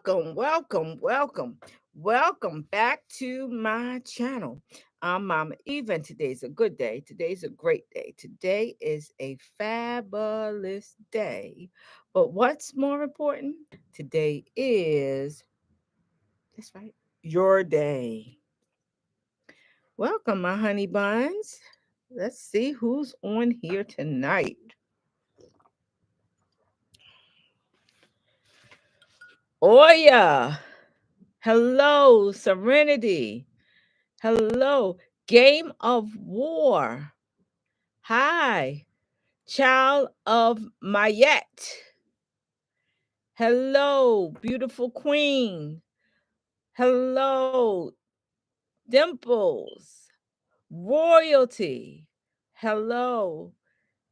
Welcome back to my channel. I'm Mama Eve, and today's a good day. Today's a great day. Today is a fabulous day. But what's more important? Today is, that's right, your day. Welcome, my honey buns. Let's see who's on here tonight. Oya. Hello, Serenity. Hello, Game of War. Hi, Child of Mayette. Hello, beautiful queen. Hello, Dimples. Royalty. Hello,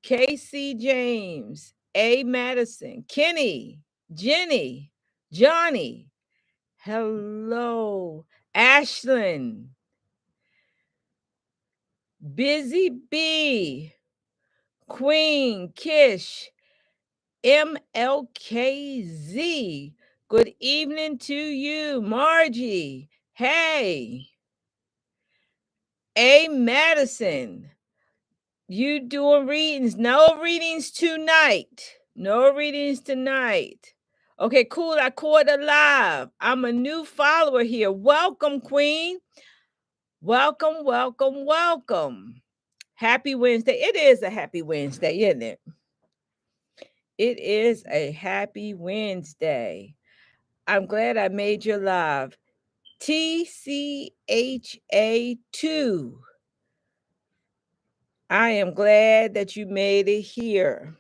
Casey James. A. Madison. Kenny. Jenny. Johnny. Hello, Ashlyn. Busy Bee. Queen Kish. MLKZ. Good evening to you, Margie. Hey, A. Madison. You doing readings? No readings tonight. No readings tonight. Okay, cool. I caught it live. I'm a new follower here. Welcome, Queen. Welcome. Happy Wednesday. It is a happy Wednesday, isn't it? It is a happy Wednesday. I'm glad I made you live. TCHA2. I am glad that you made it here.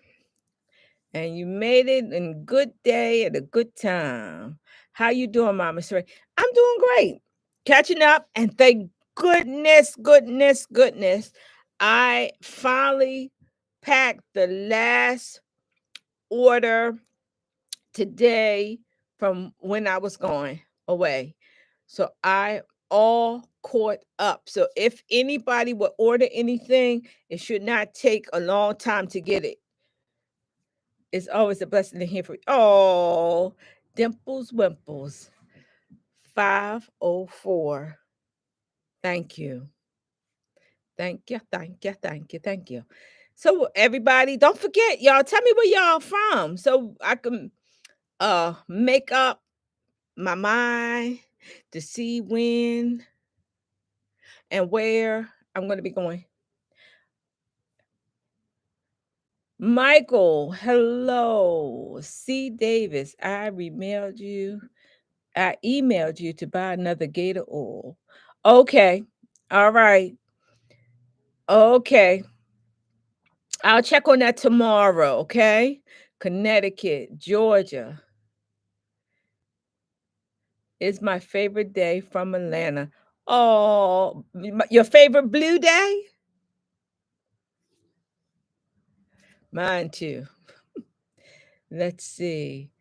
And you made it in a good day at a good time. How you doing, Mama Sheree? I'm doing great. Catching up, and thank goodness, I finally packed the last order today from when I was going away. So I all caught up. So if anybody would order anything, it should not take a long time to get it. It's always a blessing to hear from you. Oh, Dimples Wimples 504. Thank you. Thank you. So everybody, don't forget, y'all, tell me where y'all from so I can make up my mind to see when and where I'm going to be going. Michael, hello. C. Davis, I emailed you to buy another Gator oil. Okay. All right. Okay. I'll check on that tomorrow. Okay. Connecticut, Georgia is my favorite day from Atlanta. Oh, your favorite blue day? Mine too. Let's see.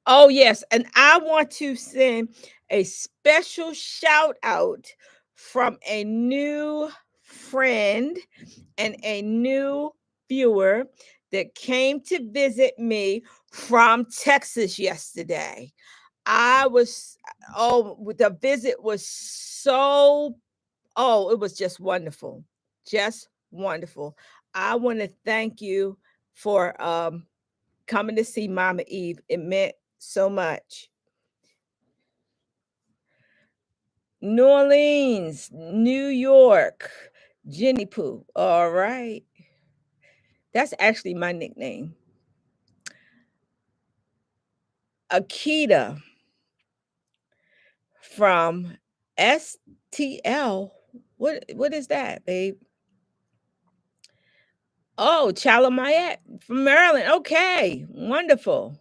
Oh, yes. And I want to send a special shout out from a new friend and a new viewer that came to visit me from Texas yesterday. The visit was it was just wonderful. Just wonderful. I want to thank you for coming to see Mama Eve. It meant so much. New Orleans, New York, Jenny Pooh. All right. That's actually my nickname. Akita from STL. What is that, babe? Oh, Chalamayette from Maryland. Okay, wonderful.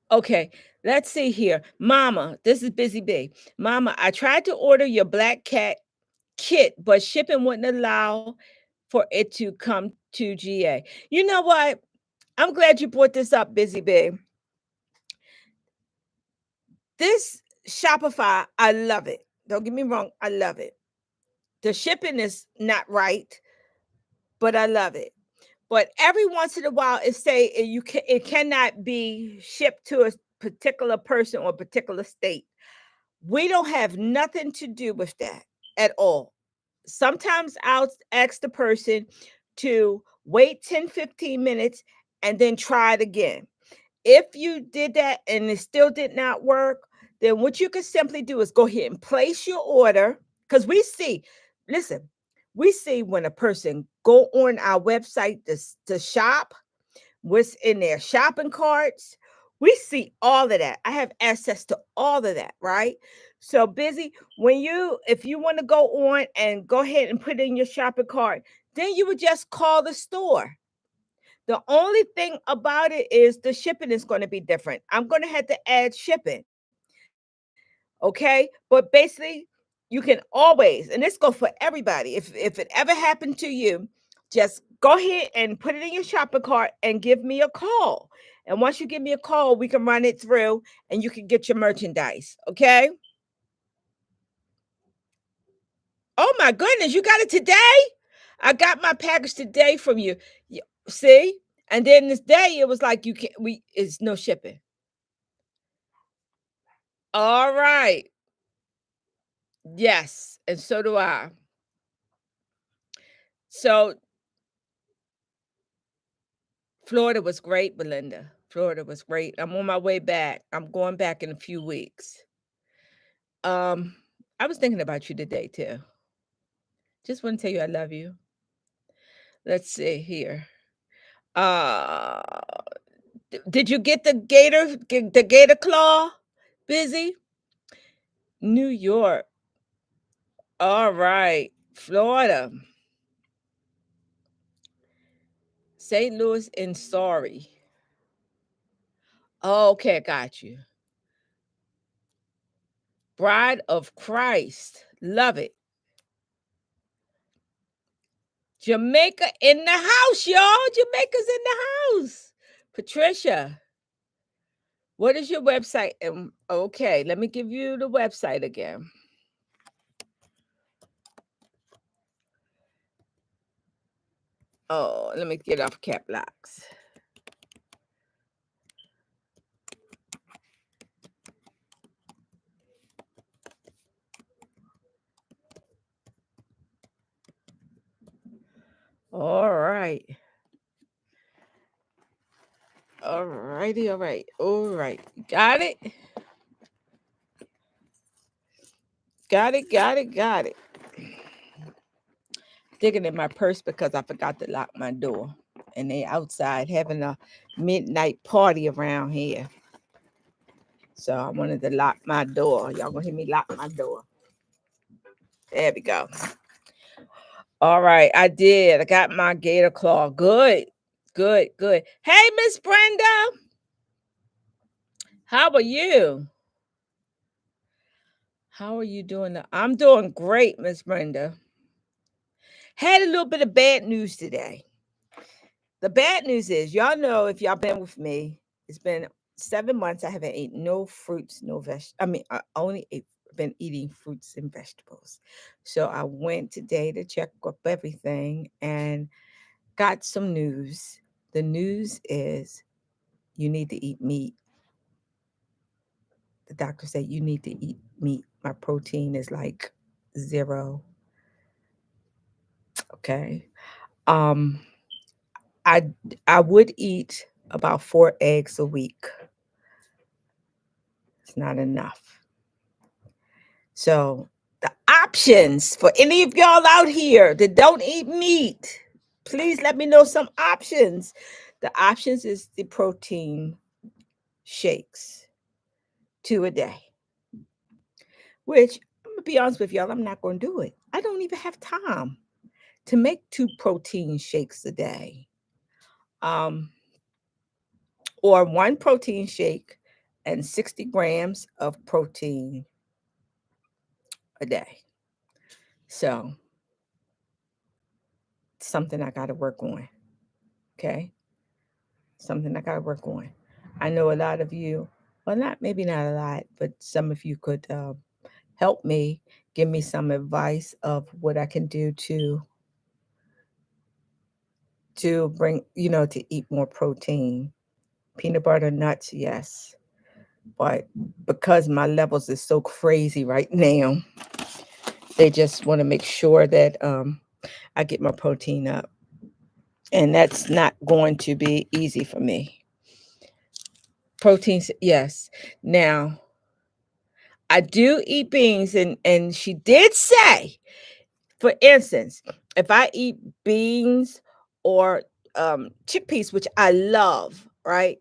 Okay, let's see here. Mama, this is Busy Bee. Mama, I tried to order your black cat kit, but shipping wouldn't allow for it to come to GA. You know what? I'm glad you brought this up, Busy Bee. This Shopify, I love it. Don't get me wrong, I love it. The shipping is not right, but I love it. But every once in a while, it say it cannot be shipped to a particular person or a particular state. We don't have nothing to do with that at all. Sometimes I'll ask the person to wait 10, 15 minutes and then try it again. If you did that and it still did not work, then what you can simply do is go ahead and place your order. Because listen, we see when a person go on our website to shop, what's in their shopping carts. We see all of that. I have access to all of that, right? So busy if you want to go on and go ahead and put in your shopping cart, then you would just call the store. The only thing about it is the shipping is going to be different. I'm going to have to add shipping. Okay. But basically, you can always, and this goes for everybody. If it ever happened to you, just go ahead and put it in your shopping cart and give me a call. And once you give me a call, we can run it through and you can get your merchandise. Okay. Oh my goodness, you got it today? I got my package today from you. See? And then this day it was like you can't we it's no shipping. All right. Yes, and so do I. So Florida was great, Belinda. Florida was great. I'm on my way back. I'm going back in a few weeks. Um, I was thinking about you today too. Just want to tell you I love you. Let's see here. Uh, did you get the gator claw? Busy? New York. All right. Florida. St. Louis and sorry. Oh, okay, got you. Bride of Christ. Love it. Jamaica in the house, y'all. Jamaica's in the house. Patricia, what is your website? Okay, let me give you the website again. Oh, let me get off cap locks. All right. All righty. All right. All right. Got it. Got it. Got it. Got it. Digging in my purse because I forgot to lock my door. And they outside having a midnight party around here. So I wanted to lock my door. Y'all gonna hear me lock my door. There we go. All right, I did. I got my gator claw. Good, good, good. Hey, Miss Brenda, how are you? How are you doing? I'm doing great, Miss Brenda. Had a little bit of bad news today. The bad news is, y'all know if y'all been with me, it's been 7 months. I haven't eaten no fruits, no vegetables. I mean, been eating fruits and vegetables. So I went today to check up everything and got some news. The news is you need to eat meat. The doctor said you need to eat meat. My protein is like zero. Okay. Um, I I would eat about 4 eggs a week. It's not enough. So the options for any of y'all out here that don't eat meat, please let me know some options. The options is the protein shakes, 2 a day. Which I'm gonna be honest with y'all, I'm not gonna do it. I don't even have time to make 2 protein shakes a day. Um, or 1 protein shake and 60 grams of protein a day. So something I gotta work on. Okay. Something I gotta work on. I know a lot of you, well, not maybe not a lot, but some of you could help me, give me some advice of what I can do to bring, to eat more protein. Peanut butter, nuts, yes. But because my levels is so crazy right now, they just want to make sure that I get my protein up. And that's not going to be easy for me. Proteins, yes. Now, I do eat beans, and she did say, for instance, if I eat beans or chickpeas, which I love, right?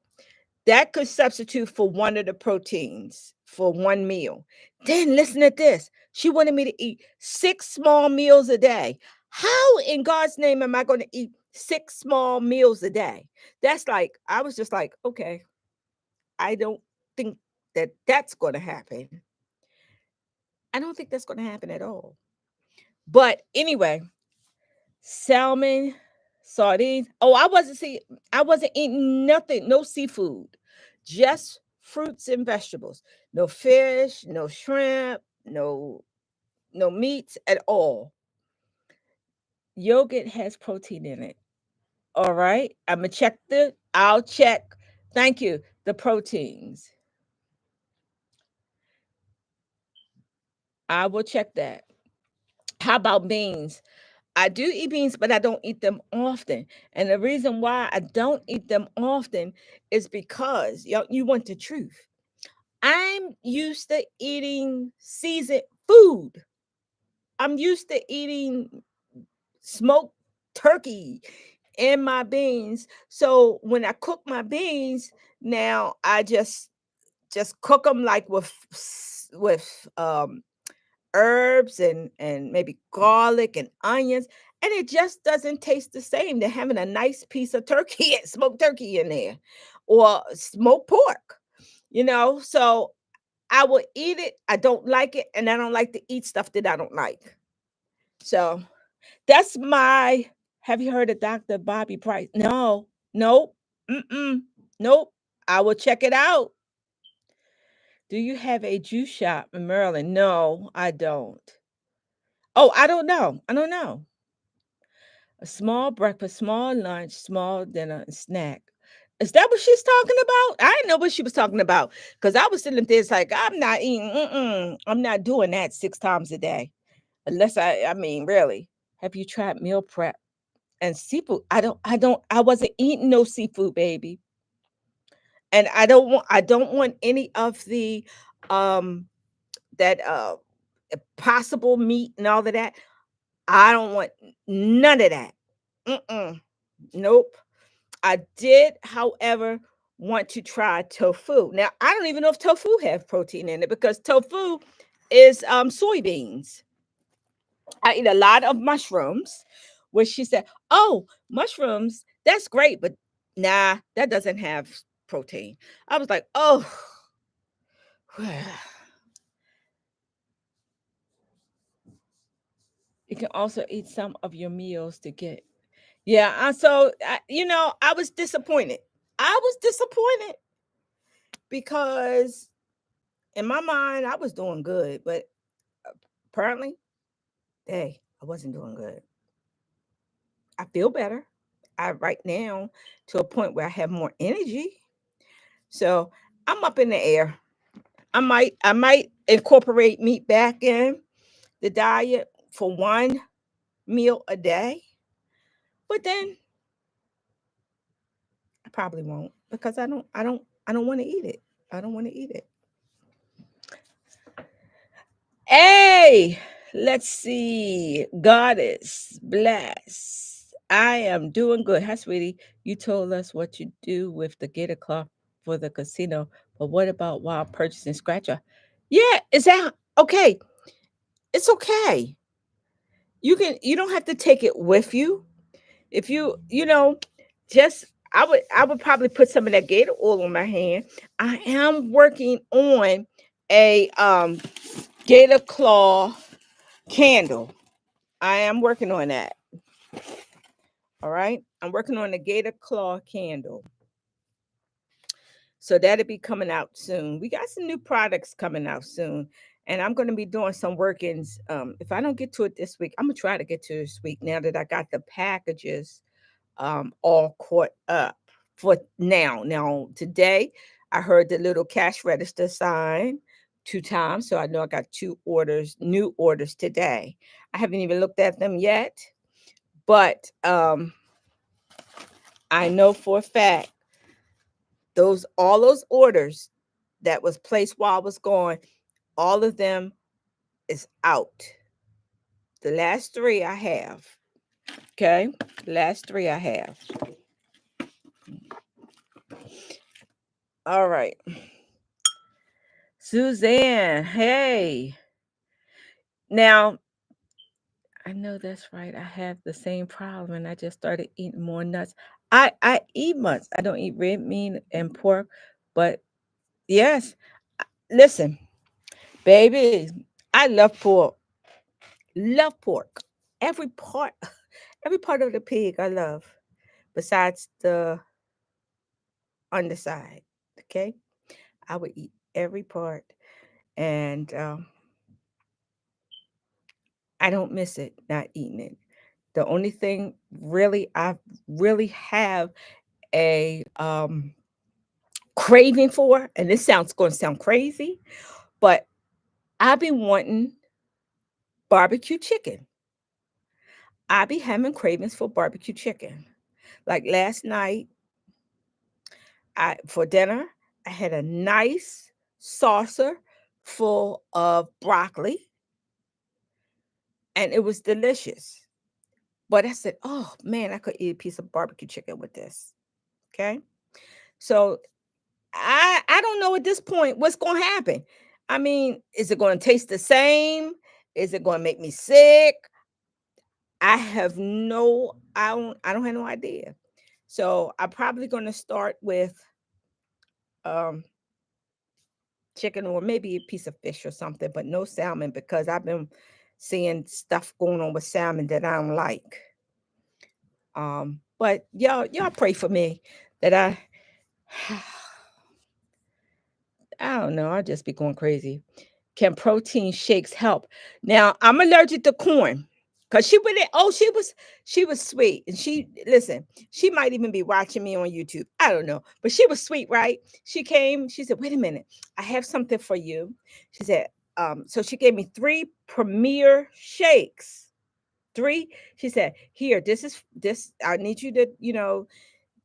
That could substitute for one of the proteins for one meal. Then listen to this. She wanted me to eat 6 small meals a day. How in God's name am I going to eat 6 small meals a day? That's like, I was just like, okay, I don't think that that's going to happen. I don't think that's going to happen at all. But anyway, salmon, sardines. Oh, I wasn't eating nothing, no seafood. Just fruits and vegetables. No fish, no shrimp, no meats at all. Yogurt has protein in it. All right. I'll check. Thank you. The proteins. I will check that. How about beans? I do eat beans, but I don't eat them often. And the reason why I don't eat them often is because you want the truth. I'm used to eating seasoned food. I'm used to eating smoked turkey in my beans. So when I cook my beans, now I just cook them like with herbs and maybe garlic and onions, and it just doesn't taste the same than having a nice piece of turkey and smoked turkey in there, or smoked pork. So I will eat it. I don't like it, and I don't like to eat stuff that I don't like. So that's my. Have you heard of Dr. Bobby Price? No, nope, nope. I will check it out. Do you have a juice shop in Maryland? No, I don't. Oh, I don't know. I don't know. A small breakfast, small lunch, small dinner, and snack. Is that what she's talking about? I didn't know what she was talking about, because I was sitting there, it's like, I'm not eating, I'm not doing that 6 times a day. Unless I mean, really. Have you tried meal prep and seafood? I wasn't eating no seafood, baby. And I don't want any of the, um, that, possible meat and all of that. I don't want none of that. Mm-mm. Nope. I did, however, want to try tofu. Now, I don't even know if tofu have protein in it, because tofu is soybeans. I eat a lot of mushrooms, which she said, "Oh, mushrooms, that's great, but nah, that doesn't have protein." I was like, "Oh, you can also eat some of your meals to get." Yeah, I was disappointed. I was disappointed because in my mind I was doing good, but apparently, hey, I wasn't doing good. I feel better. I right now to a point where I have more energy. So I'm up in the air. I might incorporate meat back in the diet for one meal a day, but then I probably won't, because I don't want to eat it. I don't want to eat it. Hey, let's see. Goddess bless. I am doing good. Hi, sweetie. You told us what you do with the gator cloth for the casino, but what about while purchasing scratcher? Yeah, is that okay? It's okay. You don't have to take it with you. If just I would probably put some of that gator oil on my hand. I am working on a gator claw candle. I am working on that. All right. I'm working on the gator claw candle. So that'll be coming out soon. We got some new products coming out soon. And I'm going to be doing some workings. If I don't get to it this week, I'm going to try to get to it this week, now that I got the packages all caught up for now. Now today, I heard the little cash register sign 2 times, so I know I got 2 orders, new orders today. I haven't even looked at them yet, but I know for a fact those all those orders that was placed while I was gone, all of them is out. The last 3 I have. Okay? Last 3 I have. All right. Suzanne, hey. Now, I know that's right. I have the same problem and I just started eating more nuts. I eat nuts. I don't eat red meat and pork, but yes. Listen, baby, I love pork. Love pork. Every part every part of the pig I love besides the underside. Okay? I would eat every part and I don't miss it not eating it. The only thing really I really have a craving for, and this sounds going to sound crazy, but I've been wanting barbecue chicken. I be having cravings for barbecue chicken. Like last night, I for dinner, I had a nice saucer full of broccoli, and it was delicious. But I said, "Oh man, I could eat a piece of barbecue chicken with this." Okay, so I don't know at this point what's going to happen. I mean, is it going to taste the same? Is it going to make me sick? I don't have no idea. So I'm probably going to start with um chicken or maybe a piece of fish or something, but no salmon because I've been seeing stuff going on with salmon that I don't like. But y'all pray for me that I don't know, I'll just be going crazy. Can protein shakes help? Now, I'm allergic to corn. Cause she went in, oh, she was sweet. And she listen, she might even be watching me on YouTube. I don't know. But she was sweet, right? She came, she said, wait a minute, I have something for you. She said, so she gave me 3 premier shakes. 3. She said, here, this. I need you to,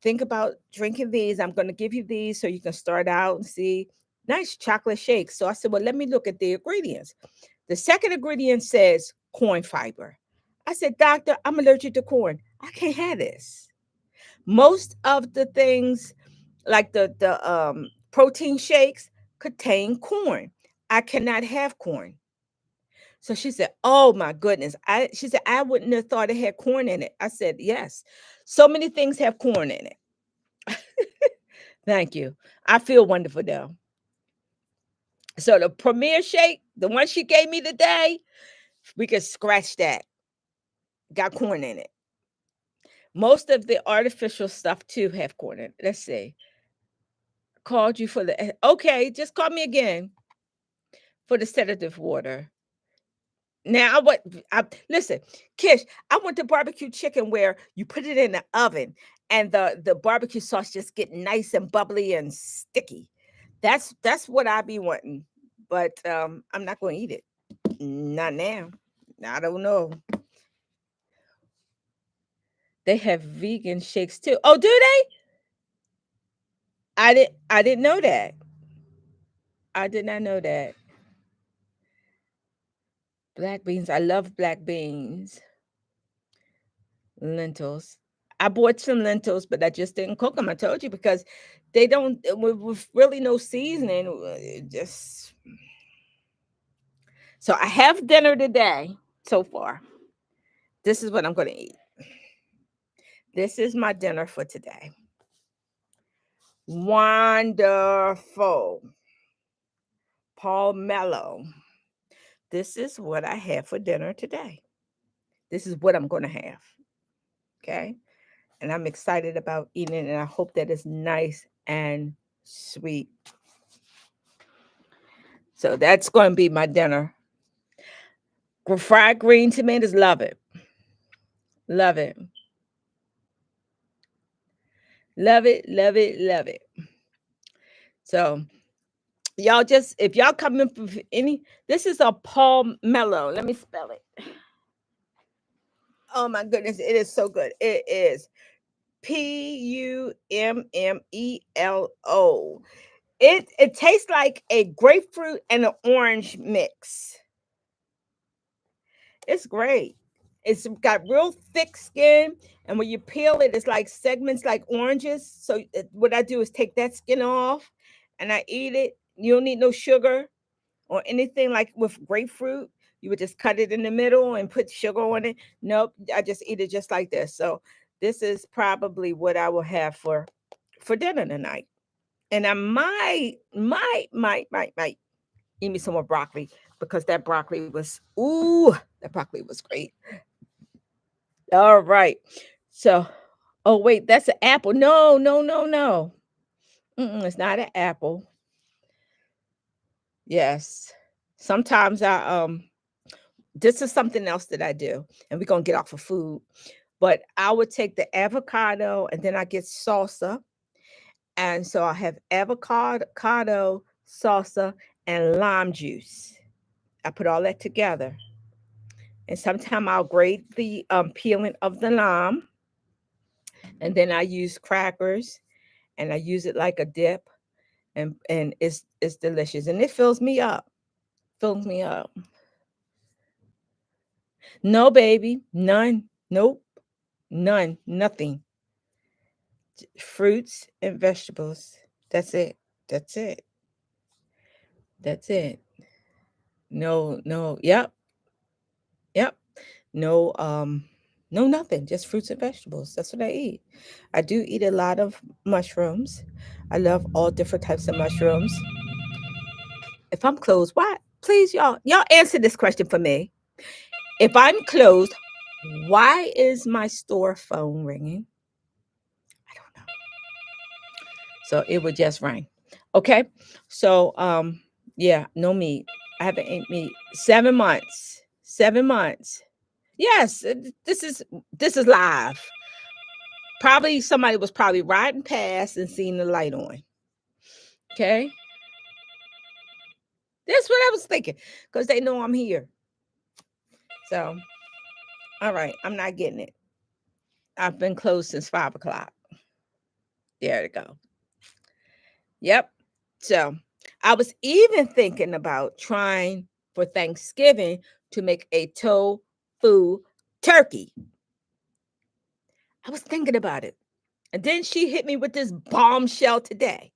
think about drinking these. I'm going to give you these so you can start out and see nice chocolate shakes. So I said, well, let me look at the ingredients. The second ingredient says corn fiber. I said, doctor, I'm allergic to corn. I can't have this. Most of the things like the protein shakes contain corn. I cannot have corn. So she said, "Oh my goodness." She said, "I wouldn't have thought it had corn in it." I said, "Yes. So many things have corn in it." Thank you. I feel wonderful though. So the premier shake, the one she gave me today, we could scratch that. Got corn in it. Most of the artificial stuff too have corn in it. Let's see. Called you for the okay, just call me again for the sedative water. Now I listen, Kish, I want the barbecue chicken where you put it in the oven and the barbecue sauce just get nice and bubbly and sticky. That's what I be wanting. But I'm not going to eat it. Not now. I don't know. They have vegan shakes too. Oh, do they? I didn't know that. I did not know that. Black beans. I love black beans. Lentils. I bought some lentils, but I just didn't cook them. I told you because they don't with really no seasoning. Just so I have dinner today so far. This is what I'm going to eat. This is my dinner for today. Wonderful. Palmetto. This is what I have for dinner today. This is what I'm going to have. Okay. And I'm excited about eating it. And I hope that it's nice and sweet. So that's going to be my dinner. Fried green tomatoes, love it. Love it. Love it, love it, love it. So y'all just if y'all come in for any, this is a palmetto. Let me spell it. Oh my goodness, it is so good. It is Pummelo. It tastes like a grapefruit and an orange mix. It's great. It's got real thick skin, and when you peel it, it's like segments like oranges. So what I do is take that skin off, and I eat it. You don't need no sugar or anything like with grapefruit. You would just cut it in the middle and put sugar on it. Nope, I just eat it just like this. So this is probably what I will have for dinner tonight. And I might eat me some more broccoli because that broccoli was that broccoli was great. All right. So, oh wait, that's an apple. No, no, no, no. It's not an apple. Yes. Sometimes this is something else that I do, and we're gonna get off of food. But I would take the avocado and then I get salsa. And so I have avocado, salsa, and lime juice. I put all that together. And sometimes I'll grate the peeling of the lime, and then I use crackers, and I use it like a dip, and it's delicious, and it fills me up. Fills me up. No, baby, none. Nope, none, nothing. Fruits and vegetables. That's it. That's it. That's it. No, no. Yep, yep. No, no nothing. Just fruits and vegetables. That's what I eat. I do eat a lot of mushrooms. I love all different types of mushrooms. If I'm closed, why? Please, y'all answer this question for me. If I'm closed, why is my store phone ringing? I don't know. So it would just ring. Okay. So yeah, no meat. I haven't eaten meat 7 months. 7 months. Yes, this is live. Probably somebody was probably riding past and seeing the light on. Okay. That's what I was thinking. Because they know I'm here. So all right, I'm not getting it. I've been closed since 5 o'clock. There to go. Yep. So I was even thinking about trying for Thanksgiving to make a tofu turkey. I was thinking about it. And then she hit me with this bombshell today.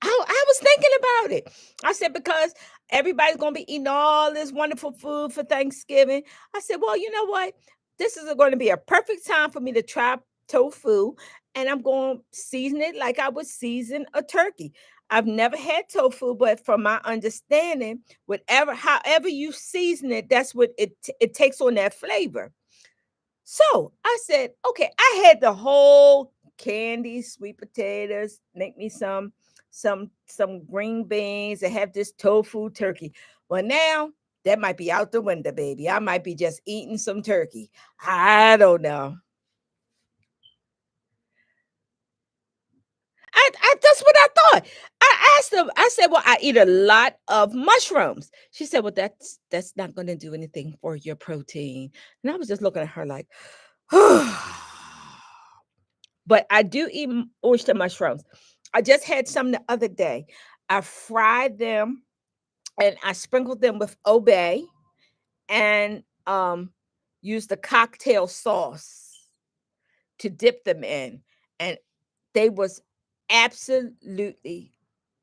I was thinking about it. I said, because everybody's going to be eating all this wonderful food for Thanksgiving. I said, well, you know what? This is going to be a perfect time for me to try tofu, and I'm going to season it like I would season a turkey. I've never had tofu, but from my understanding, however you season it, that's what it takes on that flavor. So I said, okay, I had the whole candy, sweet potatoes, make me some green beans, and have this tofu turkey. Well, now that might be out the window, baby. I might be just eating some turkey. I don't know. That's what I thought. I asked them, I said, well, I eat a lot of mushrooms. She said, well, that's not gonna do anything for your protein. And I was just looking at her like, but I do eat oyster mushrooms. I just had some the other day. I fried them and I sprinkled them with obey and used the cocktail sauce to dip them in, and they was absolutely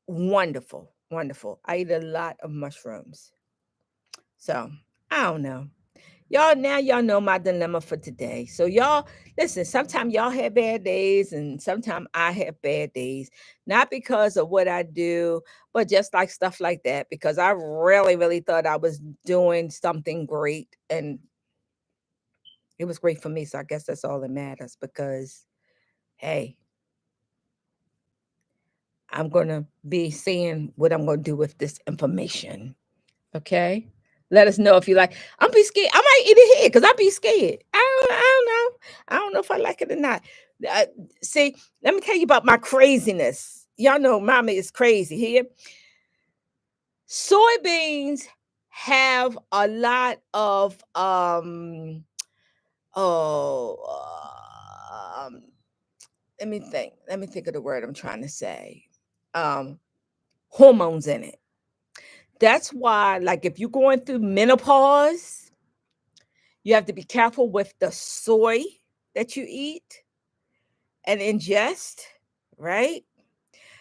wonderful, wonderful. I eat a lot of mushrooms, so I don't know. Y'all, now y'all know my dilemma for today. So y'all listen, sometimes y'all have bad days and sometimes I have bad days. Not because of what I do, but just like stuff like that. Because I really, really thought I was doing something great. And it was great for me. So I guess that's all that matters. Because hey, I'm gonna be seeing what I'm gonna do with this information. Okay. Let us know if you like. I'm be scared. I might eat it here because I be scared. I don't know. I don't know if I like it or not. Uh, See, let me tell you about my craziness. Y'all know Mama is crazy here. Soybeans have a lot of oh um let me think of the word I'm trying to say. Um Hormones in it. That's why, like, if you're going through menopause, you have to be careful with the soy that you eat and ingest, right?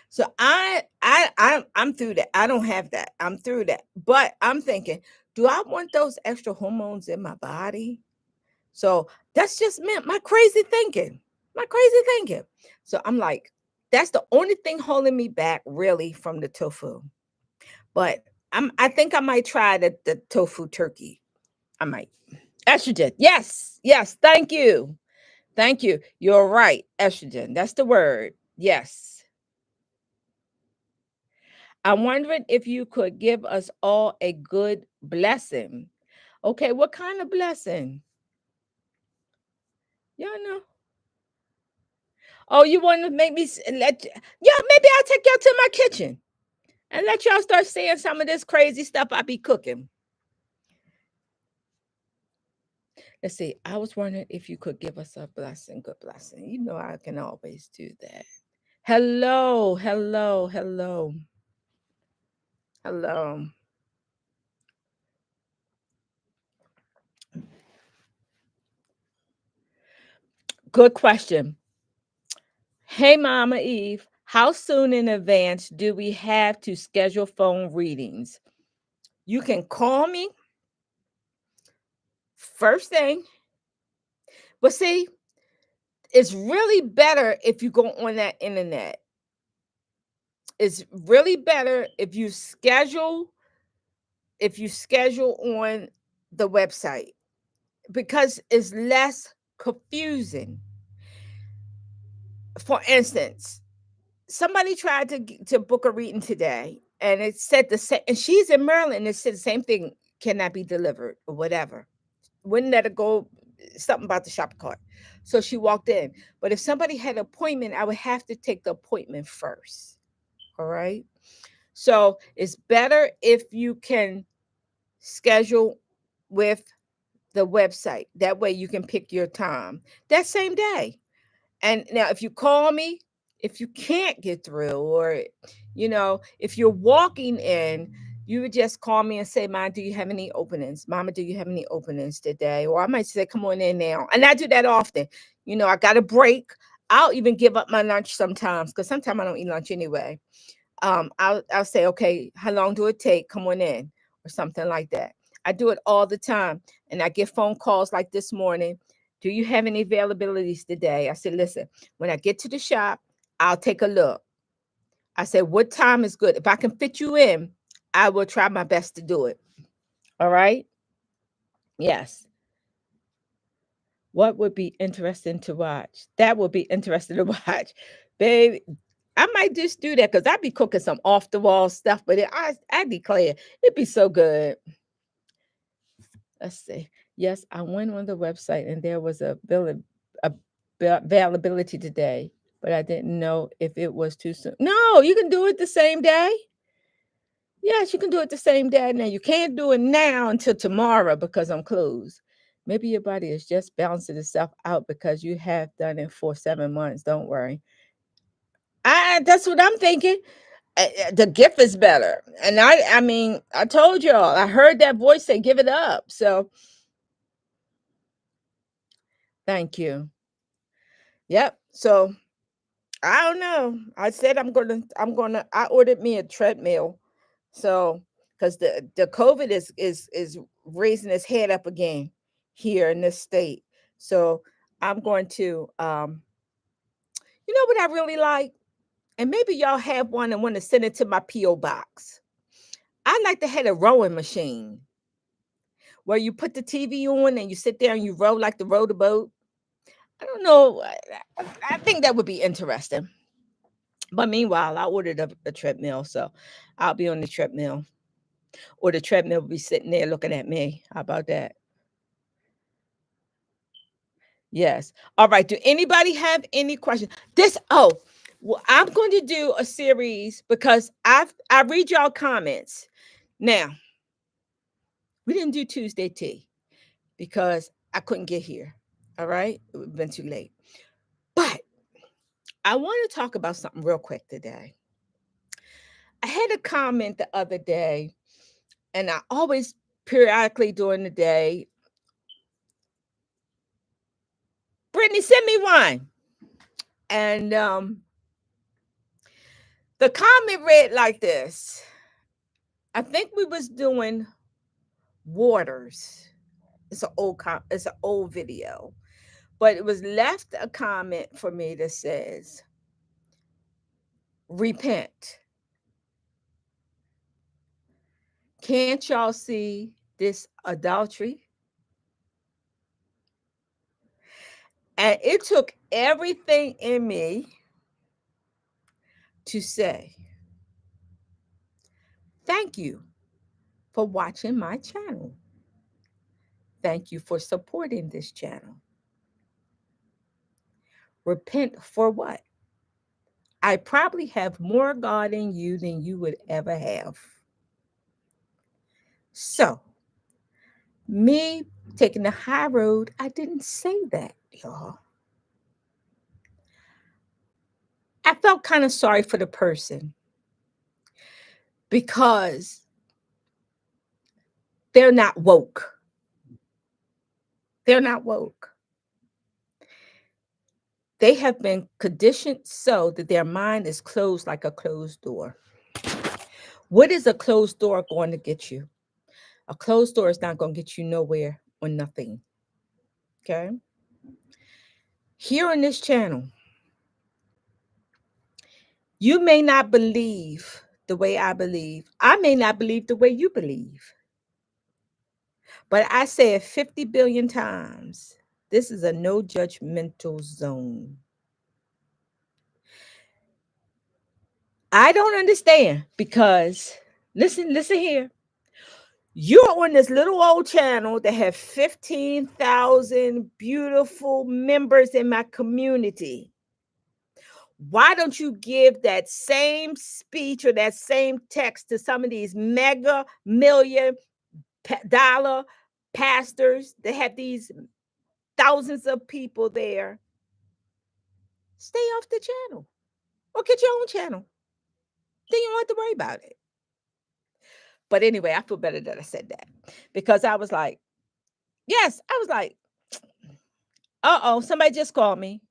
So I'm through that. I don't have that. I'm through that. But I'm thinking, do I want those extra hormones in my body? So that's just meant my crazy thinking. My crazy thinking. So I'm like, that's the only thing holding me back really from the tofu. But I think I might try the tofu turkey. I might. Estrogen. Yes. Yes. Thank you. Thank you. You're right. Estrogen. That's the word. Yes. I'm wondering if you could give us all a good blessing. Okay, what kind of blessing? Y'all know. Oh, you want to make me yeah, maybe I'll take y'all to my kitchen and let y'all start seeing some of this crazy stuff I be cooking. Let's see. I was wondering if you could give us a blessing, good blessing. You know I can always do that. Hello, hello, hello, hello. Good question. Hey, Mama Eve, how soon in advance do we have to schedule phone readings? You can call me first thing, but see, it's really better if you go on that internet. It's really better if you schedule on the website because it's less confusing. For instance, somebody tried to book a reading today, and it said the same, and she's in Maryland. It said the same thing cannot be delivered or whatever. Wouldn't let her go. Something about the shopping cart. So she walked in. But if somebody had an appointment, I would have to take the appointment first. All right. So it's better if you can schedule with the website. That way you can pick your time that same day. And now, if you call me, if you can't get through, or if you're walking in, you would just call me and say, "Mom, do you have any openings? Mama, do you have any openings today?" Or I might say, "Come on in now." And I do that often. I got a break. I'll even give up my lunch sometimes because sometimes I don't eat lunch anyway. I'll say, "Okay, how long do it take? Come on in," or something like that. I do it all the time, and I get phone calls like this morning. "Do you have any availabilities today?" I said, "Listen, when I get to the shop, I'll take a look." I said, "What time is good? If I can fit you in, I will try my best to do it." All right? Yes. What would be interesting to watch? That would be interesting to watch. Baby, I might just do that because I'd be cooking some off the wall stuff, but I declare it'd be so good. Let's see. Yes, I went on the website and there was a availability today, but I didn't know if it was too soon. No, you can do it the same day. Yes, you can do it the same day. Now you can't do it now until tomorrow because I'm closed. Maybe your body is just balancing itself out because you have done it for 7 months. Don't worry. That's what I'm thinking. The gift is better, and I mean, I told y'all. I heard that voice say, "Give it up." So thank you. Yep. So I don't know. I said I ordered me a treadmill. So because the COVID is raising its head up again here in this state. So I'm going to what I really like? And maybe y'all have one and want to send it to my P.O. box. I like to have a rowing machine where you put the TV on and you sit there and you row like the row the boat. I don't know. I think that would be interesting. But meanwhile, I ordered a treadmill, so I'll be on the treadmill. or the treadmill will be sitting there looking at me. How about that? Yes. All right. Do anybody have any questions? Well, I'm going to do a series because I read y'all comments. Now, we didn't do Tuesday tea because I couldn't get here. All right. It would have been too late. But I want to talk about something real quick today. I had a comment the other day, and I always periodically during the day, Brittany, send me one. And the comment read like this. I think we was doing waters. It's an old video. But it was left a comment for me that says, repent. Can't y'all see this adultery? And it took everything in me to say, thank you for watching my channel. Thank you for supporting this channel. Repent for what? I probably have more God in you than you would ever have. So, me taking the high road, I didn't say that, y'all. I felt kind of sorry for the person because they're not woke. They're not woke. They have been conditioned so that their mind is closed like a closed door. What is a closed door going to get you? A closed door is not going to get you nowhere or nothing. Okay? Here on this channel, you may not believe the way I believe. I may not believe the way you believe. But I say it 50 billion times. This is a no judgmental zone. I don't understand because listen here. You're on this little old channel that have 15,000 beautiful members in my community. Why don't you give that same speech or that same text to some of these mega million dollar pastors that have these thousands of people there? Stay off the channel or get your own channel. Then you don't have to worry about it. But anyway, I feel better that I said that because I was like, yes, I was like, somebody just called me.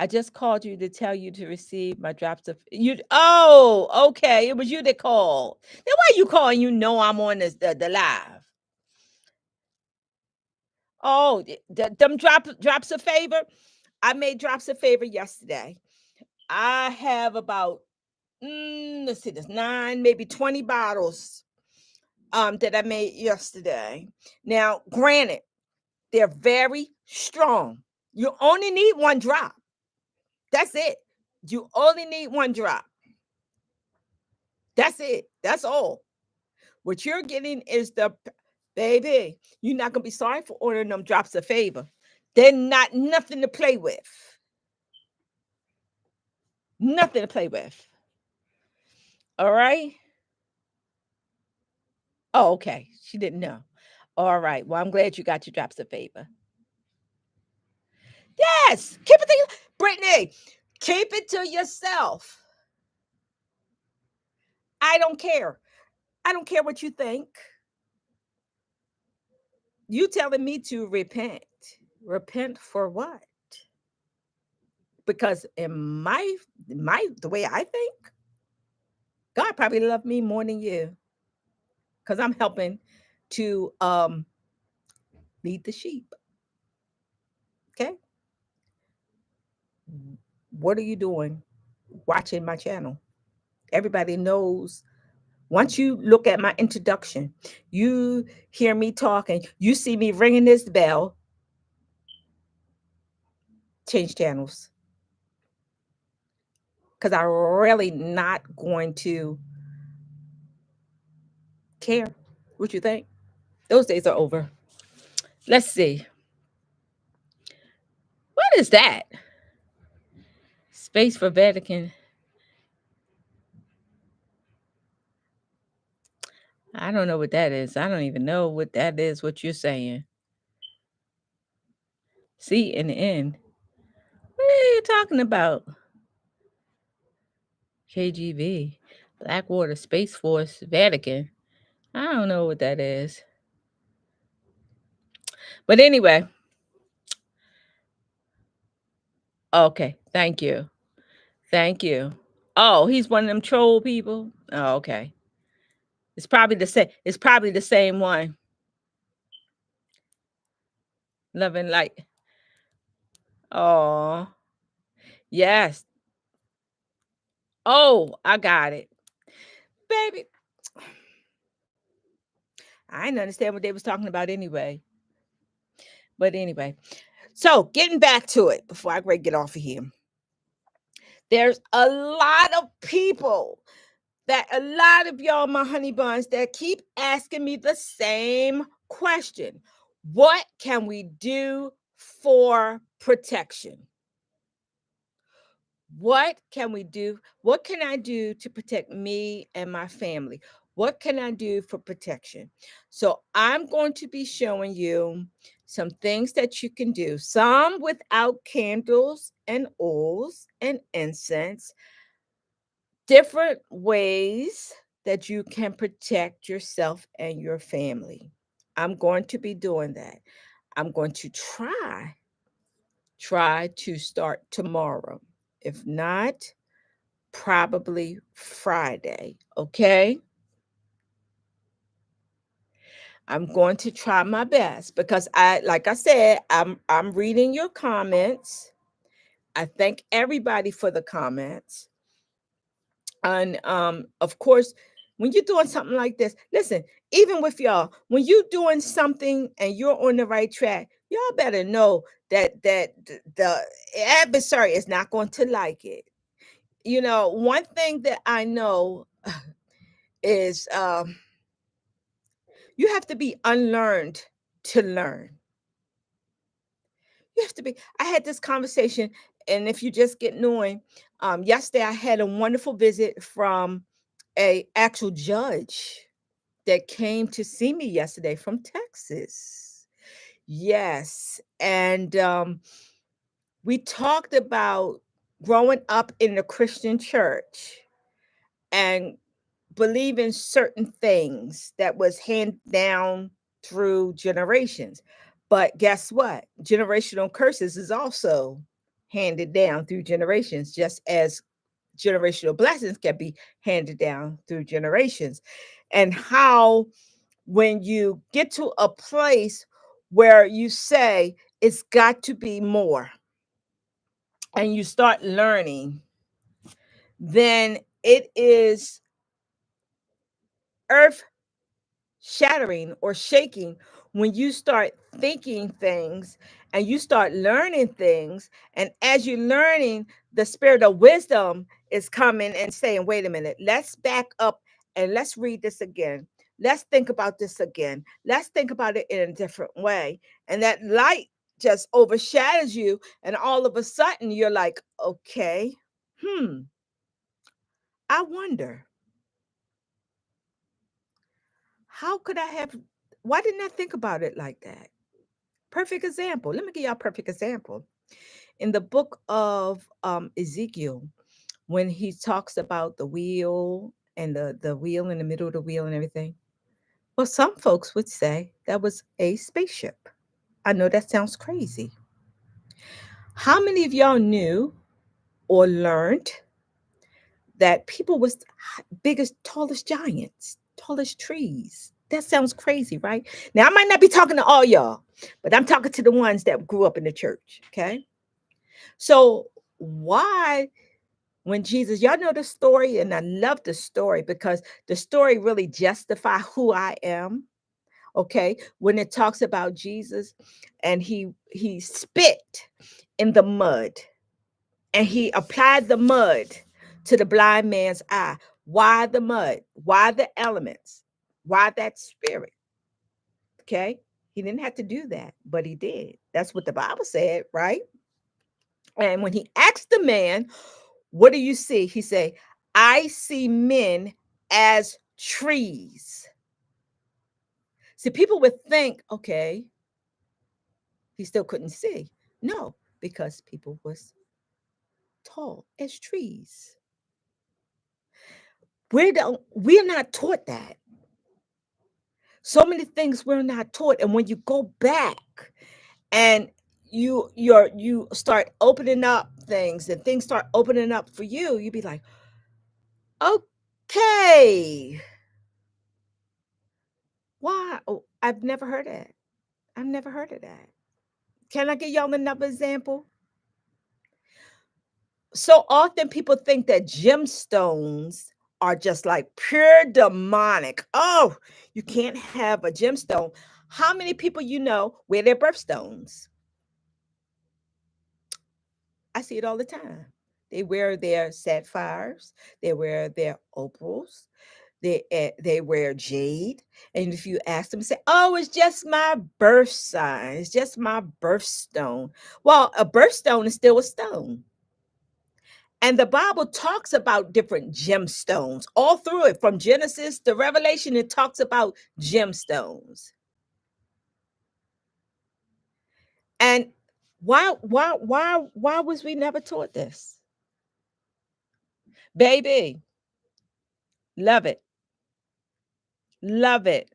I just called you to tell you to receive my drops of you. Oh, okay. It was you that called. Then why you calling? You know I'm on the live. Oh, them drops of favor. I made drops of favor yesterday. I have about let's see, there's 9, maybe 20 bottles that I made yesterday. Now, granted, they're very strong. You only need one drop. That's it. You only need one drop. That's it. That's all. What you're getting is baby. You're not gonna be sorry for ordering them drops of favor. They're not nothing to play with. Nothing to play with. All right. Oh, okay. She didn't know. All right. Well, I'm glad you got your drops of favor. Yes. Keep it to Brittany. Keep it to yourself. I don't care. I don't care what you think. You telling me to repent. Repent for what? Because in my the way I think, God probably loved me more than you. Because I'm helping to lead the sheep. Okay. What are you doing watching my channel? Everybody knows. Once you look at my introduction, you hear me talking, you see me ringing this bell, change channels. Because I'm really not going to care what you think. Those days are over. Let's see. What is that? Space for Vatican. I don't know what that is. I don't even know what that is, what you're saying. C and N. What are you talking about? KGB. Blackwater Space Force Vatican. I don't know what that is. But anyway. Okay. Thank you. Thank you. Oh, he's one of them troll people. Oh, okay. It's probably the same. It's probably the same one. Loving like. Oh, yes. Oh, I got it. Baby. I didn't understand what they was talking about anyway. But anyway. So getting back to it before I get off of here. There's a lot of people a lot of y'all, my honey buns, that keep asking me the same question. What can we do for protection? What can we do? What can I do to protect me and my family? What can I do for protection? So I'm going to be showing you some things that you can do, some without candles and oils and incense, different ways that you can protect yourself and your family. I'm going to be doing that. I'm going to try to start tomorrow. If not, probably Friday, okay? I'm going to try my best because like I said, I'm reading your comments. I thank everybody for the comments. And of course, when you're doing something like this, listen, even with y'all, when you're doing something and you're on the right track, y'all better know that the adversary is not going to like it. You know, one thing that I know is you have to be unlearned to learn. You have to be. I had this conversation, and if you just get knowing, yesterday I had a wonderful visit from a actual judge that came to see me yesterday from Texas. Yes, and we talked about growing up in the Christian church and believing certain things that was handed down through generations. But guess what? Generational curses is also handed down through generations, just as generational blessings can be handed down through generations. And how, when you get to a place where you say it's got to be more and you start learning, then it is earth shattering or shaking when you start thinking things and you start learning things. And as you're learning, the spirit of wisdom is coming and saying, wait a minute, let's back up and let's read this again. Let's think about this again. Let's think about it in a different way. And that light just overshadows you. And all of a sudden, you're like, okay, I wonder, how could I have, why didn't I think about it like that? Perfect example. Let me give y'all a perfect example. In the book of Ezekiel, when he talks about the wheel and the wheel in the middle of the wheel and everything, well, some folks would say that was a spaceship. I know that sounds crazy. How many of y'all knew or learned that people was biggest, tallest giants, tallest trees? That sounds crazy, right? Now, I might not be talking to all y'all, but I'm talking to the ones that grew up in the church, okay? So why, when Jesus, y'all know the story, and I love the story because the story really justify who I am. Okay, when it talks about Jesus and he spit in the mud and he applied the mud to the blind man's eye. Why the mud? Why the elements? Why that spirit? Okay. He didn't have to do that, but he did. That's what the Bible said, right? And when he asked the man, what do you see? He said, I see men as trees. See, people would think, okay, he still couldn't see. No, because people was tall as trees. We're not taught that. So many things we're not taught. And when you go back and you start opening up things and things start opening up for you, you be like, okay, why? Oh, I've never heard of that. I've never heard of that. Can I give y'all another example? So often people think that gemstones are just like pure demonic. Oh, you can't have a gemstone. How many people you know wear their birthstones? I see it all the time. They wear their sapphires, they wear their opals, they wear jade. And if you ask them, say, "Oh, it's just my birth sign. It's just my birthstone." Well, a birthstone is still a stone. And the Bible talks about different gemstones all through it, from Genesis to Revelation. It talks about gemstones. And why was we never taught this? Baby, love it. Love it.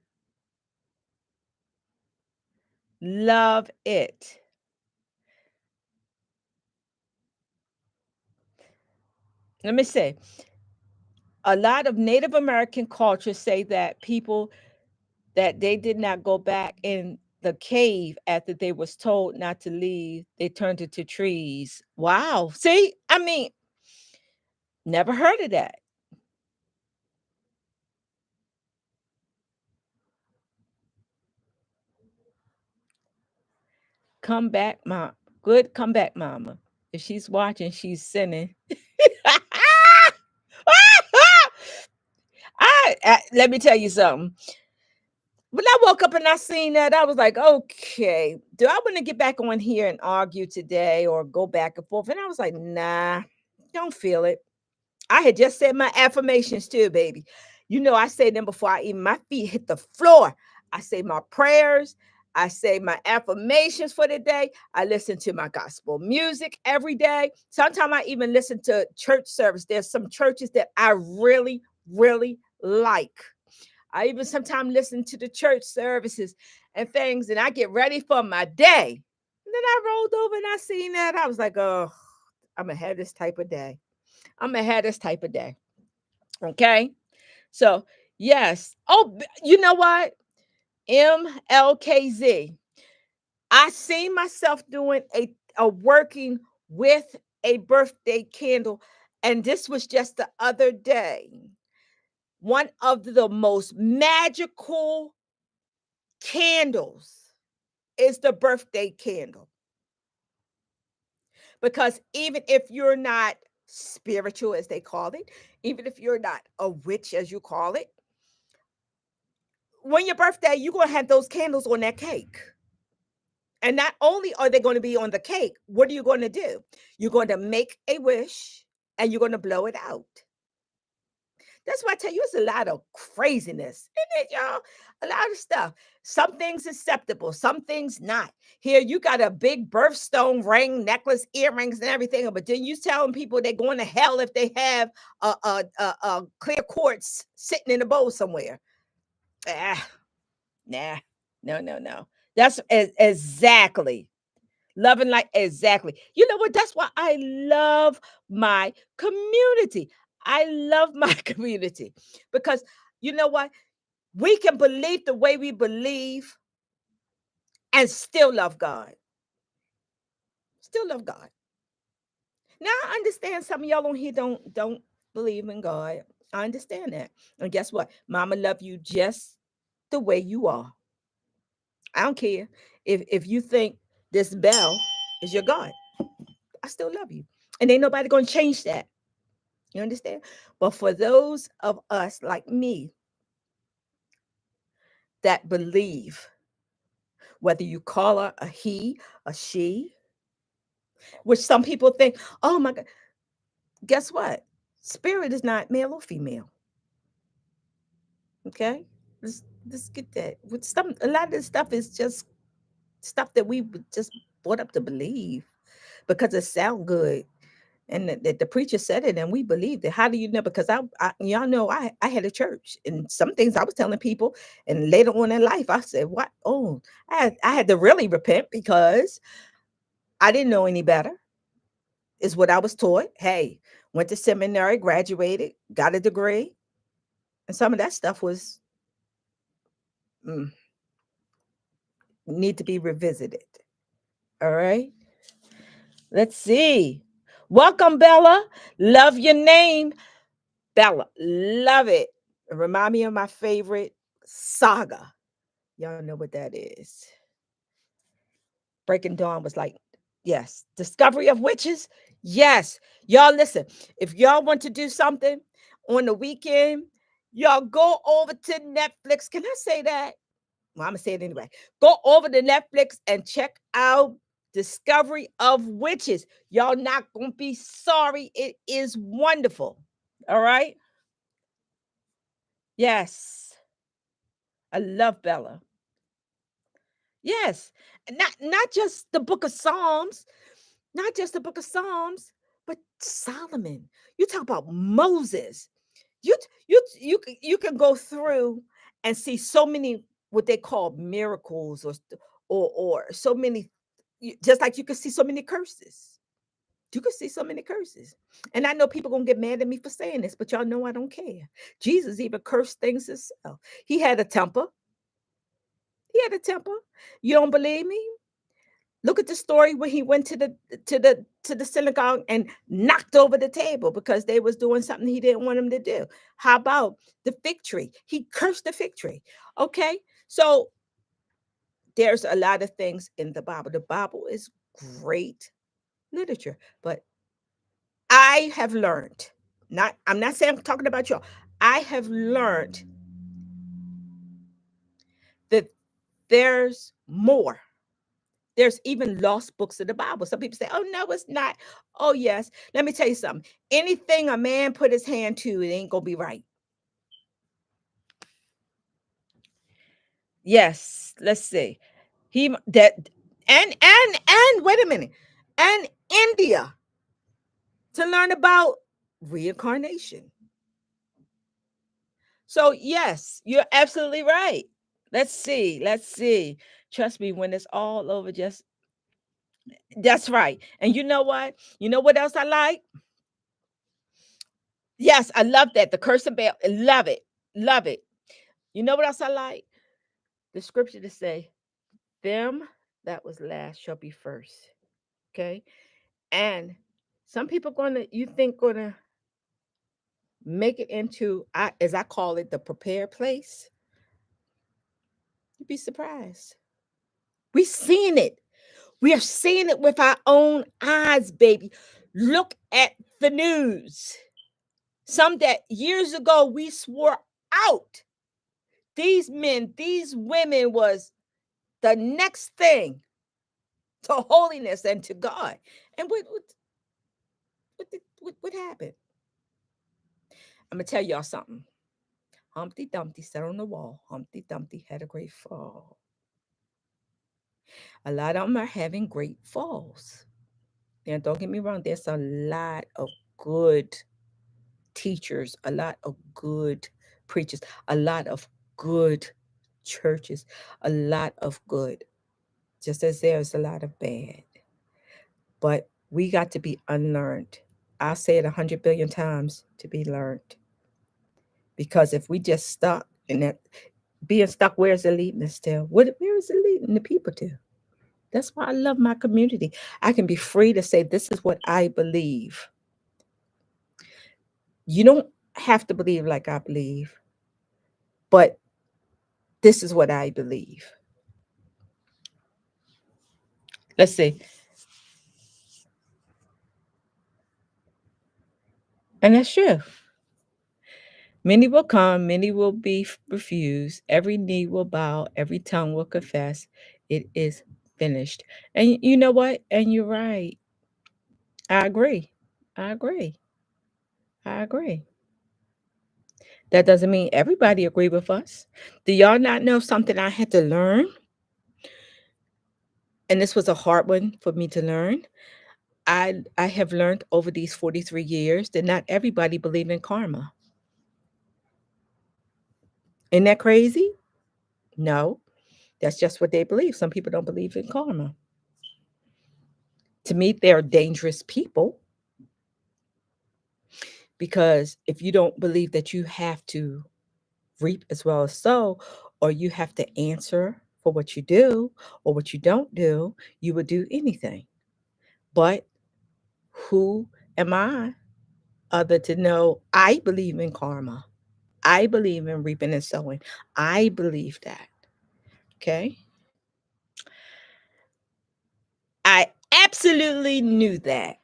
Love it. Let me say, a lot of Native American cultures say that people that they did not go back in the cave after they was told not to leave, they turned into trees. Wow. See, I mean, never heard of that. Come back, mom. Good comeback, mama. If she's watching, she's sinning. Let me tell you something. When I woke up and I seen that, I was like, okay, do I want to get back on here and argue today or go back and forth? And I was like, nah, don't feel it. I had just said my affirmations too, baby. You know, I say them before I even my feet hit the floor. I say my prayers. I say my affirmations for the day. I listen to my gospel music every day. Sometimes I even listen to church service. There's some churches that I really, really like. I even sometimes listen to the church services and things, and I get ready for my day. And then I rolled over and I seen that. I was like, oh, I'm gonna have this type of day. I'm gonna have this type of day. Okay. So, yes. Oh, you know what? MLKZ. I see myself doing a working with a birthday candle. And this was just the other day. One of the most magical candles is the birthday candle. Because even if you're not spiritual, as they call it, even if you're not a witch, as you call it, when your birthday, you're going to have those candles on that cake. And not only are they going to be on the cake, what are you going to do? You're going to make a wish and you're going to blow it out. That's why I tell you, it's a lot of craziness in it, y'all. A lot of stuff. Some things acceptable, some things not. Here, you got a big birthstone ring, necklace, earrings, and everything, but then you telling people they're going to hell if they have a clear quartz sitting in a bowl somewhere. Ah, nah, no, no, no. That's exactly loving like exactly. You know what? That's why I love my community. I love my community because you know what? We can believe the way we believe and still love God. Still love God. Now I understand some of y'all on here don't believe in God. I understand that. And guess what? Mama love you just the way you are. I don't care if you think this bell is your God. I still love you. And ain't nobody gonna change that. You understand? But for those of us like me that believe, whether you call her a he, a she, which some people think, oh my God, guess what? Spirit is not male or female. Okay? Let's get that. With some a lot of this stuff is just stuff that we just brought up to believe because it sound good. And the preacher said it and we believed it. How do you know? Because y'all know I had a church and some things I was telling people, and later on in life I said, what? Oh, I had to really repent because I didn't know any better, is what I was taught. Hey, went to seminary, graduated, got a degree, and some of that stuff was mm, need to be revisited. All right. Let's see. Welcome, Bella. Love your name, Bella. Love it. Remind me of my favorite saga. Y'all know what that is. Breaking Dawn was like, yes. Discovery of Witches, yes. Y'all listen. If y'all want to do something on the weekend, y'all go over to Netflix. Can I say that? Well, I'm gonna say it anyway. Go over to Netflix and check out Discovery of Witches. Y'all not gonna be sorry. It is wonderful. All right. Yes, I love Bella. Yes, and not just the Book of Psalms, not just the Book of Psalms, but Solomon. You talk about Moses. You can go through and see so many what they call miracles or so many, just like you can see so many curses. You can see so many curses. And I know people gonna get mad at me for saying this, but y'all know I don't care. Jesus even cursed things himself. He had a temper. He had a temper. You don't believe me? Look at the story when he went to the synagogue and knocked over the table because they was doing something he didn't want them to do. How about the fig tree? He cursed the fig tree. Okay, so there's a lot of things in the Bible. The Bible is great literature, but I have learned. Not, I'm not saying I'm talking about you. I have learned that there's more. There's even lost books of the Bible. Some people say, oh, no, it's not. Oh, yes. Let me tell you something. Anything a man put his hand to, it ain't going to be right. Yes. Let's see. He that and wait a minute. And India to learn about reincarnation. So, yes, you're absolutely right. Let's see. Let's see. Trust me, when it's all over, just that's right. And you know what? You know what else I like? Yes, I love that. The curse of Baal. Love it. Love it. You know what else I like? The scripture to say, them that was last shall be first. Okay. And some people gonna, you think gonna make it into, as I call it, the prepared place. You'd be surprised. We seeing it. We are seeing it with our own eyes, baby. Look at the news. Some that years ago we swore out. These men, these women was the next thing to holiness and to God. And what happened? I'm gonna tell y'all something. Humpty Dumpty sat on the wall. Humpty Dumpty had a great fall. A lot of them are having great falls. And don't get me wrong, there's a lot of good teachers, a lot of good preachers, a lot of good churches, a lot of good, just as there's a lot of bad. But we got to be unlearned. I say it 100 billion times, to be learned. Because if we just stuck in that, being stuck, where's the leading still? Where is it leading the people to? That's why I love my community. I can be free to say, this is what I believe. You don't have to believe like I believe, but this is what I believe. Let's see. And that's true. Many will come, many will be refused. Every knee will bow, every tongue will confess it is finished. And you know what? And you're right. I agree. I agree. I agree. That doesn't mean everybody agree with us. Do y'all not know something I had to learn? And this was a hard one for me to learn. I have learned over these 43 years that not everybody believe in karma. Isn't that crazy? No, that's just what they believe. Some people don't believe in karma. To me, they're dangerous people because if you don't believe that you have to reap as well as sow, or you have to answer for what you do or what you don't do, you would do anything. But who am I other to know I believe in karma? I believe in reaping and sowing. I believe that. Okay. I absolutely knew that.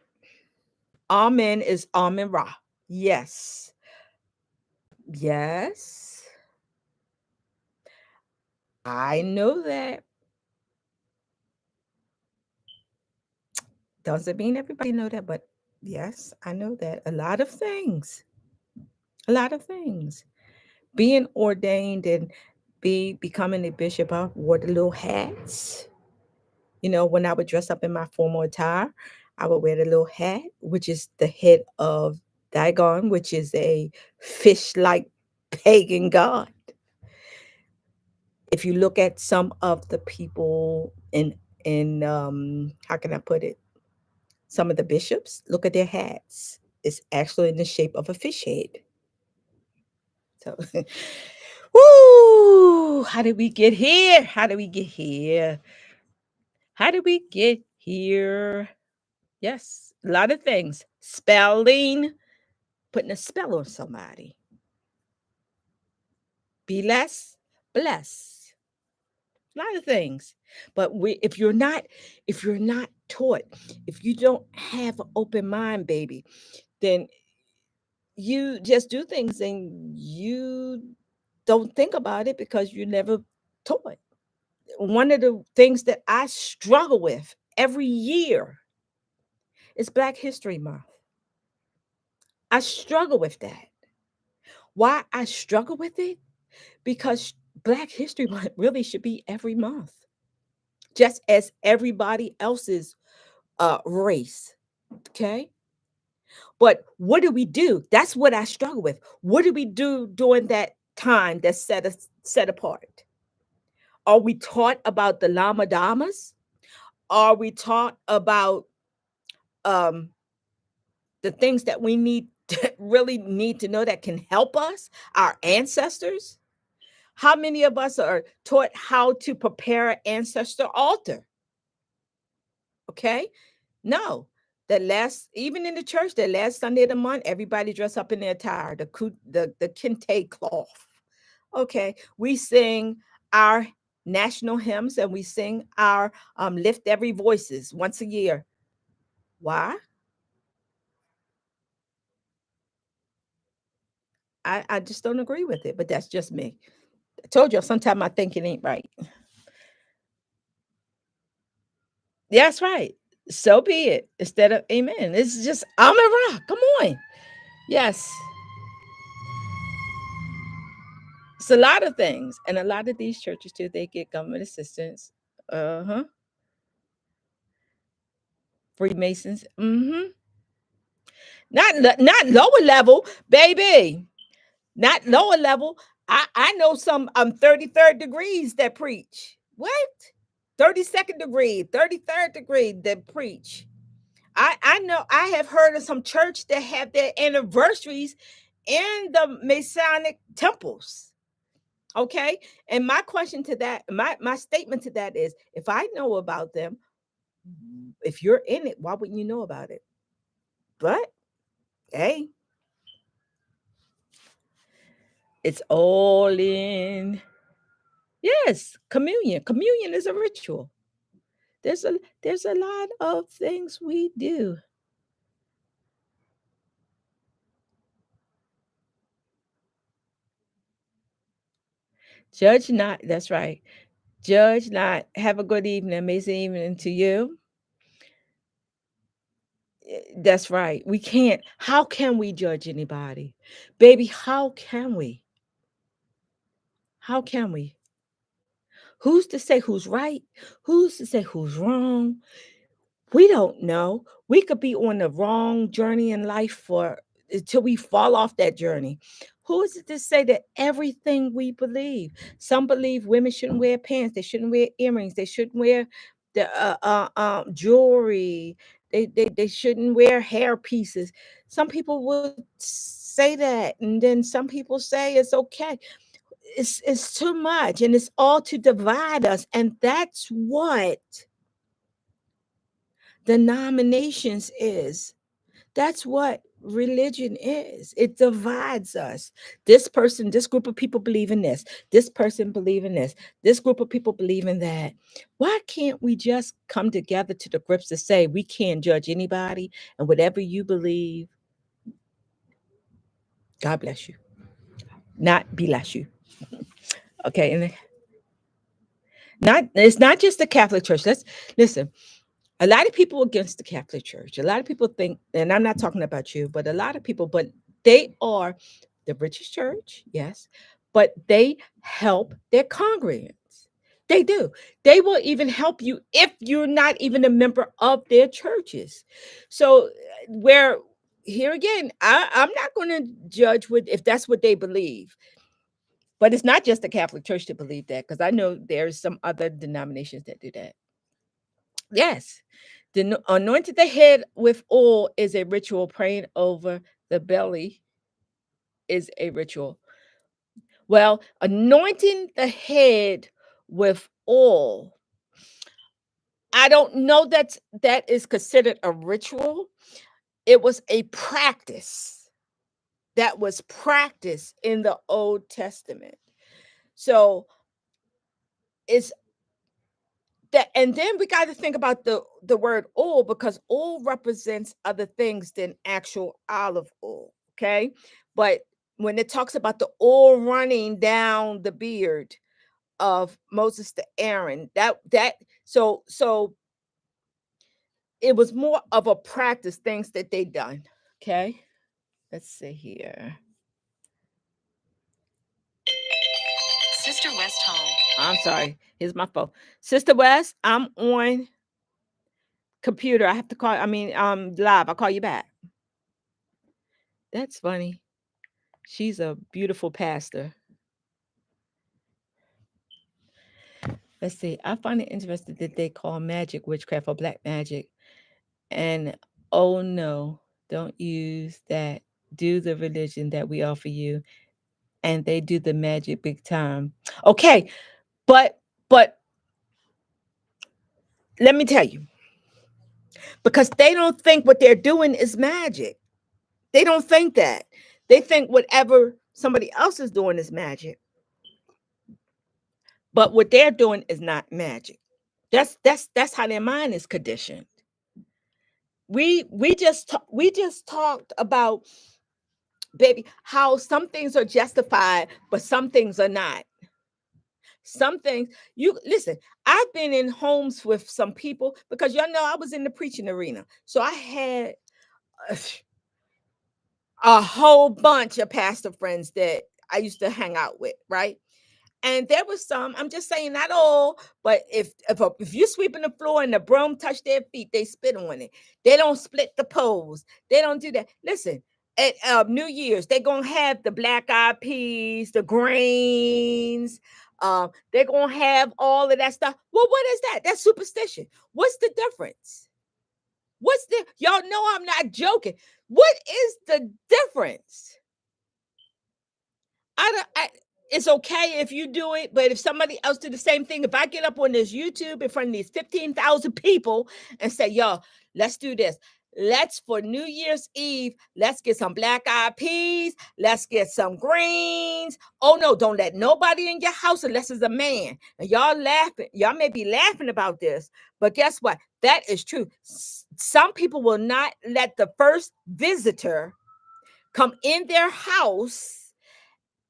Amen is Amen Ra. Yes. Yes. I know that. Doesn't mean everybody know that, but yes, I know that. A lot of things. A lot of things. Being ordained and becoming a bishop, I wore the little hats. You know, when I would dress up in my formal attire, I would wear the little hat, which is the head of Dagon, which is a fish-like pagan god. If you look at some of the people in how can I put it? Some of the bishops, look at their hats. It's actually in the shape of a fish head. So, woo! How did we get here? How did we get here? How did we get here? Yes, a lot of things. Spelling, putting a spell on somebody. Be less, bless. A lot of things. But if you're not taught, if you don't have an open mind, baby, then you just do things and you don't think about it because you never taught. One of the things that I struggle with every year is Black History Month. I struggle with that. Why I struggle with it? Because Black History Month really should be every month, just as everybody else's race. Okay. But what do we do? That's what I struggle with. What do we do during that time that's set apart? Are we taught about the Lama Damas? Are we taught about um, the things that we need to really need to know that can help us, our ancestors? How many of us are taught how to prepare an ancestor altar? Okay. No. The last, even in the church, the last Sunday of the month, everybody dress up in their attire, the kente cloth. Okay. We sing our national hymns and we sing our lift every voices once a year. Why? I just don't agree with it, but that's just me. I told you sometimes my thinking ain't right. That's right. So be it. Instead of amen. It's just I'm a rock. Come on. Yes. It's a lot of things. And a lot of these churches too, they get government assistance. Uh-huh. Freemasons. Mm-hmm. Not lower level, baby. Not lower level. I know some 33rd degrees that preach. What? 32nd degree, 33rd degree that preach. I know I have heard of some church that have their anniversaries in the Masonic temples. Okay. And my question to that, my statement to that is if I know about them, if you're in it, why wouldn't you know about it? But hey, it's all in. Yes, communion. Communion is a ritual. There's a there's a lot of things we do. Judge not. That's right. Judge not. Have a good evening, amazing evening to you. That's right. We can't. How can we judge anybody? Baby, how can we? How can we? Who's to say who's right? Who's to say who's wrong? We don't know. We could be on the wrong journey in life for until we fall off that journey. Who is it to say that everything we believe? Some believe women shouldn't wear pants, they shouldn't wear earrings, they shouldn't wear the jewelry, they shouldn't wear hair pieces. Some people would say that, and then some people say it's okay. It's too much, and it's all to divide us, and that's what denominations is. That's what religion is. It divides us. This person, this group of people believe in this. This person believe in this. This group of people believe in that. Why can't we just come together to the grips to say we can't judge anybody, and whatever you believe, God bless you. Not bless you. Okay. And not it's not just the Catholic Church. Let's listen. A lot of people against the Catholic Church. A lot of people think, and I'm not talking about you, but a lot of people, but they are the richest church, yes, but they help their congregants. They do. They will even help you if you're not even a member of their churches. So, where here again, I'm not going to judge with if that's what they believe, but it's not just the Catholic Church to believe that, because I know there's some other denominations that do that. Yes. Anointed the head with oil is a ritual. Praying over the belly is a ritual. Well, anointing the head with oil, I don't know that is considered a ritual. It was a practice that was practiced in the Old Testament. So it's that, and then we got to think about the word oil, because oil represents other things than actual olive oil. Okay, but when it talks about the oil running down the beard of Moses to Aaron, that so it was more of a practice, things that they done. Okay, let's see here. Sister West home. I'm sorry. Here's my phone. Sister West, I'm on computer. I have to call. I mean, live. I'll call you back. That's funny. She's a beautiful pastor. Let's see. I find it interesting that they call magic witchcraft or black magic. And oh no, don't use that. Do the religion that we offer you. And they do the magic big time. Okay, but let me tell you, because they don't think what they're doing is magic. They don't think that. They think whatever somebody else is doing is magic. But what they're doing is not magic. That's how their mind is conditioned. We just talked about, baby, how some things are justified, but some things are not. Some things, you listen, I've been in homes with some people, because y'all know I was in the preaching arena. So I had a, a whole bunch of pastor friends that I used to hang out with, right? And there was some, I'm just saying, not all, but if you sweeping the floor and the broom touch their feet, they spit on it. They don't split the poles. They don't do that. Listen, at New Year's, they're gonna have the black eyed peas, the grains. They're gonna have all of that stuff. Well, what is that? That's superstition. What's the difference? What's the y'all know I'm not joking. What is the difference? I don't. It's okay if you do it, but if somebody else do the same thing, if I get up on this YouTube in front of these 15,000 people and say, "Yo, let's do this. Let's for New Year's Eve, let's get some black eyed peas. Let's get some greens. Oh no, don't let nobody in your house unless it's a man." And y'all laughing. Y'all may be laughing about this, but guess what? That is true. Some people will not let the first visitor come in their house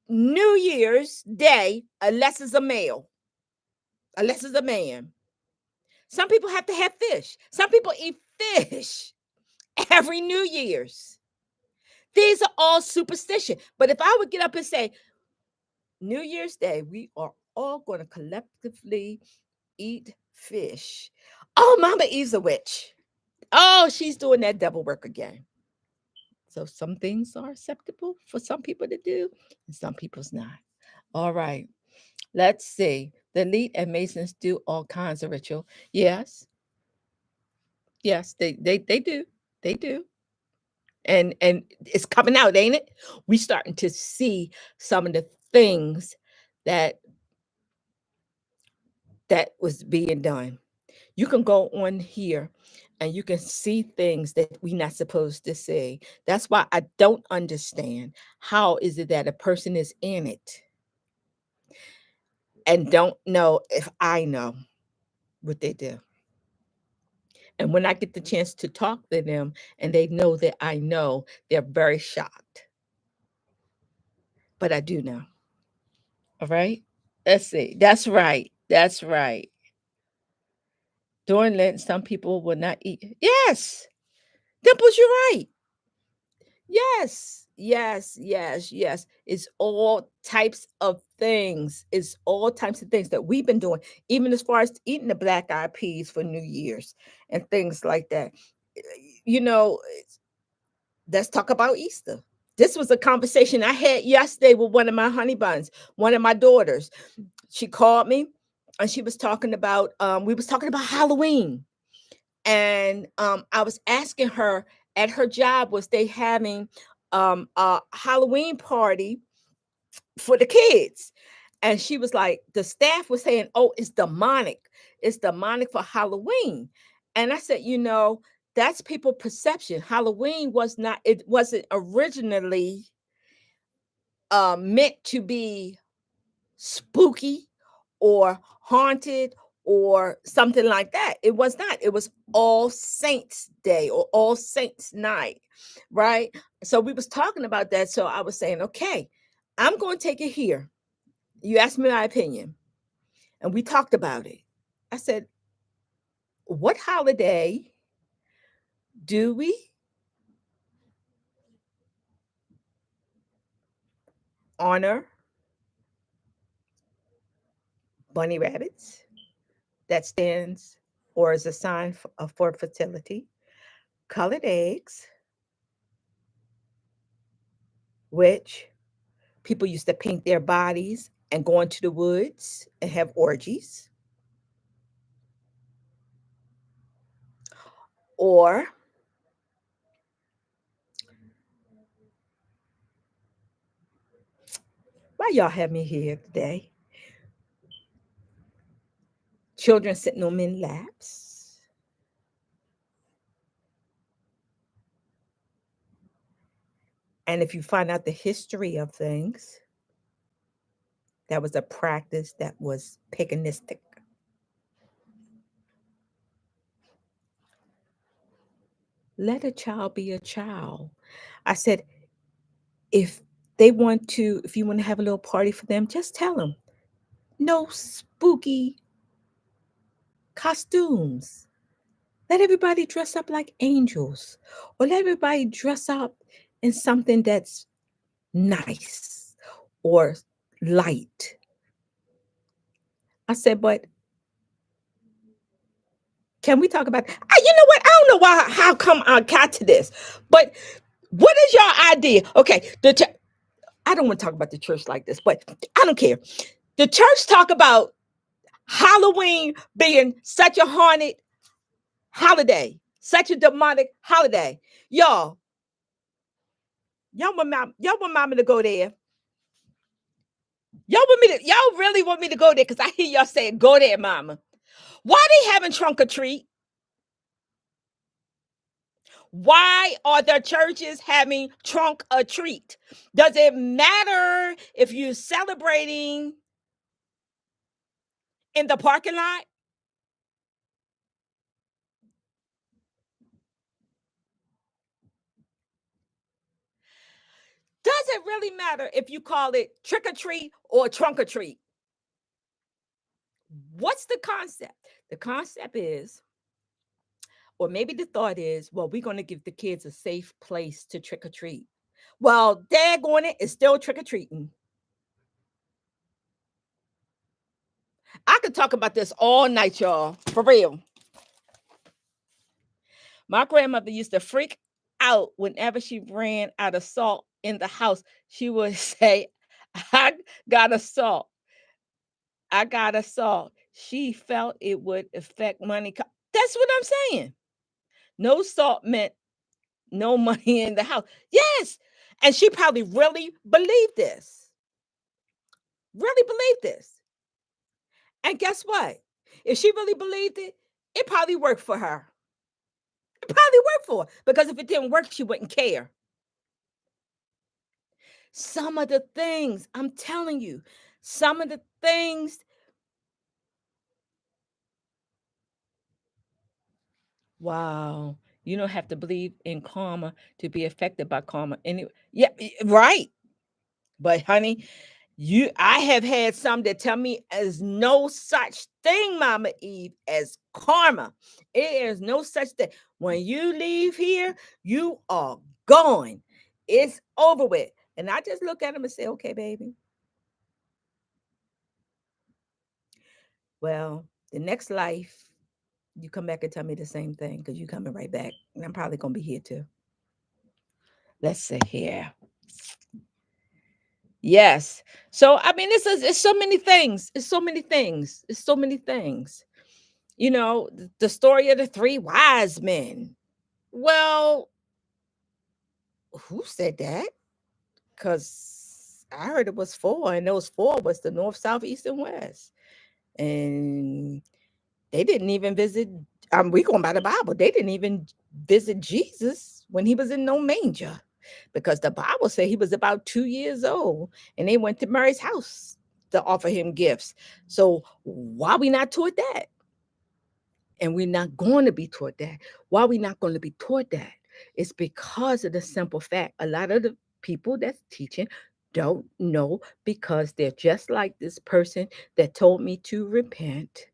New Year's Day unless it's a male, unless it's a man. Some people have to have fish. Some people eat fish every New Year's. These are all superstition. But if I would get up and say, New Year's Day, we are all going to collectively eat fish. Oh, Mama Eve's a witch. Oh, she's doing that double work again. So some things are acceptable for some people to do, and some people's not. All right. Let's see. The elite and Masons do all kinds of ritual. Yes. Yes, they do. They do. And it's coming out, ain't it? We starting to see some of the things that that was being done. You can go on here and you can see things that we not supposed to see. That's why I don't understand how is it that a person is in it and don't know if I know what they do. And when I get the chance to talk to them and they know that I know, they're very shocked. But I do know. All right. Let's see. That's right. That's right. During Lent, some people will not eat. Yes. Dimples, you're right. Yes. Yes. Yes. Yes. It's all types of things. It's all types of things that we've been doing, even as far as eating the black eyed peas for New Year's and things like that. You know, let's talk about Easter. This was a conversation I had yesterday with one of my honey buns, one of my daughters. She called me and she was talking about we was talking about Halloween. And I was asking her at her job, was they having a Halloween party for the kids? And she was like, the staff was saying, oh, it's demonic. It's demonic for Halloween. And I said, you know, that's people perception. Halloween was not, it wasn't originally meant to be spooky or haunted or something like that. It was not. It was All Saints Day or All Saints Night, right? So we was talking about that. So I was saying, okay, I'm going to take it here. You asked me my opinion, and we talked about it. I said, what holiday do we honor bunny rabbits? That stands or is a sign for fertility, colored eggs, which people used to paint their bodies and go into the woods and have orgies. Or why y'all have me here today? Children sitting on men's laps. And if you find out the history of things, that was a practice that was paganistic. Let a child be a child. I said, if if you want to have a little party for them, just tell them no spooky costumes. Let everybody dress up like angels or let everybody dress up in something that's nice or light. I said, but can we talk about you know what? I don't know why how come I got to this, but what is your idea? Okay, I don't want to talk about the church like this, but I don't care. The church talk about Halloween being such a haunted holiday, such a demonic holiday. Y'all want mama to go there. Y'all really want me to go there because I hear y'all saying, go there, mama. Why they having trunk or treat? Why are the churches having trunk or treat? Does it matter if you're celebrating in the parking lot? Does it really matter if you call it trick or treat or trunk or treat? What's the concept? The concept is, or maybe the thought is, well, we're going to give the kids a safe place to trick or treat. Well, daggone it, it's still trick or treating. I could talk about this all night, y'all, for real. My grandmother used to freak out whenever she ran out of salt in the house. She would say, I got a salt. I got a salt. She felt it would affect money. That's what I'm saying. No salt meant no money in the house. Yes. And she probably really believed this. Really believed this. And guess what? If she really believed it, it probably worked for her. It probably worked for her because if it didn't work, she wouldn't care. Some of the things, I'm telling you, some of the things. Wow. You don't have to believe in karma to be affected by karma. Anyway, yeah, right. But honey, I have had some that tell me there's no such thing, Mama Eve, as karma. It is no such thing. When you leave here, you are gone. It's over with. And I just look at them and say, okay, baby. Well, the next life, you come back and tell me the same thing because you're coming right back. And I'm probably going to be here too. Let's see here. Yes. So, I mean, it's so many things. It's so many things. It's so many things. You know, the story of the three wise men. Well, who said that? Because I heard it was four, and those four was the north, south, east, and west. And they didn't even visit. We going by the Bible. They didn't even visit Jesus when he was in no manger, because the Bible said he was about 2 years old, and they went to Mary's house to offer him gifts. So why we not taught that? And we're not going to be taught that. Why are we not going to be taught that? It's because of the simple fact a lot of the people that's teaching don't know, because they're just like this person that told me to repent.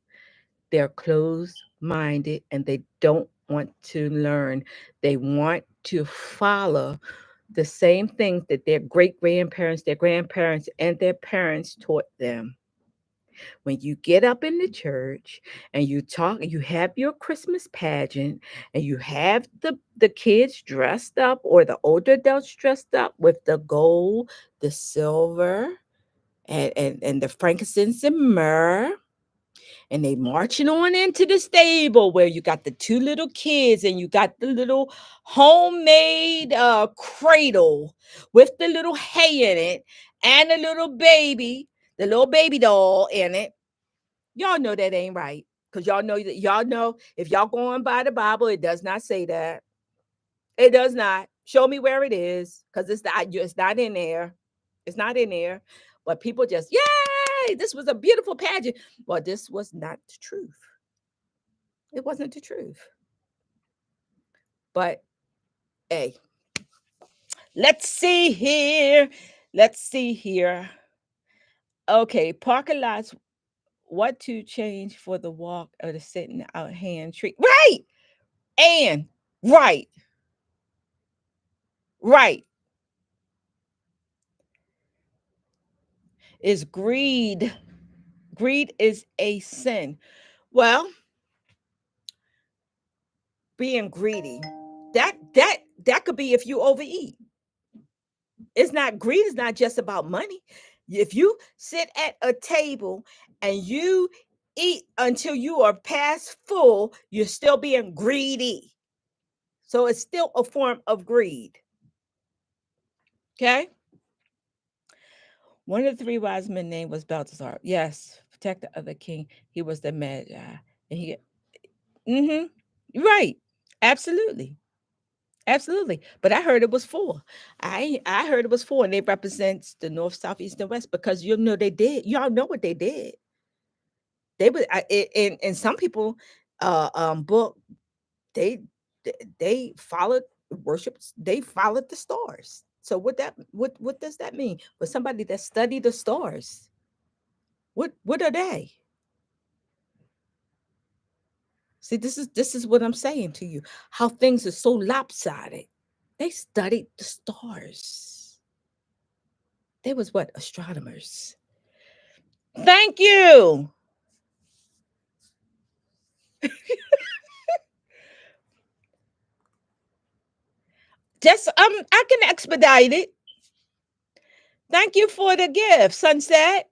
They're closed minded and they don't want to learn. They want to follow the same things that their great grandparents, their grandparents, and their parents taught them. When you get up in the church and you talk, you have your Christmas pageant, and you have the kids dressed up, or the older adults dressed up with the gold, the silver, and the frankincense and myrrh, and they marching on into the stable where you got the two little kids and you got the little homemade cradle with the little hay in it, and the little baby doll in it. Y'all know that ain't right, because y'all know if y'all going by the Bible, it does not say that. It does not. Show me where it is, because it's not in there. It's not in there. But people just, yay, this was a beautiful pageant. Well, this was not the truth. It wasn't the truth. But hey, let's see here. Let's see here. Okay, parking lots. What to change for the walk or the sitting out hand tree? Right. And right, right, is greed. Greed is a sin. Well, being greedy, that could be if you overeat. It's not greed, is not just about money. If you sit at a table and you eat until you are past full, you're still being greedy. So it's still a form of greed. Okay? One of the three wise men name was Balthazar. Yes, protect the other king. He was the Magi. And he right. Absolutely. Absolutely. But I heard it was four. I heard it was four, and they represents the north, south, east, and west, because you know they did. Y'all know what they did. They would and some people book, they they followed worships, they followed the stars. So what does that mean? For somebody that studied the stars, what are they? See, this is what I'm saying to you. How things are so lopsided. They studied the stars. They was what? Astronomers. Thank you. Just I can expedite it. Thank you for the gift, Sunset.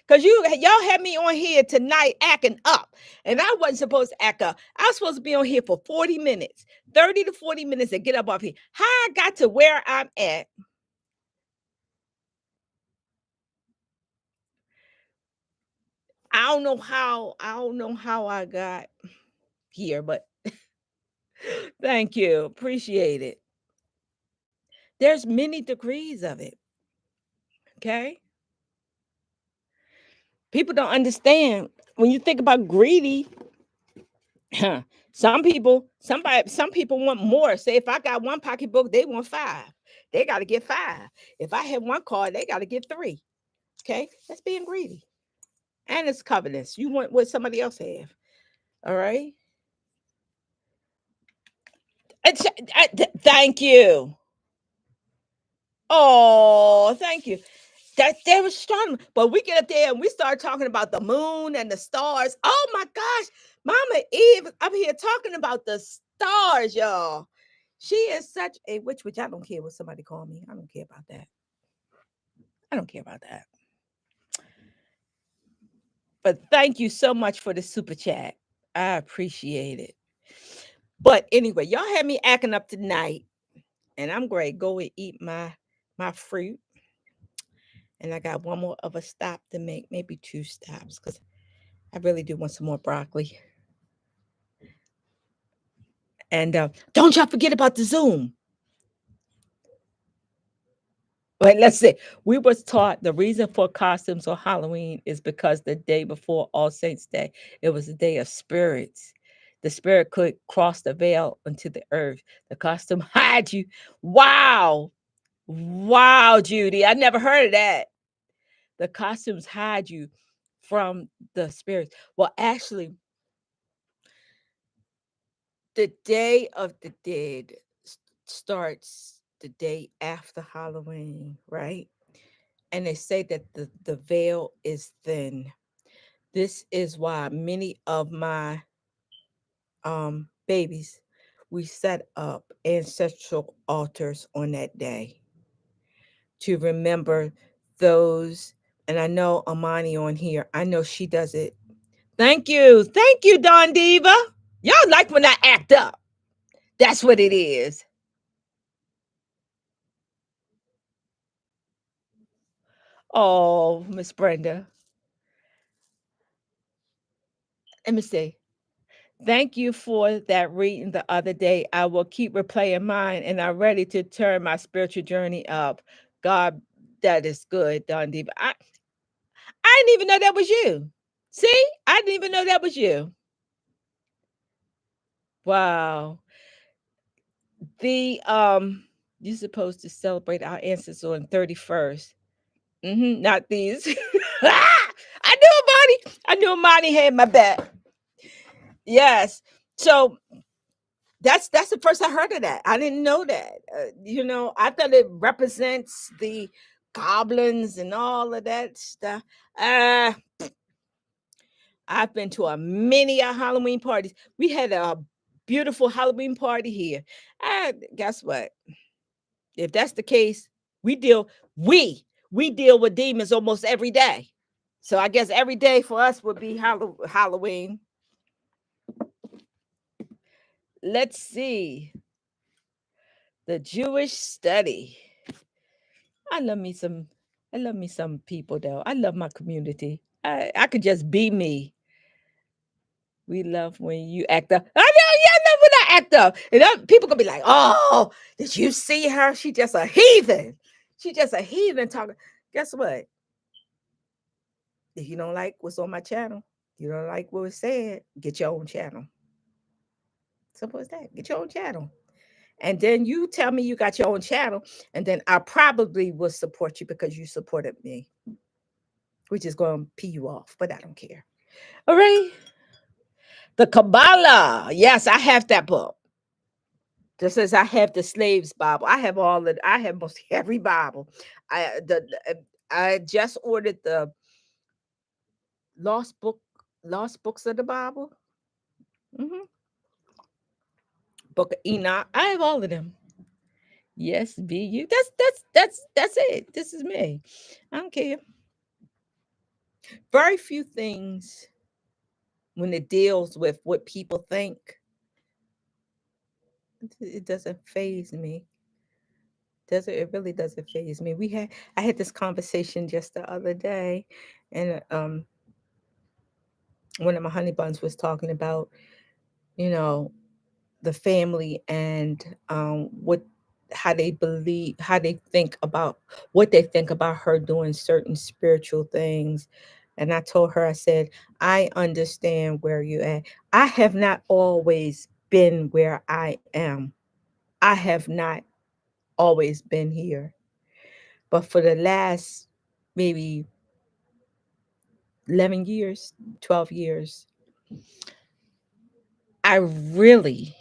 Cause y'all had me on here tonight acting up. And I wasn't supposed to act up. I was supposed to be on here for 40 minutes, 30 to 40 minutes and get up off here. How I got to where I'm at. I don't know how I got here, but thank you. Appreciate it. There's many degrees of it. Okay. People don't understand when you think about greedy. Some people want more. Say if I got one pocketbook, they want five. They got to get five. If I have one card, they got to get three. Okay, that's being greedy, and it's covetous. You want what somebody else have. All right. It's, thank you. Oh, thank you. That there was astronomy, but we get up there and we start talking about the moon and the stars. Oh my gosh, Mama Eve up here talking about the stars, y'all. She is such a witch, which I don't care what somebody call me. I don't care about that. I don't care about that. But thank you so much for the super chat. I appreciate it. But anyway, y'all had me acting up tonight, and I'm going to go and eat my fruit. And I got one more of a stop to make, maybe two stops, because I really do want some more broccoli. And don't y'all forget about the Zoom. Wait, let's see. We was taught the reason for costumes on Halloween is because the day before All Saints Day, it was a day of spirits. The spirit could cross the veil into the earth. The costume hide you. Wow. Wow, Judy. I never heard of that. The costumes hide you from the spirits. Well, actually, the Day of the Dead starts the day after Halloween, right? And they say that the veil is thin. This is why many of my babies, we set up ancestral altars on that day to remember those. And I know Amani on here, I know she does it. Thank you. Thank you, Don Diva. Y'all like when I act up. That's what it is. Oh, Miss Brenda. Let me see. Thank you for that reading the other day. I will keep replaying mine and I'm ready to turn my spiritual journey up. God, that is good, Don Diva. I didn't even know that was you. See? I didn't even know that was you. Wow. The you're supposed to celebrate our ancestors on 31st. Not these. I knew Monty. I knew Monty had my back. Yes. So that's the first I heard of that. I didn't know that. I thought it represents the goblins and all of that stuff. Uh, I've been to a many a Halloween parties. We had a beautiful Halloween party here. Guess what? If that's the case, we deal we we deal with demons almost every day. So I guess every day for us would be Halloween. Let's see. The Jewish study. I love me some I love me some people though. I love my community. I could just be me. We love when you act up. I know, yeah, I love when I act up. And people gonna be like, oh, did you see her? She just a heathen. She just a heathen talking. Guess what? If you don't like what's on my channel, you don't like what was said, get your own channel. Simple as that. Get your own channel. And then you tell me you got your own channel, and then I probably will support you because you supported me, which is going to pee you off, but I don't care. All right. The Kabbalah. Yes, I have that book. Just as I have the slaves Bible. I have most every Bible. I just ordered the lost book lost books of the Bible. hmm Book of Enoch. I have all of them. Yes, be you. That's it. This is me. I don't care. Very few things when it deals with what people think, it doesn't phase me. Doesn't it really doesn't phase me. I had this conversation just the other day, and one of my honey buns was talking about, you know, the family and what how they believe, how they think about what they think about her doing certain spiritual things. And I told her, I said, I understand where you're at. I have not always been where I am. I have not always been here. But for the last maybe 11 years, 12 years, I really,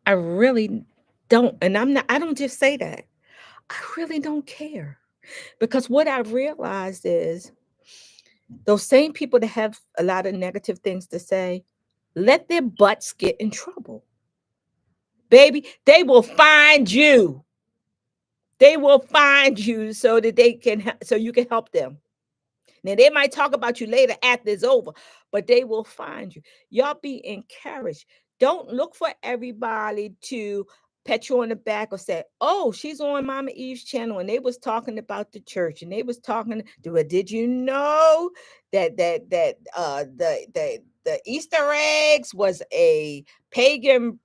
I really don't. And I don't just say that. I really don't care. Because what I've realized is those same people that have a lot of negative things to say, let their butts get in trouble. Baby, they will find you. They will find you so that so you can help them. Now they might talk about you later after it's over, but they will find you. Y'all be encouraged. Don't look for everybody to pat you on the back or say, "Oh, she's on Mama Eve's channel," and they was talking about the church, and they was talking. Did you know that the Easter eggs was a pagan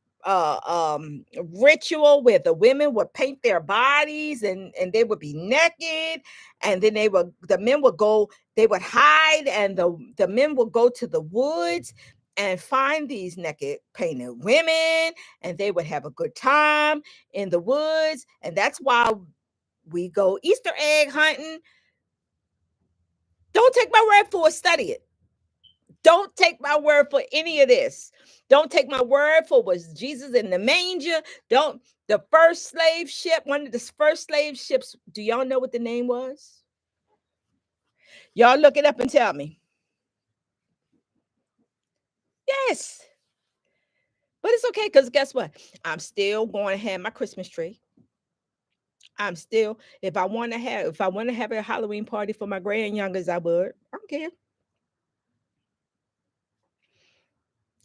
ritual where the women would paint their bodies and they would be naked, and then the men would go, they would hide, and the men would go to the woods and find these naked painted women, and they would have a good time in the woods. And that's why we go Easter egg hunting. Don't take my word for it, study it. Don't take my word for any of this. Don't take my word for was Jesus in the manger. Don't the first slave ship, one of the first slave ships, do y'all know what the name was? Y'all look it up and tell me. Yes. But it's okay, because guess what? I'm still going to have my Christmas tree. I'm still, if I want to have a Halloween party for my grand youngers, I would. I don't care.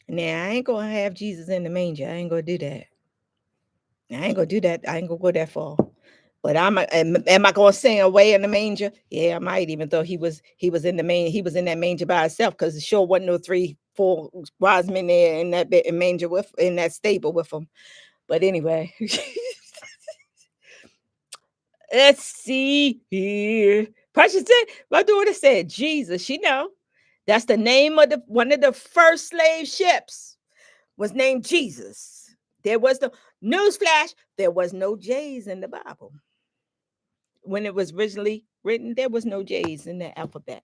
Now I ain't gonna have Jesus in the manger. I ain't gonna do that. I ain't gonna do that. I ain't gonna go that far. But am I gonna sing away in the manger? Yeah, I might, even though he was in the he was in that manger by himself, because it sure wasn't no 3, 4 wise men there in that manger with in that stable with him. But anyway, let's see here. Precious said, my daughter said Jesus. She know that's the name of the one of the first slave ships was named Jesus. There was the newsflash. There was no J's in the Bible when it was originally written. There was no J's in the alphabet.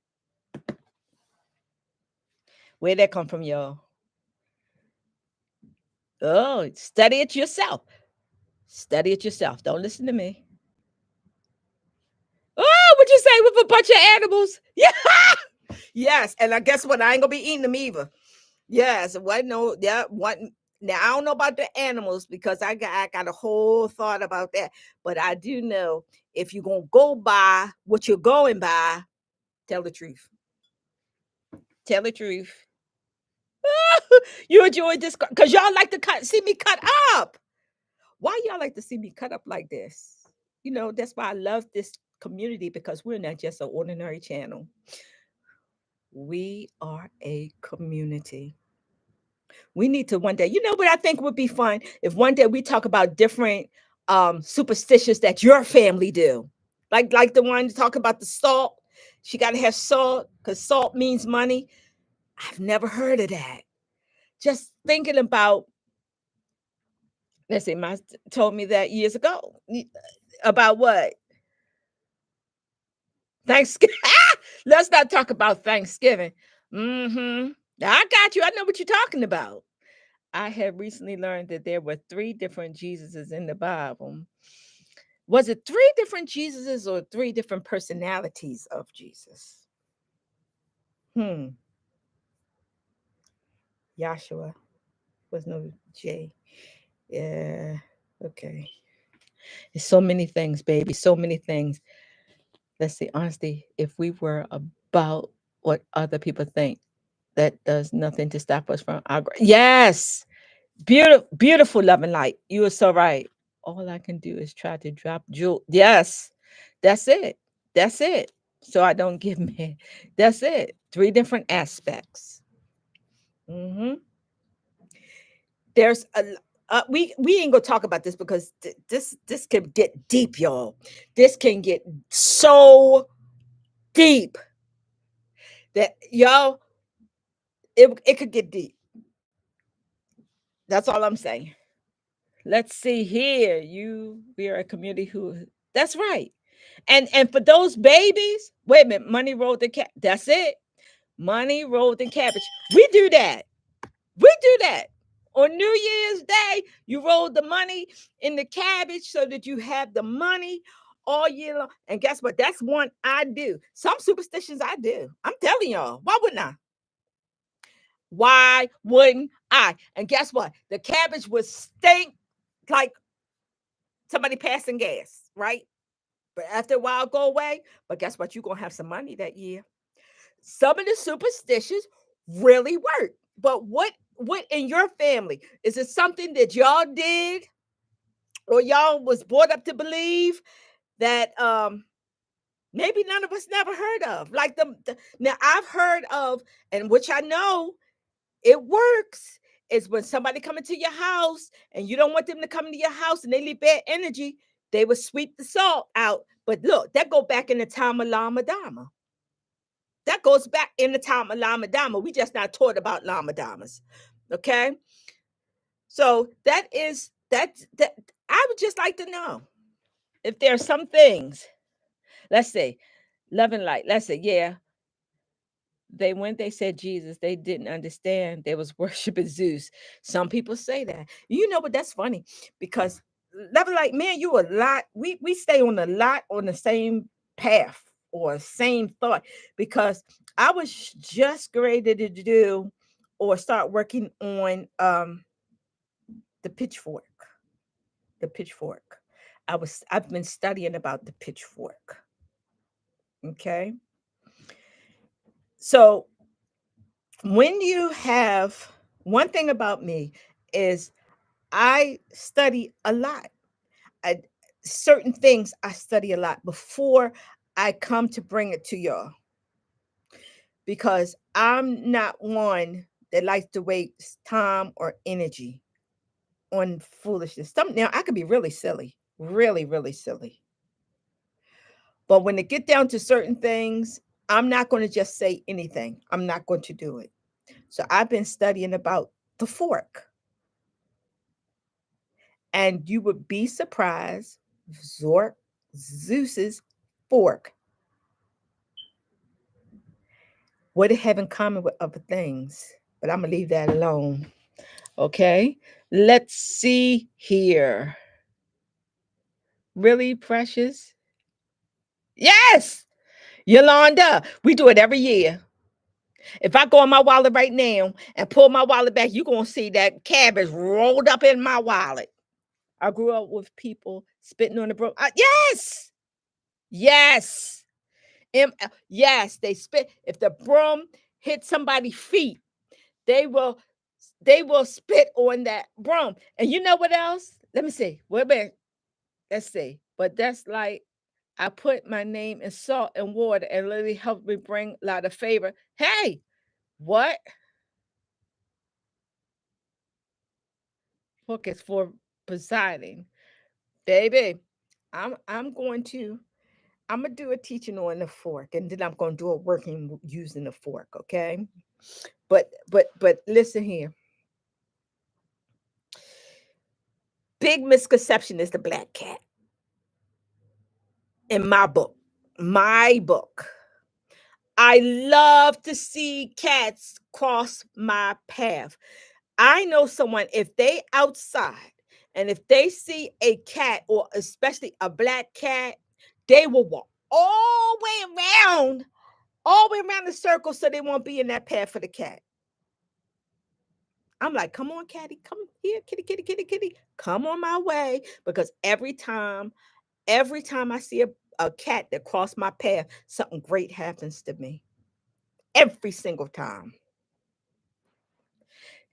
Where'd that come from, y'all? Oh, study it yourself. Study it yourself. Don't listen to me. Oh, what you say, with a bunch of animals? Yeah. Yes. And I guess what? I ain't gonna be eating them either. Yes. What? No. Yeah. What? Now I don't know about the animals, because I got a whole thought about that. But I do know, if you're gonna go by what you're going by, tell the truth. Tell the truth. You enjoyed this because y'all like to see me cut up. Why y'all like to see me cut up like this? That's why I love this community, because we're not just an ordinary channel. We are a community. We need to one day, what I think would be fun, if one day we talk about different superstitions that your family do. Like the one to talk about the salt. She got to have salt because salt means money. I've never heard of that. Just thinking about, let's see, my told me that years ago. About what? Thanksgiving. Let's not talk about Thanksgiving. Mm-hmm. I got you. I know what you're talking about. I have recently learned that there were three different Jesuses in the Bible. Was it three different Jesuses or three different personalities of Jesus? Hmm. Joshua was no J. Yeah. Okay. There's so many things, baby. So many things. Let's see. Honestly, if we were about what other people think, that does nothing to stop us from our. Yes. Beautiful, beautiful love and light. You are so right. All I can do is try to drop jewel. Yes, that's it. That's it. So I don't give me. That's it. Three different aspects. Hmm. There's a. We ain't gonna talk about this because this can get deep, y'all. This can get so deep that y'all, it could get deep. That's all I'm saying. Let's see here. We are a community who. That's right. And for those babies, wait a minute, money rolled the cat. That's it. Money rolled in cabbage. We do that. We do that. On New Year's Day, you roll the money in the cabbage so that you have the money all year long. And guess what? That's one I do. Some superstitions I do. I'm telling y'all. Why wouldn't I? Why wouldn't I? And guess what? The cabbage would stink like somebody passing gas, right? But after a while, go away. But guess what? You're gonna have some money that year. Some of the superstitions really work. But what in your family? Is it something that y'all did or y'all was brought up to believe that maybe none of us never heard of? Like now I've heard of, and which I know it works, is when somebody come into your house and you don't want them to come into your house and they leave bad energy, they would sweep the salt out. But look, that go back in the time of Lama Dama. That goes back in the time of Lama Dama. We just not taught about Lama Damas. Okay. So that I would just like to know if there are some things, let's say, love and light. Let's say, yeah, they when they said Jesus, they didn't understand they was worshiping Zeus. Some people say that. You know, but that's funny because level like me and you a lot. We stay on a lot on the same path or same thought because I was just ready to do or start working on the pitchfork. The pitchfork. I've been studying about the pitchfork. Okay. So when you have one thing about me is I study a lot. I, certain things I study a lot before I come to bring it to y'all because I'm not one that likes to waste time or energy on foolishness. Now I could be really silly, really, really silly. But when it get down to certain things, I'm not going to just say anything. I'm not going to do it. So I've been studying about the fork. And you would be surprised, Zork, Zeus's fork, what it have in common with other things. But I'm gonna leave that alone. Okay. Let's see here. Really, Precious? Yes, Yolanda. We do it every year. If I go in my wallet right now and pull my wallet back, you're gonna see that cabbage rolled up in my wallet. I grew up with people spitting on the broom. Yes, yes. Yes, they spit. If the broom hit somebody's feet, they will they will spit on that broom. And you know what else? Let me see. Wait a minute. Let's see. But that's like I put my name in salt and water and literally helped me bring a lot of favor. Hey, what? Book is for presiding. Baby, I'm going to I'm gonna do a teaching on the fork and then I'm gonna do a working using the fork, okay? But listen here. big misconception is the black cat in my book. My book. I love to see cats cross my path. I know someone, if they outside and if they see a cat or especially a black cat, they will walk all the way around the circle so they won't be in that path for the cat. I'm like, come on, catty, come here, kitty, kitty, kitty, kitty, come on my way. Because every time I see a cat that crossed my path, something great happens to me. Every single time.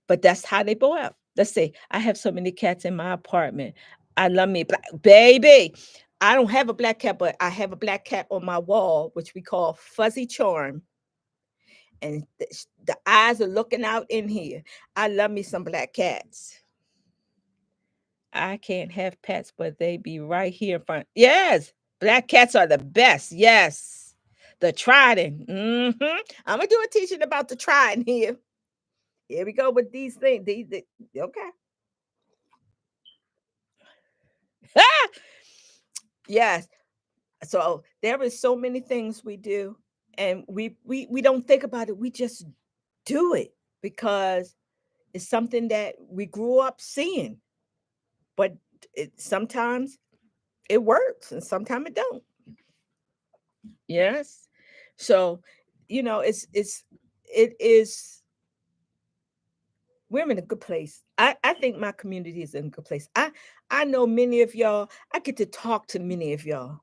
But that's how they go out. Let's see. I have so many cats in my apartment. I love me black baby. I don't have a black cat, but I have a black cat on my wall, which we call Fuzzy Charm. And the eyes are looking out in here. I love me some black cats. I can't have pets, but they be right here in front. Yes, black cats are the best. Yes, the Trident. I'm gonna do a teaching about the Trident here. Here we go with these things. Okay. Yes. So there is so many things we do, and we don't think about it. We just do it because it's something that we grew up seeing. But sometimes it works, and sometimes it don't. Yes. So, it is we're in a good place. I think my community is in a good place. I know many of y'all. I get to talk to many of y'all.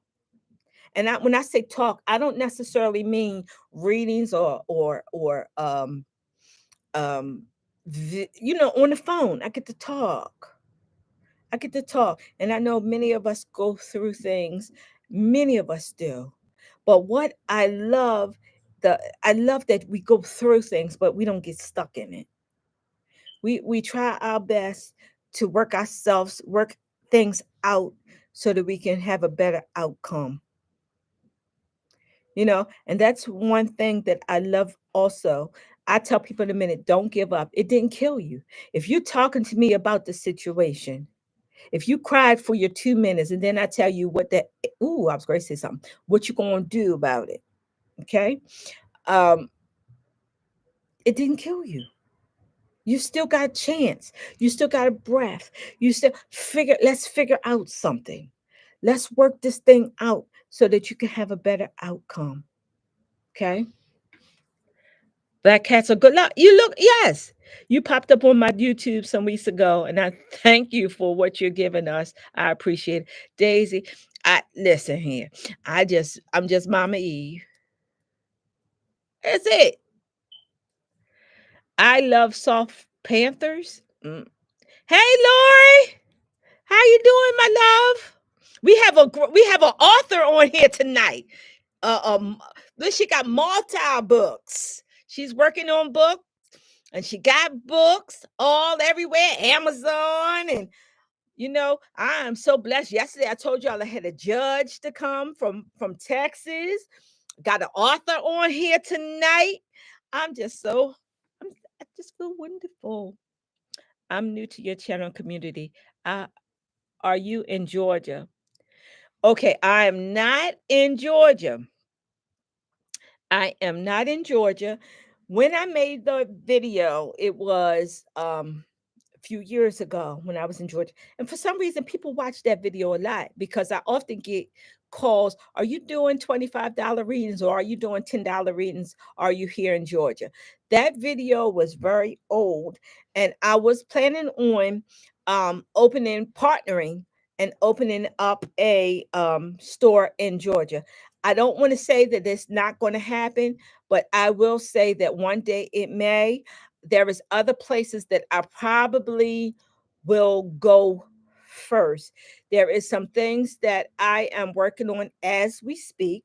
And when I say talk, I don't necessarily mean readings or on the phone. I get to talk. I get to talk. And I know many of us go through things. Many of us do. But what I love that we go through things, but we don't get stuck in it. We try our best to work things out so that we can have a better outcome. And that's one thing that I love also. I tell people in a minute, don't give up. It didn't kill you. If you're talking to me about the situation, if you cried for your 2 minutes and then I tell you I was going to say something, what you going to do about it. Okay. Um, it didn't kill you. You still got a chance. You still got a breath. Let's figure out something. Let's work this thing out so that you can have a better outcome. Okay. Black cats are good luck. Yes. You popped up on my YouTube some weeks ago, and I thank you for what you're giving us. I appreciate it. Daisy, I listen here. I'm just Mama Eve. That's it. I love soft panthers. Hey, Lori, how you doing, my love? We have an author on here tonight. Then she got multi books. She's working on books, and she got books all everywhere, Amazon, and I am so blessed. Yesterday, I told y'all I had a judge to come from Texas. Got an author on here tonight. I'm just so I just feel wonderful. I'm new to your channel community. Uh, are you in Georgia? Okay, I am not in Georgia. I am not in Georgia. When I made the video, it was a few years ago when I was in Georgia. And for some reason, people watch that video a lot because I often get calls. Are you doing $25 readings or are you doing $10 readings? Are you here in Georgia? That video was very old. And I was planning on partnering and opening up a store in Georgia. I don't want to say that it's not going to happen, but I will say that one day it may. There is other places that I probably will go first. There is some things that I am working on as we speak.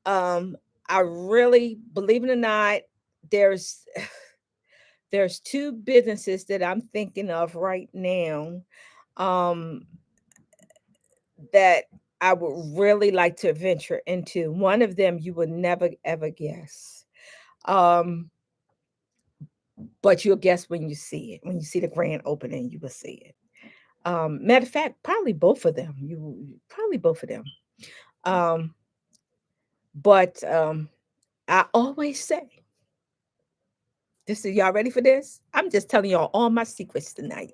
I really, believe it or not, there's there's two businesses that I'm thinking of right now um, that I would really like to venture into. One of them you would never ever guess. Um, but you'll guess when you see it. When you see the grand opening, you will see it. Matter of fact, probably both of them. You probably both of them. Um, but I always say, this is y'all ready for this? I'm just telling y'all all my secrets tonight.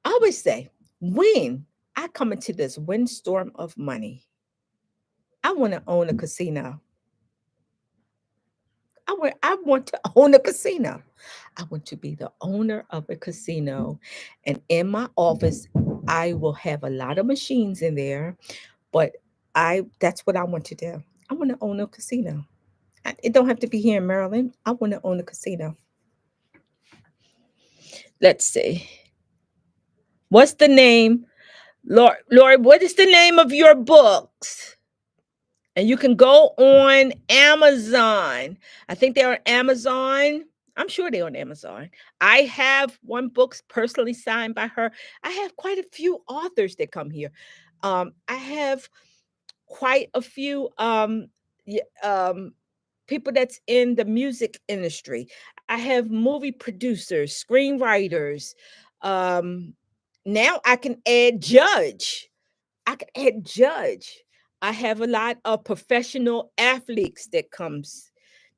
I always say, when I come into this windstorm of money, I want to own a casino. I want to own a casino. I want to be the owner of a casino. And in my office, I will have a lot of machines in there, but I that's what I want to do. I want to own a casino. It don't have to be here in Maryland. I want to own a casino. Let's see. What's the name? Lord, what is the name of your books? And you can go on Amazon. I think they're on Amazon. I'm sure they're on Amazon. I have one book personally signed by her. I have quite a few authors that come here. I have quite a few people that's in the music industry. I have movie producers, screenwriters. Um, Now I can add judge. I can add judge. I have a lot of professional athletes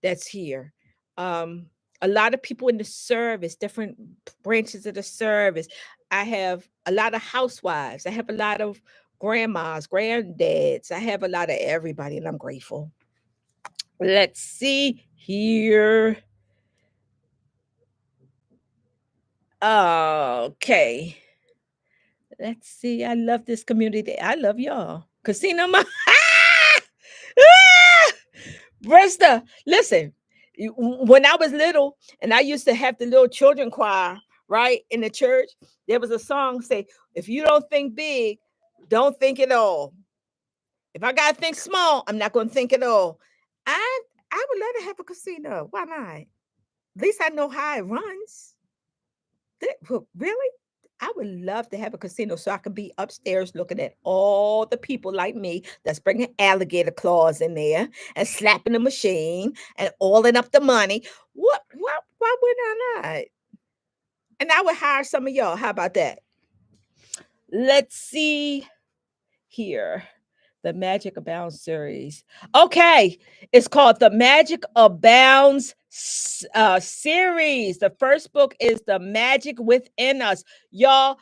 that's here. Um, a lot of people in the service, different branches of the service. I have a lot of housewives. I have a lot of grandmas, granddads. I have a lot of everybody, and I'm grateful. Let's see here. Okay. Let's see. I love this community. I love y'all. Casino. Brista, listen. When I was little, and I used to have the little children choir, right, in the church, there was a song say, "If you don't think big, don't think at all. If I gotta think small, I'm not gonna think at all." I I would let her have a casino. Why not? At least I know how it runs. Really? I would love to have a casino so I could be upstairs looking at all the people like me that's bringing alligator claws in there and slapping the machine and oiling up the money. Why would I not? And I would hire some of y'all. How about that? Let's see here. The Magic Abounds series. Okay, it's called the Magic Abounds series. The first book is The Magic Within Us. Y'all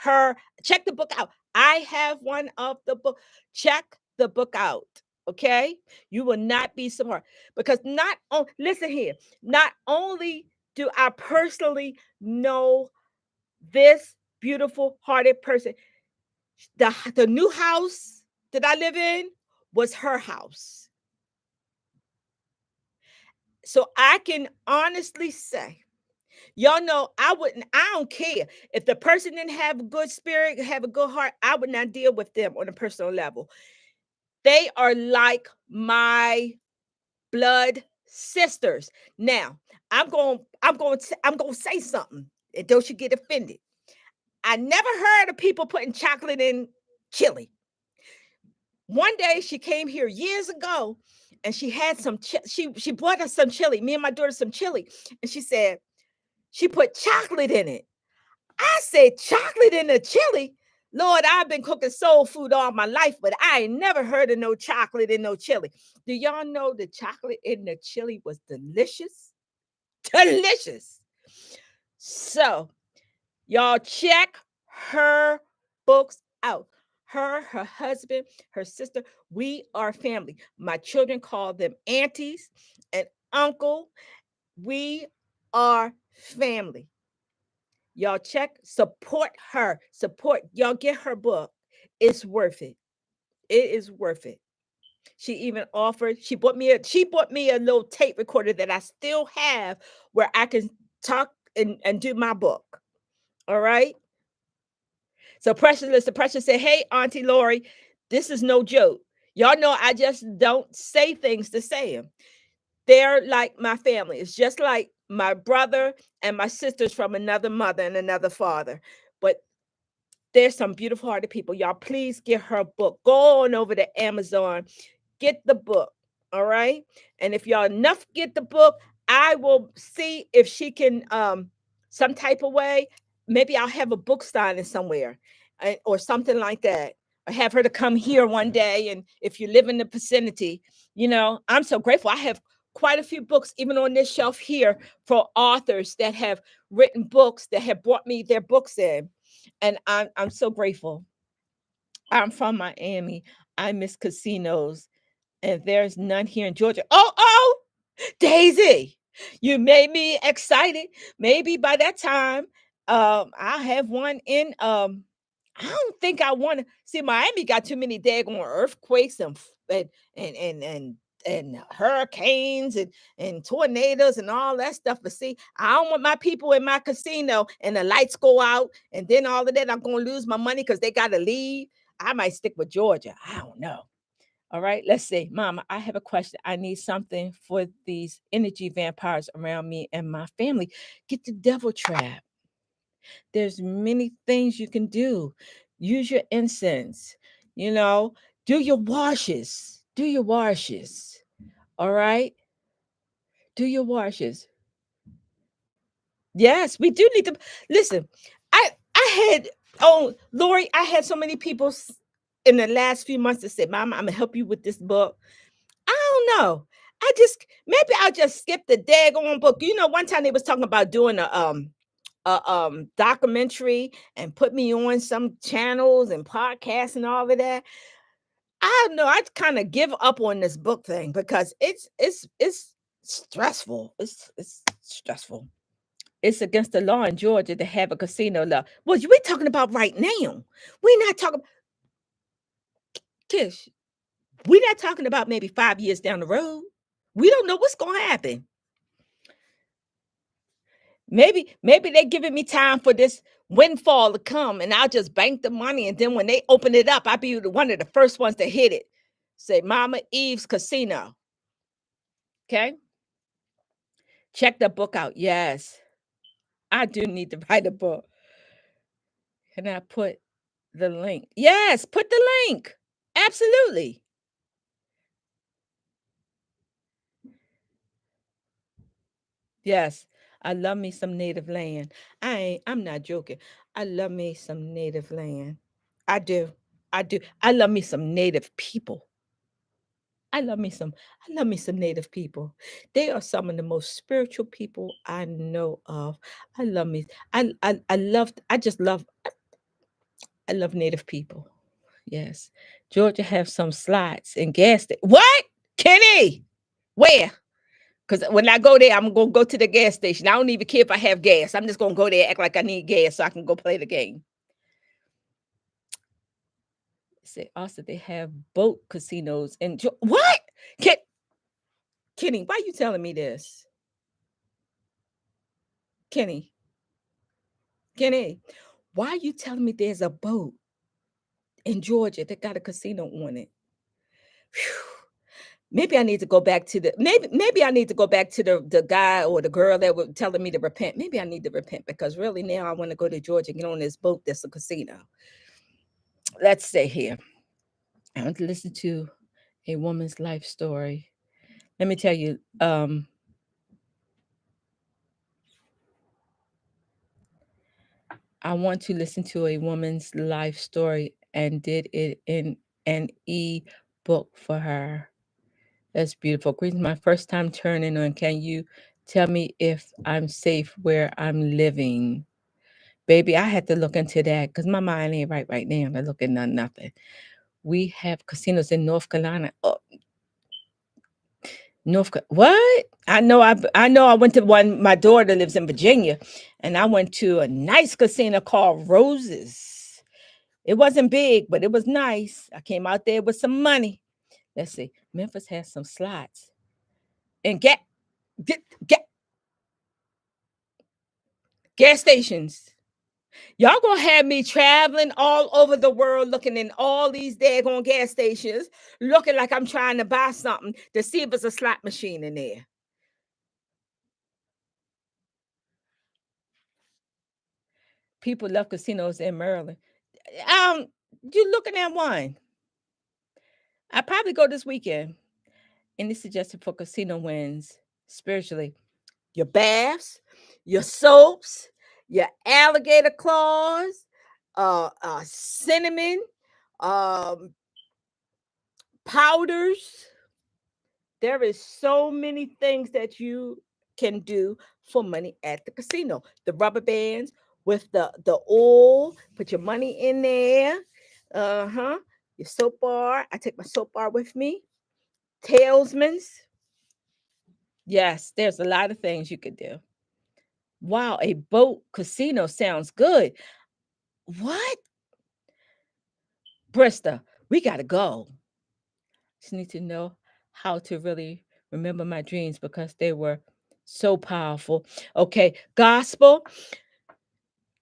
her, check the book out. I have one of the book. Check the book out. Okay, you will not be surprised because listen here. Not only do I personally know this beautiful hearted person, the new house that I live in was her house. So I can honestly say, y'all know I don't care. If the person didn't have a good spirit, have a good heart, I would not deal with them on a personal level. They are like my blood sisters. Now, I'm going to say something. And don't you get offended. I never heard of people putting chocolate in chili. One day she came here years ago and she had she brought us some chili, me and my daughter some chili, and she said she put chocolate in it. I said, chocolate in the chili? Lord, I've been cooking soul food all my life, but I ain't never heard of no chocolate in no chili. Do y'all know the chocolate in the chili was delicious? Delicious. So y'all check her books out. Her husband, her sister, we are family. My children call them aunties and uncle. We are family. Y'all check, support her. Support. Y'all get her book. It's worth it. It is worth it. She even offered, she bought me a little tape recorder that I still have where I can talk and do my book. All right. So Precious said, "Hey, Auntie Lori, this is no joke. Y'all know I just don't say things to say them. They're like my family. It's just like my brother and my sisters from another mother and another father. But there's some beautiful hearted people. Y'all, please get her book. Go on over to Amazon. Get the book. All right. And if y'all enough get the book, I will see if she can some type of way maybe I'll have a book signing somewhere, or something like that. Or have her to come here one day. And if you live in the vicinity, I'm so grateful. I have quite a few books, even on this shelf here, for authors that have written books that have brought me their books in. And I'm so grateful. I'm from Miami. I miss casinos, and there's none here in Georgia. Oh, Daisy, you made me excited. Maybe by that time, I'll have one in. I don't think I want to see. Miami got too many daggone earthquakes and hurricanes and tornadoes and all that stuff. But see, I don't want my people in my casino and the lights go out, and then all of that, I'm gonna lose my money because they gotta leave. I might stick with Georgia. I don't know. All right, let's see. Mama, I have a question. I need something for these energy vampires around me and my family. Get the devil trap. There's many things you can do. Use your incense, you know, do your washes. Do your washes. All right? Do your washes. Yes, we do need to listen. I had Lori, I had so many people in the last few months that said, Mama, I'm gonna help you with this book. I don't know. Maybe I'll just skip the daggone book. One time they was talking about doing a documentary and put me on some channels and podcasts and all of that. I don't know. I kind of give up on this book thing because it's stressful. It's stressful. It's against the law in Georgia to have a casino law. Well, we're talking about right now. We're not talking, Kish. We're not talking about maybe 5 years down the road. We don't know what's going to happen. Maybe they're giving me time for this windfall to come, and I'll just bank the money, and then when they open it up, I'll be one of the first ones to hit it. Say Mama Eve's Casino. Okay? Check the book out. Yes. I do need to write a book. Can I put the link? Yes, put the link. Absolutely. Yes. I love me some native land. I'm not joking. I love me some native land. I do. I do. I love me some native people. I love me some I love me some native people. They are some of the most spiritual people I know of. I love me. I love native people. Yes. Georgia have some slots and What? Kenny? Where? Because when I go there, I'm gonna go to the gas station. I don't even care if I have gas. I'm just gonna go there, act like I need gas so I can go play the game. Say also they have boat casinos and what? Kenny, why you telling me this? Kenny, Kenny, why are you telling me there's a boat in Georgia that got a casino on it? Whew. Maybe I need to go back to the guy or the girl that were telling me to repent. Maybe I need to repent because really now I want to go to Georgia and get on this boat that's a casino. Let's stay here. I want to listen to a woman's life story. Let me tell you, I want to listen to a woman's life story and did it in an e-book for her. That's beautiful. Greetings, my first time turning on. Can you tell me if I'm safe where I'm living? Baby, I had to look into that because my mind ain't right now. I'm looking at nothing. We have casinos in North Carolina. Oh, what? I know I went to one. My daughter lives in Virginia, and I went to a nice casino called Roses. It wasn't big, but it was nice. I came out there with some money. Let's see. Memphis has some slots. And get gas stations. Y'all gonna have me traveling all over the world looking in all these daggone gas stations, looking like I'm trying to buy something to see if there's a slot machine in there. People love casinos in Maryland. Um, you looking at one. I probably go this weekend. Any suggestion for casino wins spiritually? Your baths, your soaps, your alligator claws, cinnamon, um, powders. There is so many things that you can do for money at the casino. The rubber bands with the oil, put your money in there. Uh-huh. Your soap bar. I take my soap bar with me. Tailsman's. Yes, there's a lot of things you could do. Wow, a boat casino sounds good. What? Brista, we gotta go. Just need to know how to really remember my dreams because they were so powerful. Okay, gospel.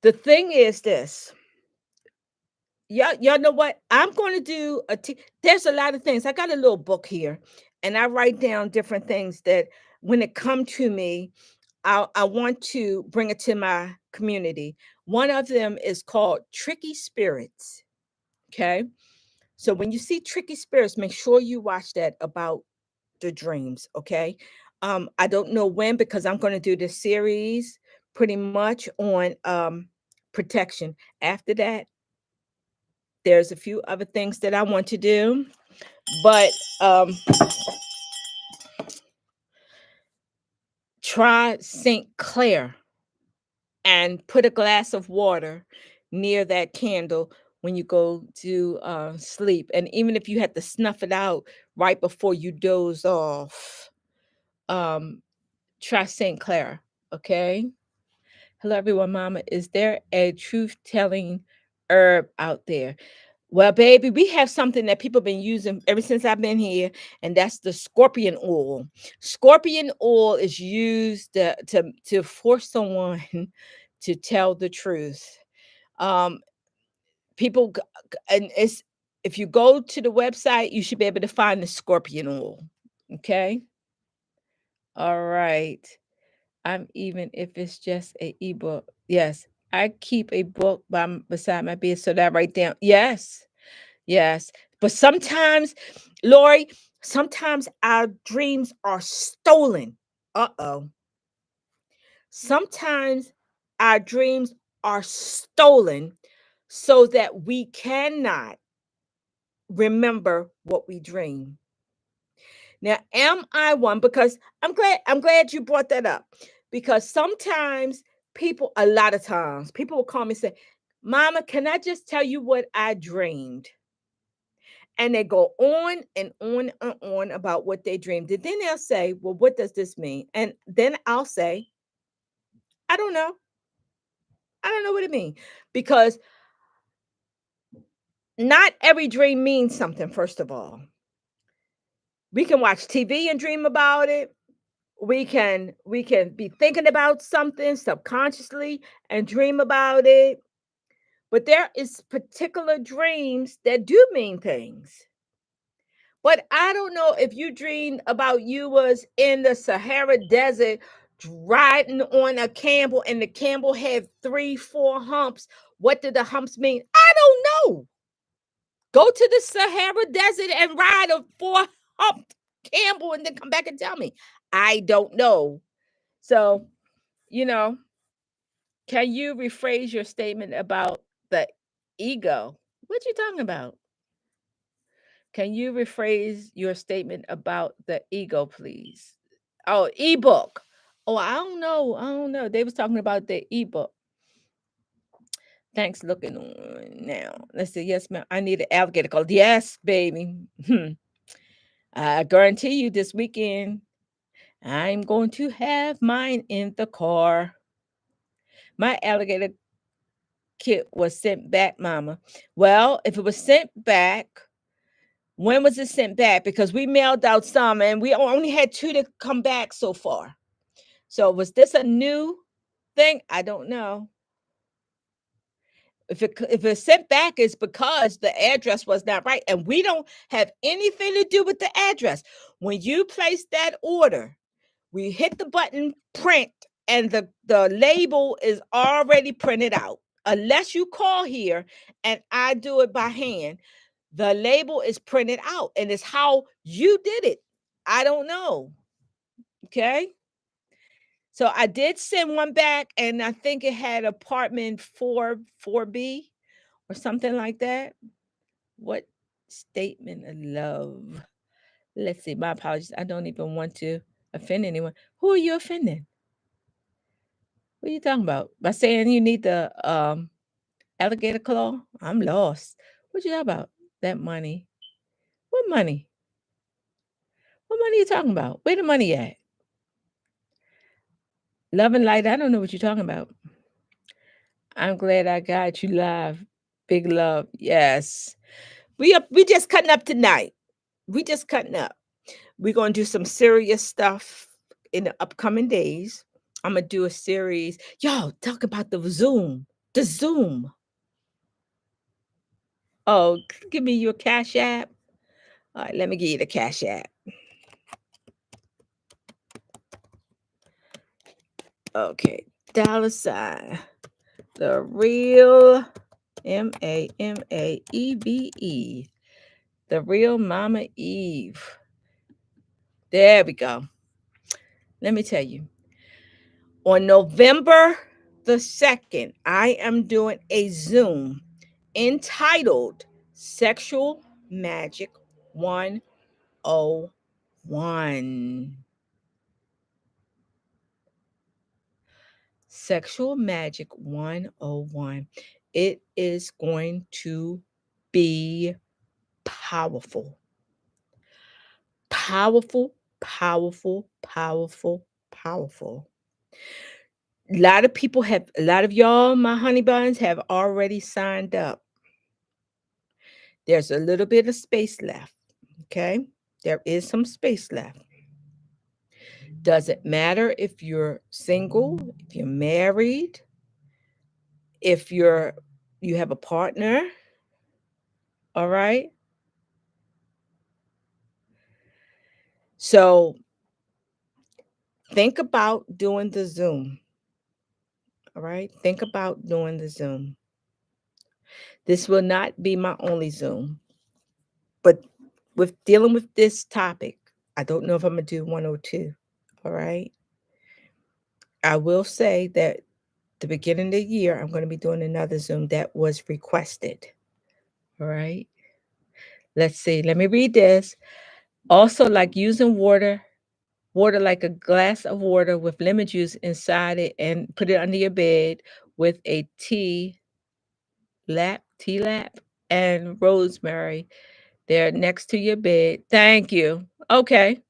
The thing is this. Y'all know what? I'm going to do there's a lot of things. I got a little book here and I write down different things that when it come to me, I want to bring it to my community. One of them is called Tricky Spirits. Okay. So when you see Tricky Spirits, make sure you watch that about the dreams. Okay. I don't know when because I'm going to do this series pretty much on protection. After that, there's a few other things that I want to do, but um, try St. Clair and put a glass of water near that candle when you go to sleep. And even if you have to snuff it out right before you doze off, um, try St. Clair. Okay. Hello, everyone. Mama, is there a truth telling herb out there? Well, baby, we have something that people have been using ever since I've been here, and that's the scorpion oil. Scorpion oil is used to force someone to tell the truth. Um, and it's if you go to the website, you should be able to find the scorpion oil. Okay. All right. I'm even if it's just a ebook. Yes, I keep a book beside my bed so that I write down. Yes, yes. But sometimes, Lori, sometimes our dreams are stolen. Uh-oh. Sometimes our dreams are stolen so that we cannot remember what we dream. Now, am I one? Because I'm glad you brought that up. Because sometimes a lot of times, people will call me and say, Mama, can I just tell you what I dreamed? And they go on and on about what they dreamed. And then they'll say, well, what does this mean? And then I'll say, I don't know. I don't know what it means. Because not every dream means something, first of all. We can watch TV and dream about it. We can be thinking about something subconsciously and dream about it, but there is particular dreams that do mean things. But I don't know if you dreamed about you was in the Sahara Desert riding on a camel and the camel had 3 4 humps. What did the humps mean? I don't know. Go to the Sahara Desert and ride a 4 humped camel and then come back and tell me. I don't know. So, you know, can you rephrase your statement about the ego? What you talking about? Can you rephrase your statement about the ego, please? Oh, ebook. Oh, I don't know. I don't know. They was talking about the ebook. Thanks looking on now. Let's see. Yes, ma'am. I need an alligator call. Yes, baby. I guarantee you this weekend I'm going to have mine in the car. My alligator kit was sent back, Mama. Well, if it was sent back, when was it sent back? Because we mailed out some and we only had two to come back so far. So was this a new thing? I don't know. If it's sent back, it's because the address was not right, and we don't have anything to do with the address. When you place that order, we hit the button print, and the label is already printed out. Unless you call here and I do it by hand, the label is printed out and it's how you did it. I don't know. Okay. So I did send one back, and I think it had apartment 4B or something like that. What statement of love? Let's see. My apologies. I don't even want to offend anyone. Who are you offending? What are you talking about? By saying you need the alligator claw? I'm lost. What you talking about? That money. What money? What money you talking about? Where the money at? Love and light. I don't know what you're talking about. I'm glad I got you live. Big love. Yes. We just cutting up tonight. We just cutting up. We're gonna do some serious stuff in the upcoming days. I'm gonna do a series. Yo, talk about the Zoom. The Zoom. Oh, give me your Cash App. All right, let me give you the Cash App. Okay. Dollar sign. The real Mameeve. The real Mama Eve. There we go. Let me tell you. On November the 2nd, I am doing a Zoom entitled Sexual Magic 101. Sexual Magic 101. It is going to be powerful. Powerful, powerful, powerful, powerful. A lot of people have, a lot of y'all, my honey buns, have already signed up. There's a little bit of space left. Okay. There is some space left. Doesn't matter if you're single, if you're married, if you have a partner. All right. So think about doing the Zoom. All right. Think about doing the Zoom. This will not be my only Zoom, but with dealing with this topic, I don't know if I'm going to do 102. All right. I will say that the beginning of the year, I'm going to be doing another Zoom that was requested. All right. Let's see. Let me read this. Also, like using water like a glass of water with lemon juice inside it and put it under your bed with a tea lap, and rosemary there next to your bed. Thank you. Okay.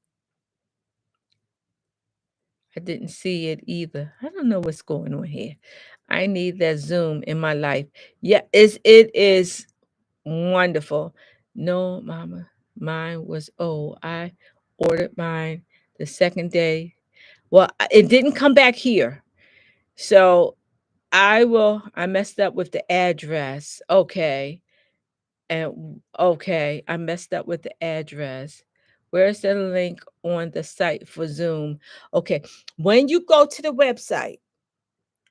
I didn't see it either. I don't know what's going on here. I need that Zoom in my life. Yeah, it is wonderful. No, mama, mine was old. I ordered mine the second day. Well, it didn't come back here. So I messed up with the address. Okay. And okay, I messed up with the address. Where's the link on the site for Zoom? Okay. When you go to the website,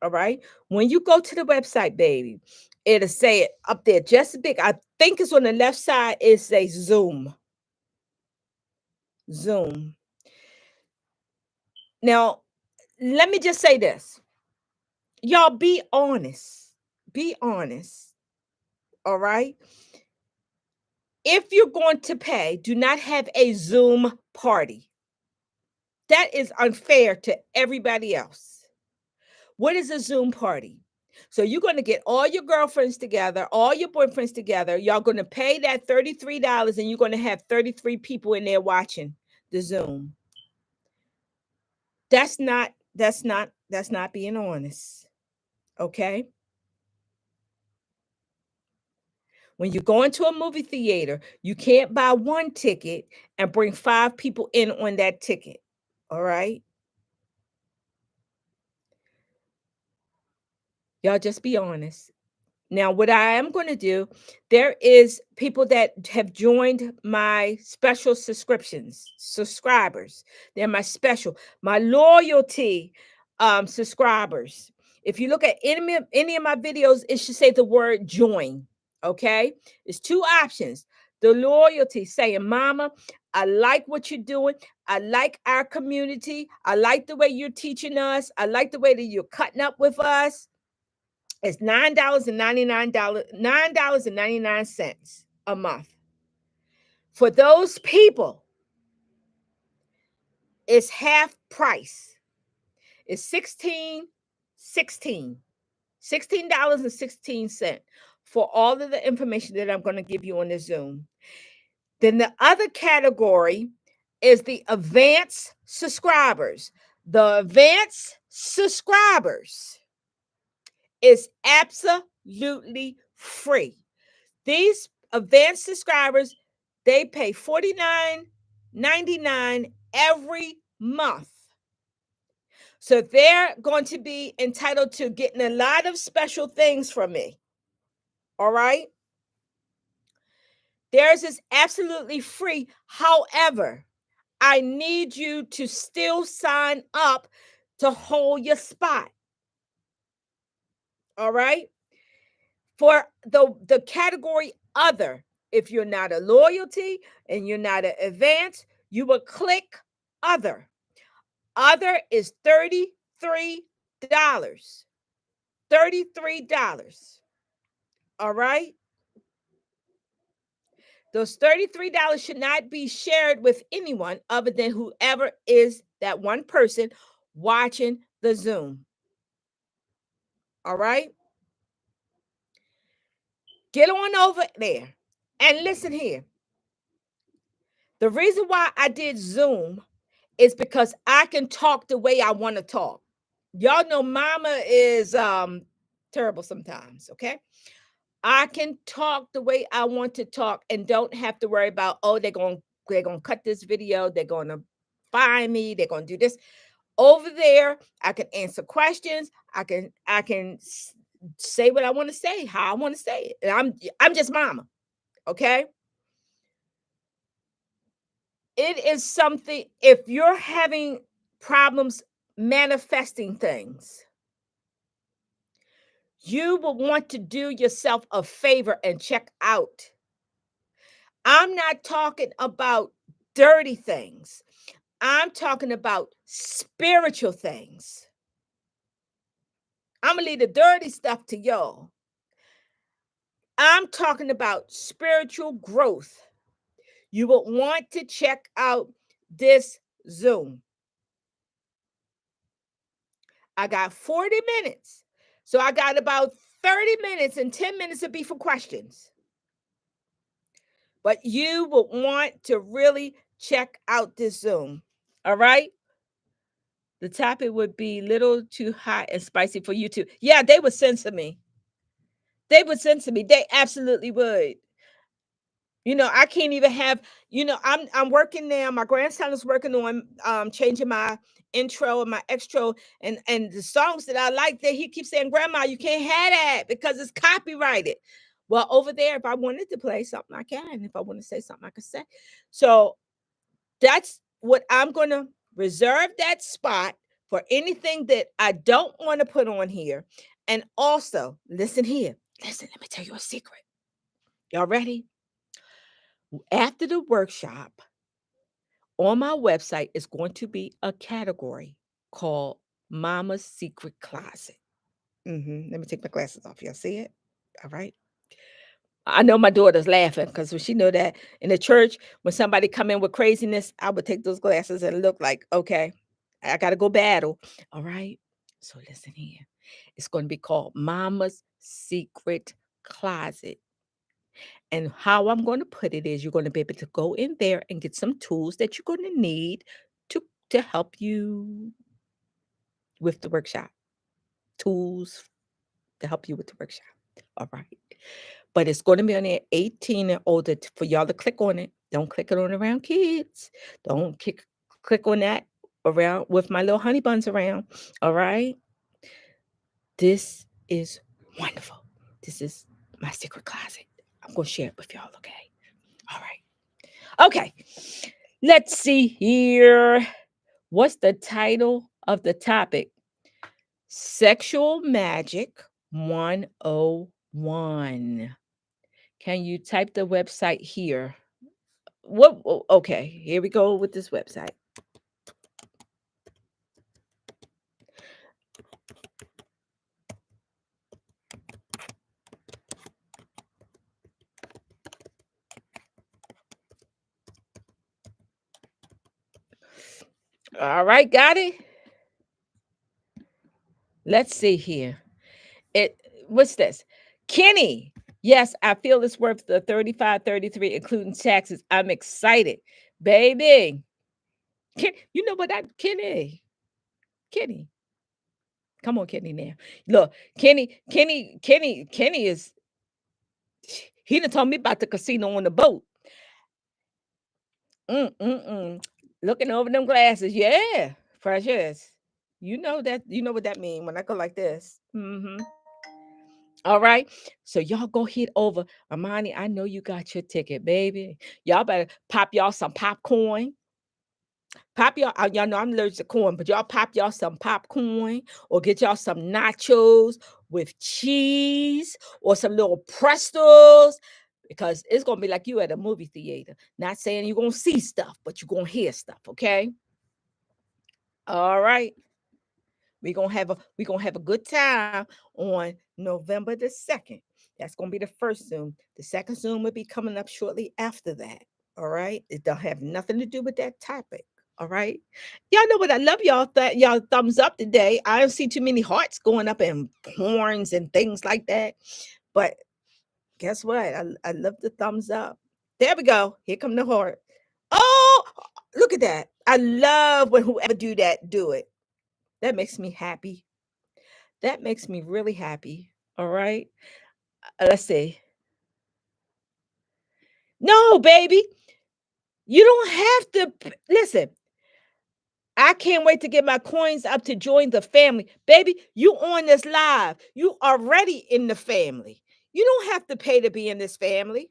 all right. When you go to the website, baby, it'll say it up there just big. I think it's on the left side. It says Zoom. Zoom. Now, let me just say this. Y'all be honest. Be honest. All right. If you're going to pay, do not have a Zoom party. That is unfair to everybody else. What is a Zoom party? So you're going to get all your girlfriends together, all your boyfriends together. Y'all going to pay that $33 and you're going to have 33 people in there watching the Zoom. That's not being honest. Okay? When you go into a movie theater, you can't buy one ticket and bring 5 people in on that ticket. All right? Y'all just be honest. Now, what I am going to do, there is people that have joined my special subscribers. They're my special, my loyalty subscribers. If you look at any of my videos, it should say the word join. Okay. It's 2 options. The loyalty saying, Mama, I like what you're doing. I like our community. I like the way you're teaching us. I like the way that you're cutting up with us. It's $9.99 a month. For those people, it's half price. It's $16.16 for all of the information that I'm going to give you on the Zoom. Then the other category is the advanced subscribers. The advanced subscribers is absolutely free. These advanced subscribers, they pay $49.99 every month. So they're going to be entitled to getting a lot of special things from me. All right? Theirs is absolutely free. However, I need you to still sign up to hold your spot. All right? For the category other, if you're not a loyalty and you're not an advance, you will click other. Other is $33. $33. All right? Those $33 should not be shared with anyone other than whoever is that one person watching the Zoom. All right? Get on over there and listen here. The reason why I did Zoom is because I can talk the way I want to talk. Y'all know mama is terrible sometimes, okay? I can talk the way I want to talk and don't have to worry about, oh, they're going to cut this video, they're going to fine me, they're going to do this. Over there, I can answer questions. I can say what I want to say, how I want to say it. And I'm just mama, okay? It is something, if you're having problems manifesting things, you will want to do yourself a favor and check out. I'm not talking about dirty things. I'm talking about spiritual things. I'm going to leave the dirty stuff to y'all. I'm talking about spiritual growth. You will want to check out this Zoom. I got 40 minutes. So I got about 30 minutes and 10 minutes to be for questions. But you will want to really check out this Zoom. All right? The topic would be little too hot and spicy for you too. Yeah, they would censor me. They would censor me. They absolutely would. I can't even have, I'm working now. My grandson is working on changing my intro and my extro and the songs that I like that he keeps saying, Grandma, you can't have that because it's copyrighted. Well, over there, if I wanted to play something, I can. If I want to say something, I can say. So that's what I'm going to reserve that spot for anything that I don't want to put on here. And also, listen here. Listen, let me tell you a secret. Y'all ready? After the workshop, on my website is going to be a category called Mama's Secret Closet. Let me take my glasses off. Y'all see it? All right. I know my daughter's laughing because when she know that in the church, when somebody come in with craziness, I would take those glasses and look like, okay, I got to go battle. All right. So listen here. It's going to be called Mama's Secret Closet. And how I'm going to put it is you're going to be able to go in there and get some tools that you're going to need to help you with the workshop. Tools to help you with the workshop. All right. But it's going to be on there 18 and older for y'all to click on it. Don't click it on around kids. Don't click on that around with my little honey buns around. All right. This is wonderful. This is my secret closet. I'm going to share it with y'all. Okay. All right. Okay. Let's see here. What's the title of the topic? Sexual Magic 101. Can you type the website here? Okay, here we go with this website. All right, got it. Let's see here. It What's this? Kenny. Yes, I feel it's worth the 35.33, including taxes. I'm excited. Baby. You know what Kenny. Come on, Kenny now. Look, Kenny is he done told me about the casino on the boat. Looking over them glasses. Yeah, precious. You know what that mean when I go like this. All right. So y'all go head over. Amani, I know you got your ticket, baby. Y'all better pop y'all some popcorn. Pop y'all know I'm allergic to corn, but y'all pop y'all some popcorn or get y'all some nachos with cheese or some little Prestos because it's gonna be like you at a movie theater. Not saying you're gonna see stuff, but you're gonna hear stuff, okay? All right. We're gonna have a good time on November the 2nd. That's gonna be the first Zoom. The second Zoom will be coming up shortly after that. All right. It don't have nothing to do with that topic. All right. Y'all know what I love y'all that y'all thumbs up today. I don't see too many hearts going up and horns and things like that. But guess what? I love the thumbs up. There we go. Here come the heart. Oh, look at that. I love when whoever do it. That makes me happy. That makes me really happy. All right. Let's see. No, baby. You don't have to listen. I can't wait to get my coins up to join the family. Baby, you on this live. You already in the family. You don't have to pay to be in this family.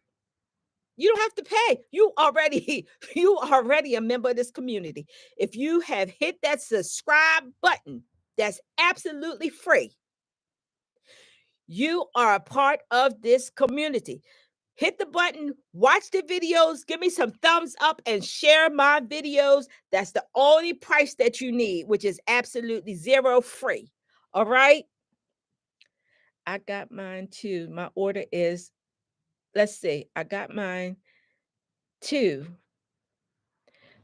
You don't have to pay. You already a member of this community. If you have hit that subscribe button, that's absolutely free. You are a part of this community. Hit the button, watch the videos, give me some thumbs up, and share my videos. That's the only price that you need, which is absolutely zero free. All right. I got mine too. My order is, let's see, I got mine too.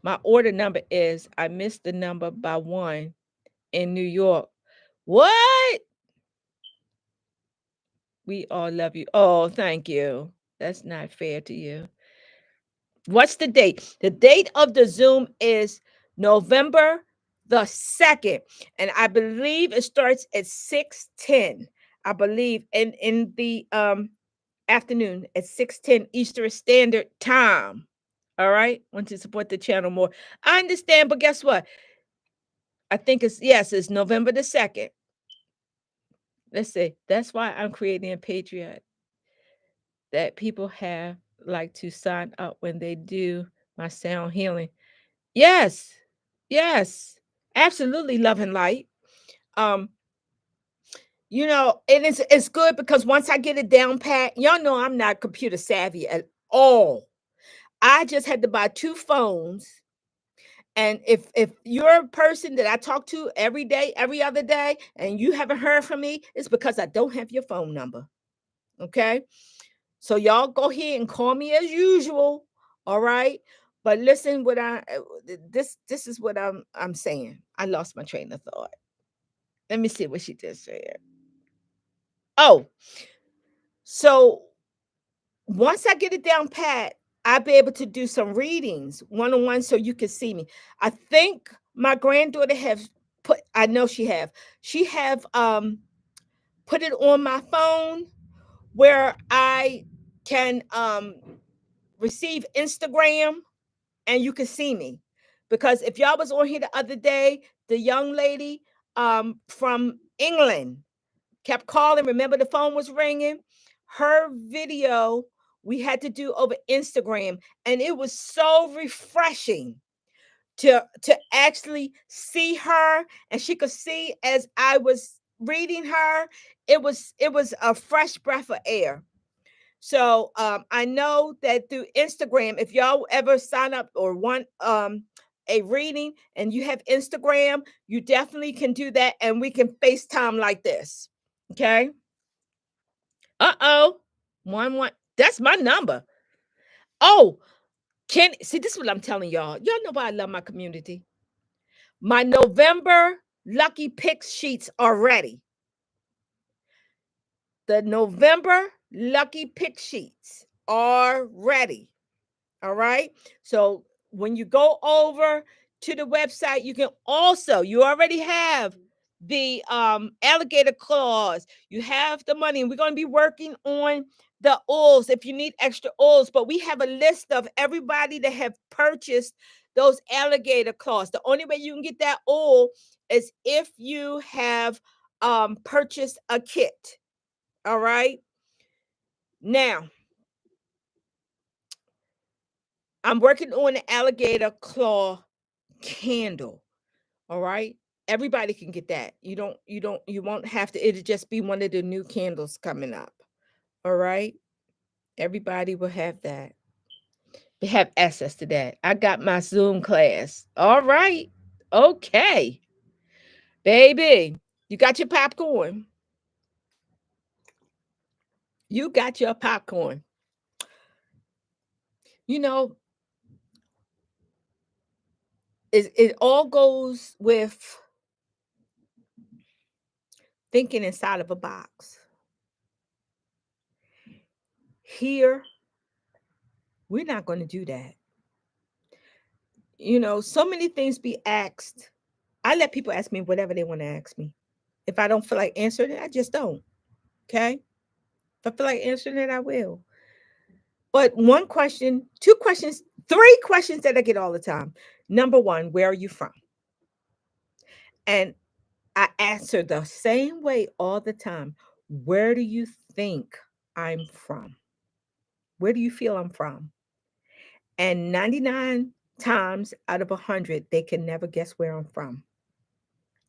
My order number is, I missed the number by one in New York. What? We all love you. Oh, thank you. That's not fair to you. What's the date? The date of the Zoom is November the 2nd. And I believe it starts at 6:10. I believe in the afternoon at 6:10 Eastern Standard Time. All right. Want to support the channel more. I understand, but guess what? I think it's November the 2nd. Let's see. That's why I'm creating a Patreon that people have like to sign up when they do my sound healing. Yes. Yes. Absolutely love and light. Um, it's good because once I get it down pat, y'all know I'm not computer savvy at all. I just had to buy two phones. And if you're a person that I talk to every day, every other day, and you haven't heard from me, it's because I don't have your phone number. Okay. So y'all go ahead and call me as usual. All right. But listen, this is what I'm saying. I lost my train of thought. Let me see what she just said. Oh, so once I get it down pat, I'll be able to do some readings one on one so you can see me. I think my granddaughter I know she have put it on my phone where I can receive Instagram and you can see me. Because if y'all was on here the other day, the young lady from England kept calling. Remember, the phone was ringing. Her video we had to do over Instagram, and it was so refreshing to actually see her, and she could see as I was reading her. It was a fresh breath of air. So I know that through Instagram, if y'all ever sign up or want a reading and you have Instagram, you definitely can do that, and we can FaceTime like this. Okay. Uh-oh. One. That's my number. Oh, can see this is what I'm telling y'all. Y'all know why I love my community. My November lucky picks sheets are ready. The November lucky pick sheets are ready. All right. So when you go over to the website, you can also, you already have the alligator claws, you have the money, and we're going to be working on the oils if you need extra oils. But we have a list of everybody that have purchased those alligator claws. The only way you can get that oil is if you have purchased a kit. All right. Now, I'm working on an alligator claw candle. All right. Everybody can get that. You won't have to, it'll just be one of the new candles coming up. All right. Everybody will have that. They have access to that. I got my Zoom class. All right. Okay. Baby, you got your popcorn. You got your popcorn. You know, it all goes with thinking inside of a box. Here, we're not going to do that. So many things be asked. I let people ask me whatever they want to ask me. If I don't feel like answering it, I just don't. Okay. If I feel like answering it, I will. But one question, two questions, three questions that I get all the time. Number one, where are you from? And I answer the same way all the time. Where do you think I'm from? Where do you feel I'm from? And 99 times out of 100, they can never guess where I'm from.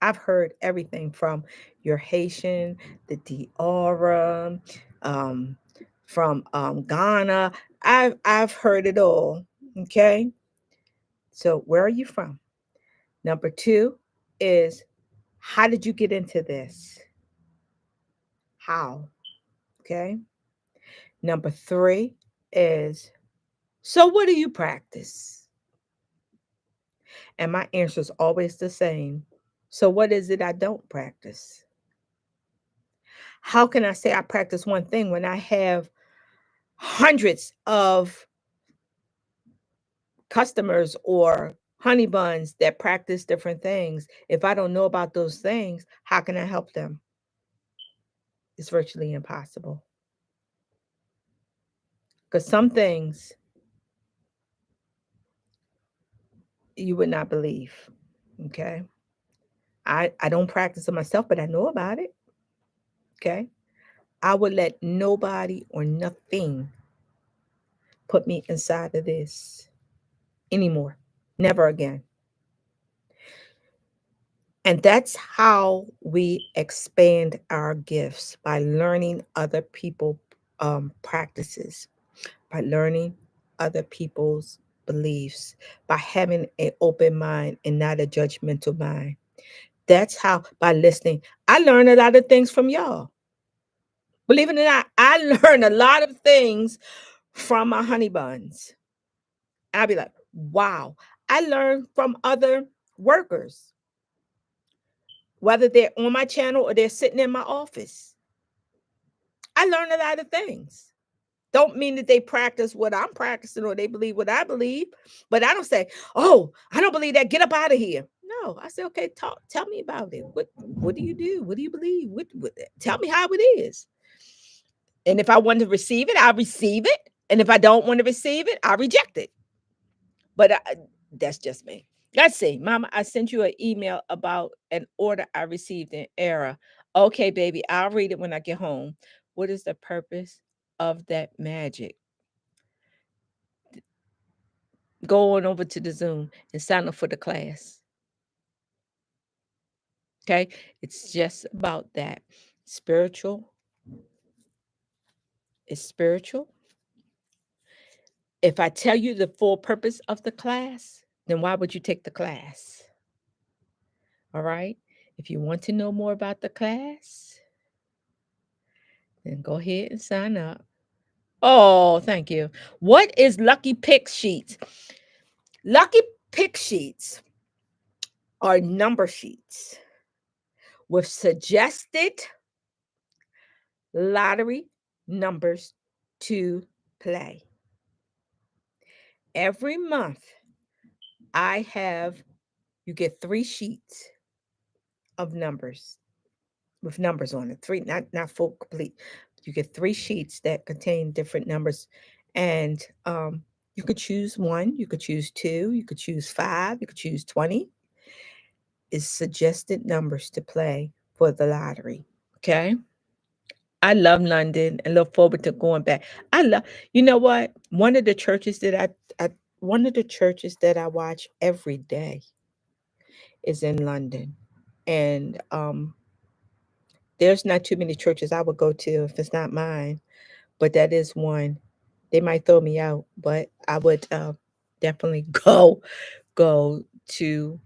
I've heard everything from your Haitian, the Diora, um, from Ghana. I've heard it all. Okay. So where are you from? Number two is, how did you get into this? How? Okay. Number three is, so what do you practice? And my answer is always the same. So what is it I don't practice? How can I say I practice one thing when I have hundreds of customers or honey buns that practice different things? If I don't know about those things, how can I help them? It's virtually impossible. Because some things you would not believe. Okay. I don't practice it myself, but I know about it. Okay. I would let nobody or nothing put me inside of this anymore. Never again. And that's how we expand our gifts, by learning other people practices, by learning other people's beliefs, by having an open mind and not a judgmental mind. That's how, by listening. I learn a lot of things from y'all. Believe it or not, I learn a lot of things from my honey buns. I'll be like, wow. I learn from other workers, whether they're on my channel or they're sitting in my office. I learn a lot of things. Don't mean that they practice what I'm practicing or they believe what I believe, but I don't say, "Oh, I don't believe that. Get up out of here." No, I say, "Okay, talk. Tell me about it. What do you do? What do you believe? What tell me how it is." And if I want to receive it, I'll receive it. And if I don't want to receive it, I'll reject it. But that's just me. Let's see, Mama, I sent you an email about an order I received in error. Okay, baby, I'll read it when I get home. What is the purpose of that magic? Go on over to the Zoom and sign up for the class. Okay, it's just about that. Spiritual It's spiritual. If I tell you the full purpose of the class, then why would you take the class? All right. If you want to know more about the class, then go ahead and sign up. Oh, thank you. What is Lucky Pick Sheets? Lucky Pick Sheets are number sheets with suggested lottery numbers to play. Every month, I have, you get 3 sheets of numbers with numbers on it. Three, not full complete. You get 3 sheets that contain different numbers, and you could choose one, you could choose two, you could choose five, you could choose 20. Is suggested numbers to play for the lottery. Okay. I love London and look forward to going back. I love, you know what? One of the churches that I watch every day is in London. And there's not too many churches I would go to if it's not mine, but that is one. They might throw me out, but I would definitely go to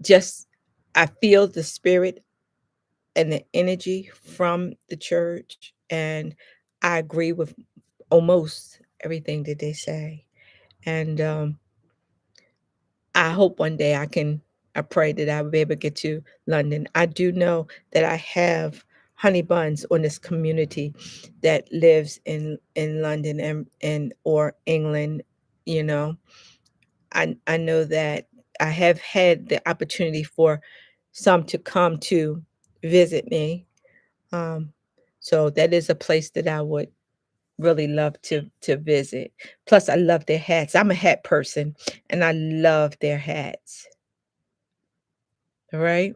just, I feel the spirit and the energy from the church, and I agree with almost everything that they say. And I hope one day I pray that I will be able to get to London. I do know that I have honey buns on this community that lives in London and or England. You know, I know that I have had the opportunity for some to come to visit me. Um, so that is a place that I would really love to visit. Plus, I love their hats. I'm a hat person, and I love their hats. All right,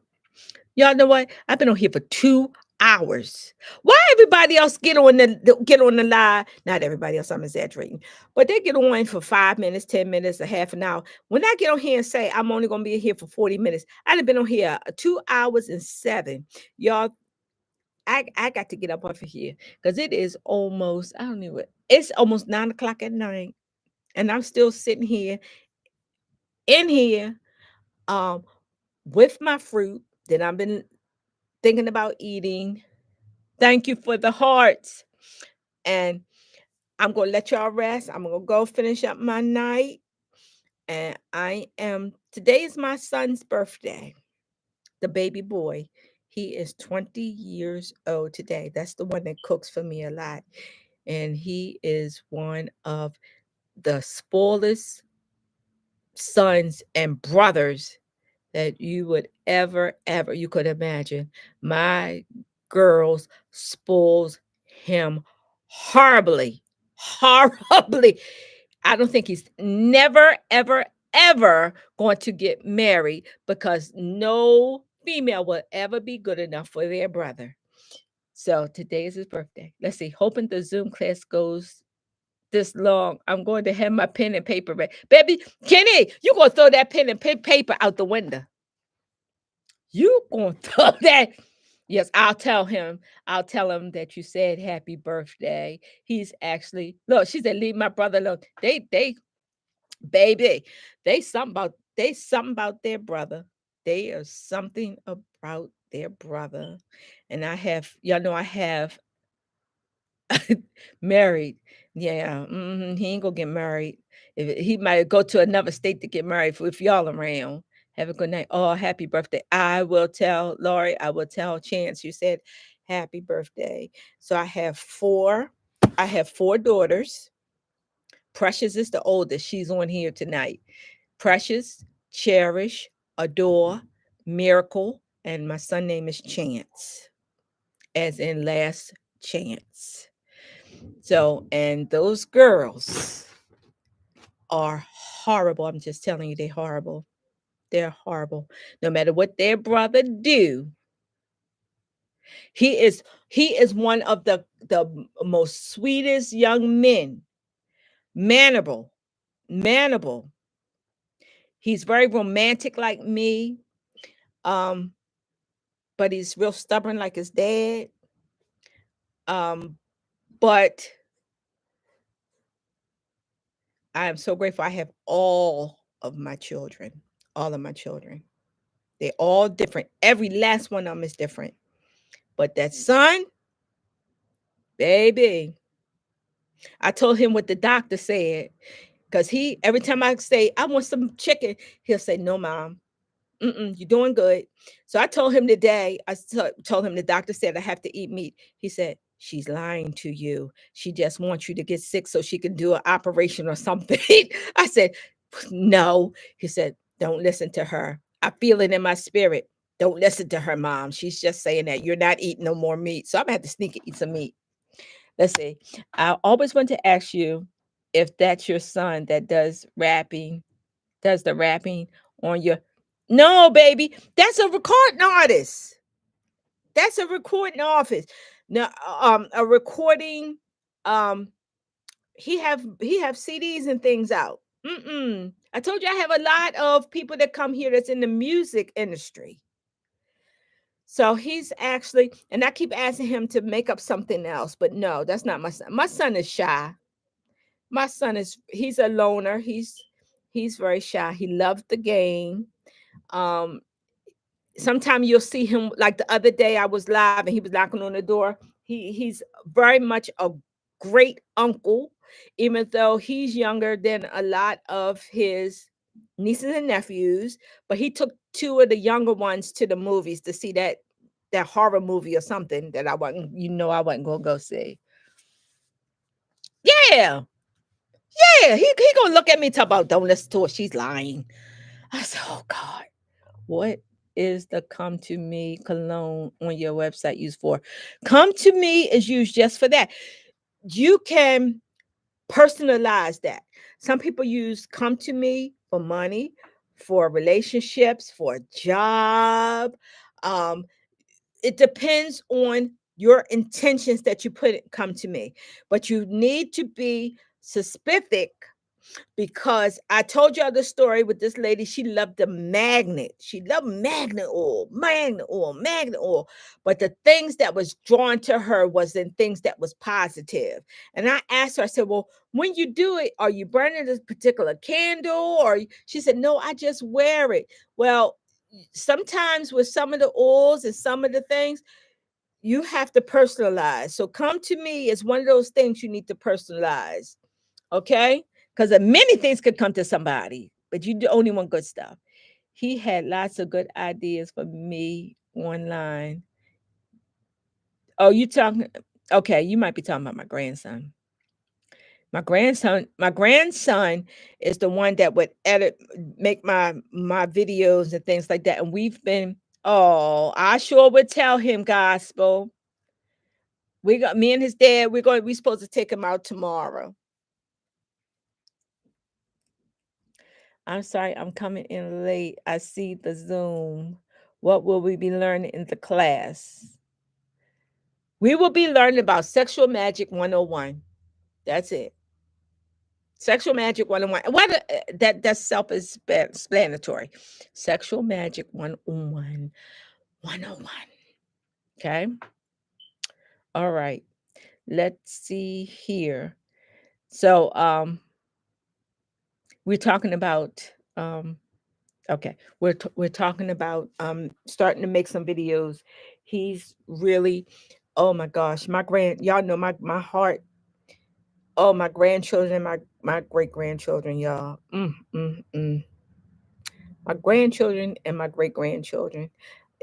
y'all know what? I've been on here for 2 hours. Why everybody else get on the live? Not everybody else. I'm exaggerating, but they get on for 5 minutes, 10 minutes, a half an hour. When I get on here and say I'm only gonna be here for 40 minutes, I've been on here 2 hours and seven. Y'all, I got to get up off of here because it is almost, I don't even, it's almost 9 o'clock at night. And I'm still sitting here in here um with my fruit that I've been thinking about eating. Thank you for the hearts. And I'm gonna let y'all rest. I'm gonna go finish up my night. And today is my son's birthday, the baby boy. He is 20 years old today. That's the one that cooks for me a lot. And he is one of the spoilest sons and brothers that you would ever you could imagine. My girls spoils him horribly, horribly. I don't think he's never, ever going to get married because no female will ever be good enough for their brother. So today is his birthday. Let's see. Hoping the Zoom class goes this long. I'm going to have my pen and paper ready. Baby, Kenny, you gonna throw that pen and paper out the window. You gonna throw that? Yes, I'll tell him. I'll tell him that you said happy birthday. He's actually look. She said, "Leave my brother alone." Baby, they something about their brother. They are something about their brother, and I have y'all know I have married. Yeah, he ain't gonna get married. He might go to another state to get married if y'all around. Have a good night. Oh, happy birthday. I will tell Lori, I will tell Chance. You said happy birthday. So I have four daughters. Precious is the oldest. She's on here tonight. Precious, Cherish, Adore, Miracle, and my son name is Chance, as in last chance. So, and those girls are horrible. I'm just telling you, they're horrible. They're horrible. No matter what their brother do, he is he is one of the most sweetest young men. Manable, manable. He's very romantic like me. Um, but he's real stubborn like his dad. Um, But I am so grateful I have all of my children. All of my children. They're all different. Every last one of them is different. But that son, baby, I told him what the doctor said. Because he, every time I say, I want some chicken, he'll say, no, mom. You're doing good. So I told him today, told him the doctor said I have to eat meat. He said, she's lying to you. She just wants you to get sick so she can do an operation or something. I said, no. He said, don't listen to her. I feel it in my spirit. Don't listen to her, mom. She's just saying that you're not eating no more meat. So I'm going to have to sneak and eat some meat. Let's see. I always want to ask you if that's your son that does the rapping on your. No, baby, that's a recording artist. That's a recording office. No, a recording. Um, he have CDs and things out. I told you I have a lot of people that come here that's in the music industry. So he's actually, and I keep asking him to make up something else, but no, that's not my son. My son is shy. My son he's a loner. He's very shy. He loves the game. Um, Sometimes you'll see him like the other day I was live and he was knocking on the door. He's very much a great uncle, even though he's younger than a lot of his nieces and nephews. But he took two of the younger ones to the movies to see that horror movie or something that I wasn't gonna go see. Yeah, yeah. He gonna look at me and talk about don't listen to her. She's lying. I said, oh God. What is the Come to Me cologne on your website used for? Come to Me is used just for that. You can personalize that. Some people use Come to Me for money, for relationships, for a job. Um, it depends on your intentions that you put it, Come to Me. But you need to be specific because I told y'all the story with this lady. She loved the magnet. She loved magnet oil, magnet oil, magnet oil. But the things that was drawn to her was in things that was positive. And I asked her, I said, well, when you do it, are you burning this particular candle? Or she said, no, I just wear it. Well, sometimes with some of the oils and some of the things, you have to personalize. So Come to Me is one of those things you need to personalize. Okay? Because many things could come to somebody, but you only want good stuff. He had lots of good ideas for me online. Oh, you talking? Okay, you might be talking about my grandson. My grandson is the one that would make my videos and things like that. And we've been, oh, I sure would tell him gospel. We got me and his dad. We supposed to take him out tomorrow. I'm sorry, I'm coming in late. I see the Zoom. What will we be learning in the class? We will be learning about Sexual Magic 101. That's it. Sexual Magic 101. That's self-explanatory. Sexual Magic 101. 101. Okay. All right. Let's see here. So we're talking about okay, we're talking about starting to make some videos. He's really, oh my gosh, y'all know my heart. Oh, my grandchildren, my great grandchildren, y'all. My grandchildren and my great grandchildren.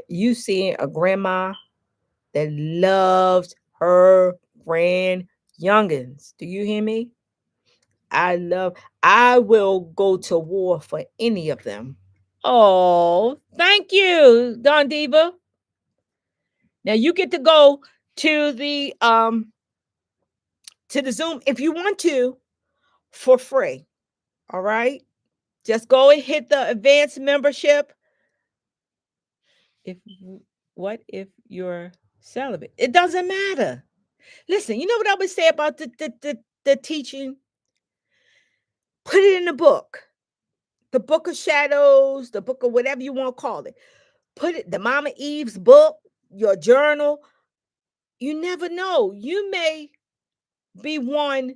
You seeing a grandma that loves her grand youngins. Do you hear me? I will go to war for any of them. Oh, thank you, Don Diva. Now you get to go to the Zoom if you want to for free. All right. Just go and hit the advanced membership. If what if you're celibate? It doesn't matter. Listen, you know what I would say about the teaching? Put it in the book. The book of shadows, the book of whatever you want to call it. Put it, the Mama Eve's book, your journal. You never know. You may be one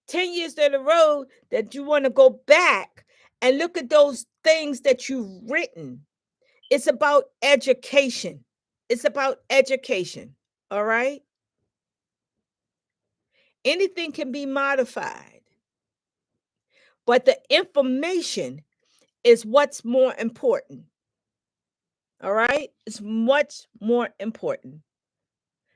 10 years down the road that you want to go back and look at those things that you've written. It's about education. It's about education. All right. Anything can be modified, but the information is what's more important. All right. It's much more important.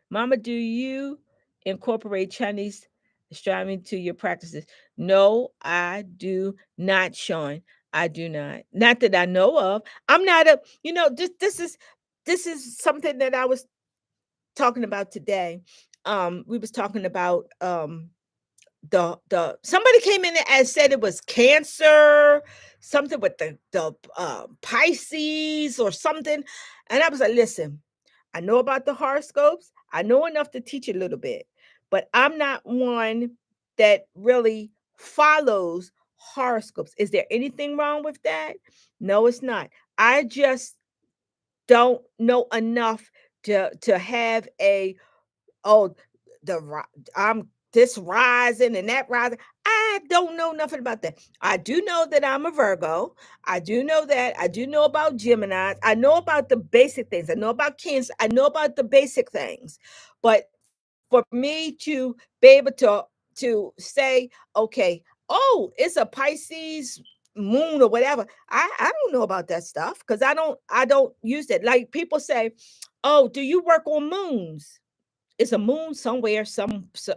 Mama, do you incorporate Chinese astronomy to your practices? No, I do not, Sean. I do not. Not that I know of. I'm not a, this is something that I was talking about today. We was talking about the somebody came in and said it was cancer, something with the Pisces or something, and I was like, listen, I know about the horoscopes. I know enough to teach a little bit, but I'm not one that really follows horoscopes. Is there anything wrong with that? No, it's not. I just don't know enough to have a, oh, I'm this rising and that rising. I don't know nothing about that. I do know that I'm a Virgo. I do know that. I do know about Gemini. I know about the basic things. I know about Cancer. I know about the basic things. But for me to be able to say, okay, oh, it's a Pisces moon or whatever. I don't know about that stuff because I don't use it. Like people say, oh, do you work on moons? It's a moon somewhere,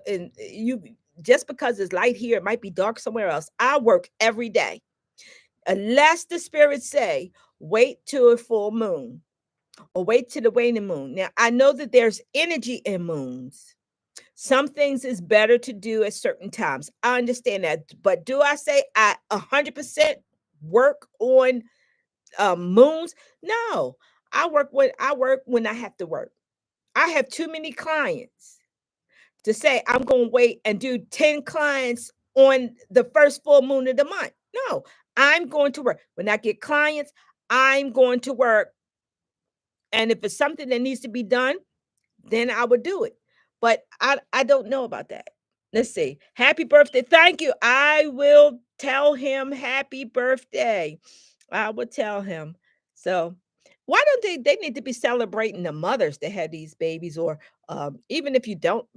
and you, just because it's light here, it might be dark somewhere else. I work every day unless the spirits say wait till a full moon or wait till the waning moon. Now I know that there's energy in moons. Some things is better to do at certain times. I understand that, but do I say I 100% work on moons? No, I work when I have to work. I have too many clients to say I'm going to wait and do 10 clients on the first full moon of the month. No, I'm going to work. When I get clients, I'm going to work. And if it's something that needs to be done, then I would do it. But I don't know about that. Let's see. Happy birthday. Thank you. I will tell him happy birthday. I will tell him. So why don't they need to be celebrating the mothers that had these babies, or even if you don't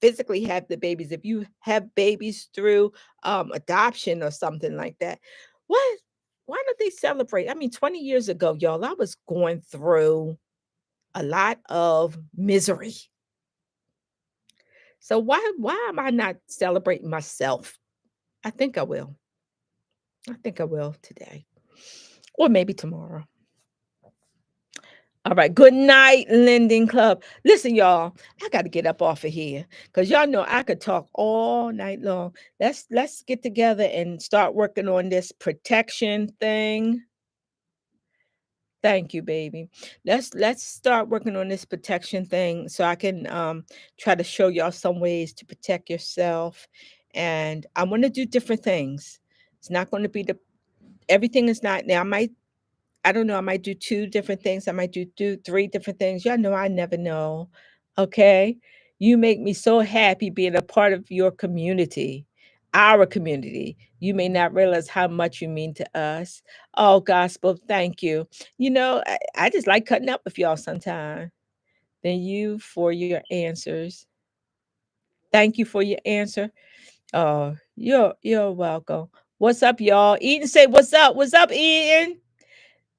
physically have the babies, if you have babies through adoption or something like that, what why don't they celebrate? I mean, 20 years ago, y'all, I was going through a lot of misery. So why am I not celebrating myself? I think I will. I think I will today. Or maybe tomorrow. All right. Good night, Lending Club. Listen, y'all, I got to get up off of here because y'all know I could talk all night long. Let's get together and start working on this protection thing. Thank you, baby. Let's start working on this protection thing so I can try to show y'all some ways to protect yourself. And I want to do different things. It's not going to be the everything is not now. I don't know, I might do 2 different things, I might do 3 different things, y'all know I never know, okay? You make me so happy being a part of your community, our community. You may not realize how much you mean to us. Oh, gospel, thank you. I just like cutting up with y'all sometime. Thank you for your answers. Thank you for your answer. Oh, you're welcome. What's up, y'all? Eden say, "What's up? What's up, Eden?"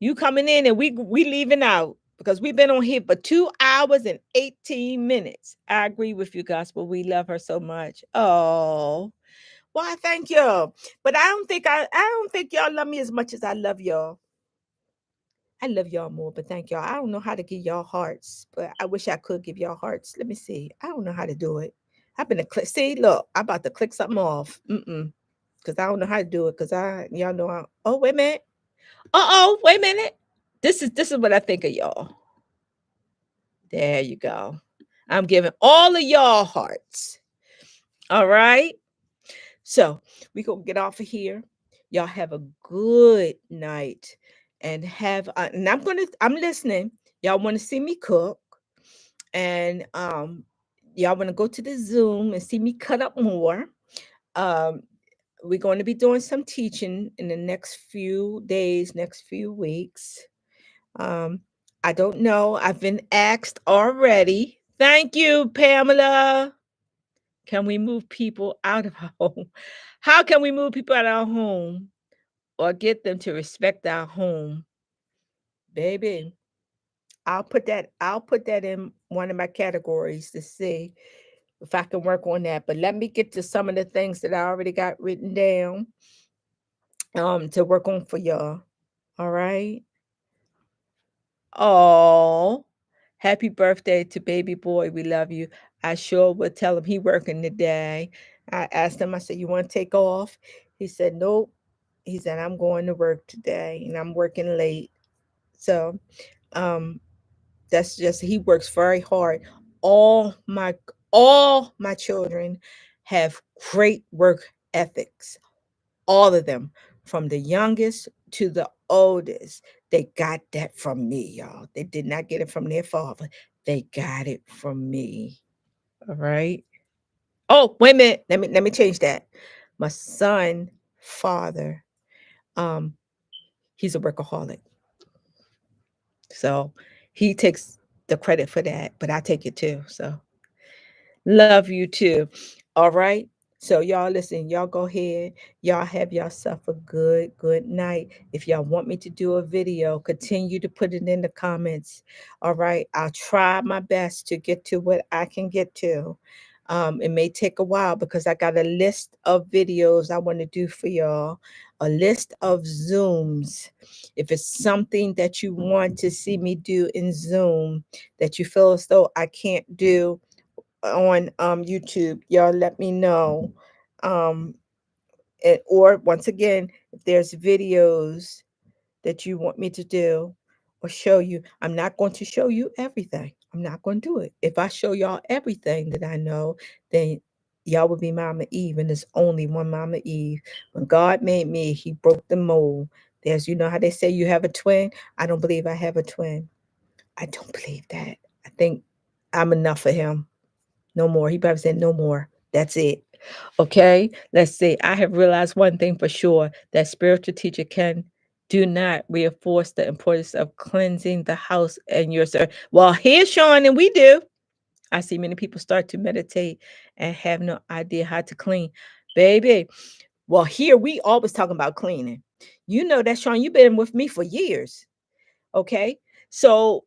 You coming in and we leaving out because we've been on here for 2 hours and 18 minutes. I agree with you, Gospel. We love her so much. Oh, why? Thank you. But I don't think y'all love me as much as I love y'all. I love y'all more, but thank y'all. I don't know how to give y'all hearts, but I wish I could give y'all hearts. Let me see. I don't know how to do it. I've been to click. See, look, I'm about to click something off. Because I don't know how to do it. Because y'all know. Oh, wait a minute. Uh-oh, wait a minute. This is what I think of y'all. There you go. I'm giving all of y'all hearts. All right. So we gonna get off of here. Y'all have a good night, and I'm listening. Y'all want to see me cook, and y'all want to go to the Zoom and see me cut up more. Um, we're going to be doing some teaching in the next few days, next few weeks. Um, I don't know. I've been asked already. Thank you, Pamela. Can we move people out of our home? How can we move people out of our home or get them to respect our home? Baby, I'll put that in one of my categories to see if I can work on that. But let me get to some of the things that I already got written down to work on for y'all. All right. Oh, happy birthday to baby boy. We love you. I sure would tell him he working today. I asked him, I said, you want to take off? He said, nope. He said, I'm going to work today and I'm working late. So um that's just he works very hard. All my all my children have great work ethics. All of them, from the youngest to the oldest. They got that from me, y'all. They did not get it from their father. They got it from me. All right. Oh, wait a minute. Let me change that. My son, father, um, he's a workaholic. So he takes the credit for that, but I take it too. So love you too. All right. So y'all listen, y'all go ahead. Y'all have yourself a good night. If y'all want me to do a video, continue to put it in the comments. All right. I'll try my best to get to what I can get to. It may take a while because I got a list of videos I want to do for y'all, a list of Zooms. If it's something that you want to see me do in Zoom that you feel as though I can't do on YouTube, y'all let me know. Um, or once again, if there's videos that you want me to do or show you, I'm not going to show you everything. I'm not going to do it. If I show y'all everything that I know, then y'all will be Mama Eve, and there's only one Mama Eve. When God made me, He broke the mold. There's, you know how they say you have a twin? I don't believe I have a twin. I don't believe that. I think I'm enough for Him. No more. He probably said, no more. That's it. Okay. Let's see. I have realized one thing for sure, that spiritual teacher can do not reinforce the importance of cleansing the house and your service. Well, here's Sean, and we do. I see many people start to meditate and have no idea how to clean. Baby. Well, here we always talking about cleaning. You know that, Sean, you've been with me for years. Okay. So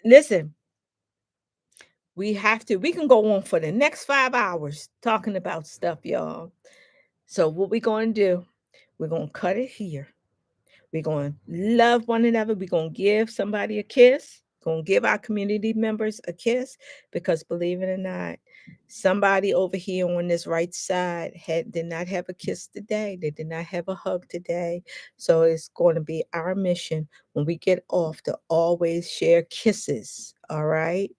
listen, we can go on for the next 5 hours talking about stuff, y'all. So what we gonna do, we're gonna cut it here. We're gonna love one another. We're gonna give somebody a kiss. Gonna give our community members a kiss, because believe it or not, somebody over here on this right side did not have a kiss today. They did not have a hug today. So it's going to be our mission when we get off to always share kisses. All right.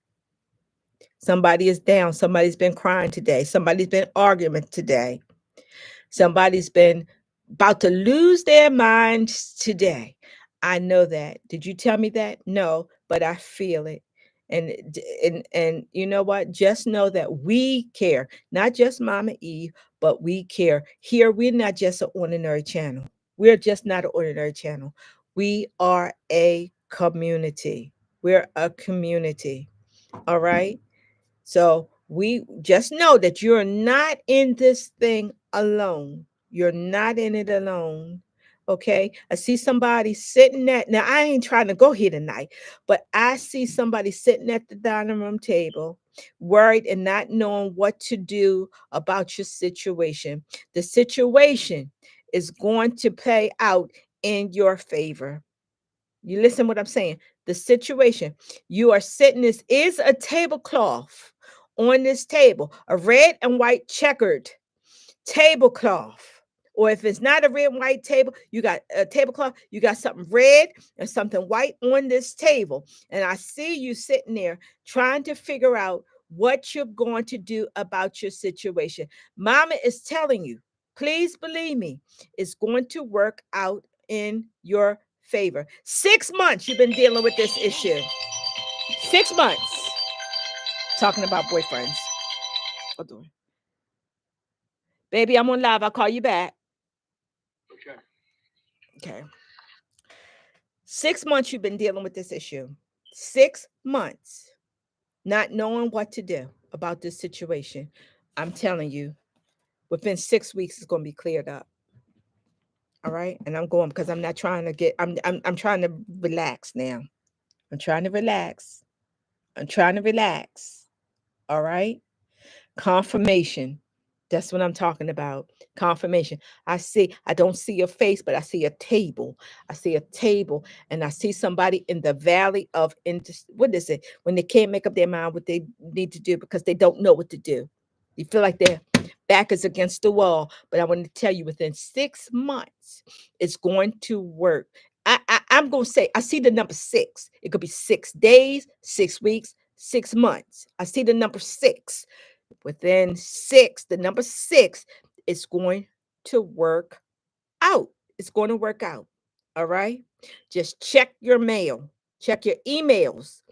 Somebody is down. Somebody's been crying today. Somebody's been arguing today. Somebody's been about to lose their minds today. I know that. Did you tell me that? No, but I feel it. And you know what? Just know that we care. Not just Mama Eve, but we care. Here we're not just an ordinary channel. We're just not an ordinary channel. We are a community. We're a community. All right? So we just know that you're not in this thing alone. You're not in it alone. Okay. I see somebody sitting at, now I ain't trying to go here tonight, but I see somebody sitting at the dining room table, worried and not knowing what to do about your situation. The situation is going to play out in your favor. You listen what I'm saying. The situation you are sitting, this is a tablecloth on this table, a red and white checkered tablecloth. Or if it's not a red and white table, you got a tablecloth, you got something red and something white on this table. And I see you sitting there trying to figure out what you're going to do about your situation. Mama is telling you, please believe me, it's going to work out in your favor. 6 months you've been dealing with this issue. 6 months. talking about boyfriends. Hold on. Baby, I'm on live. I'll call you back. Okay. Okay. 6 months you've been dealing with this issue. 6 months not knowing what to do about this situation. I'm telling you, within 6 weeks, it's going to be cleared up. All right. And I'm going because I'm not trying to get, I'm trying to relax now. I'm trying to relax. I'm trying to relax. All right. Confirmation. That's what I'm talking about. Confirmation. I don't see your face, but I see a table. I see a table, and I see somebody in the valley of, what is it? When they can't make up their mind what they need to do because they don't know what to do. You feel like their back is against the wall. But I want to tell you, within 6 months, it's going to work. I'm going to say, I see the number 6. It could be 6 days, 6 weeks, 6 months. I see the number 6. Within 6, the number 6 is going to work out. It's going to work out. All right. Just check your mail, check your emails,